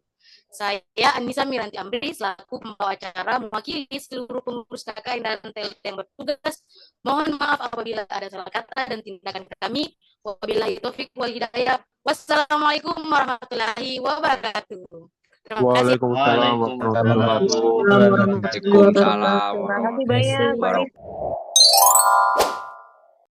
Speaker 1: Saya Anissa Miranti Amri selaku pembawa acara mewakili seluruh pengurus KKN dan TLT yang bertugas. Mohon maaf apabila ada salah kata dan tindakan kami. Wabillahi taufik wal hidayah. Wassalamualaikum warahmatullahi wabarakatuh. Terima kasih.
Speaker 3: Waalaikumsalam warahmatullahi wabarakatuh.
Speaker 4: Terima kasih banyak, Pak Rizky.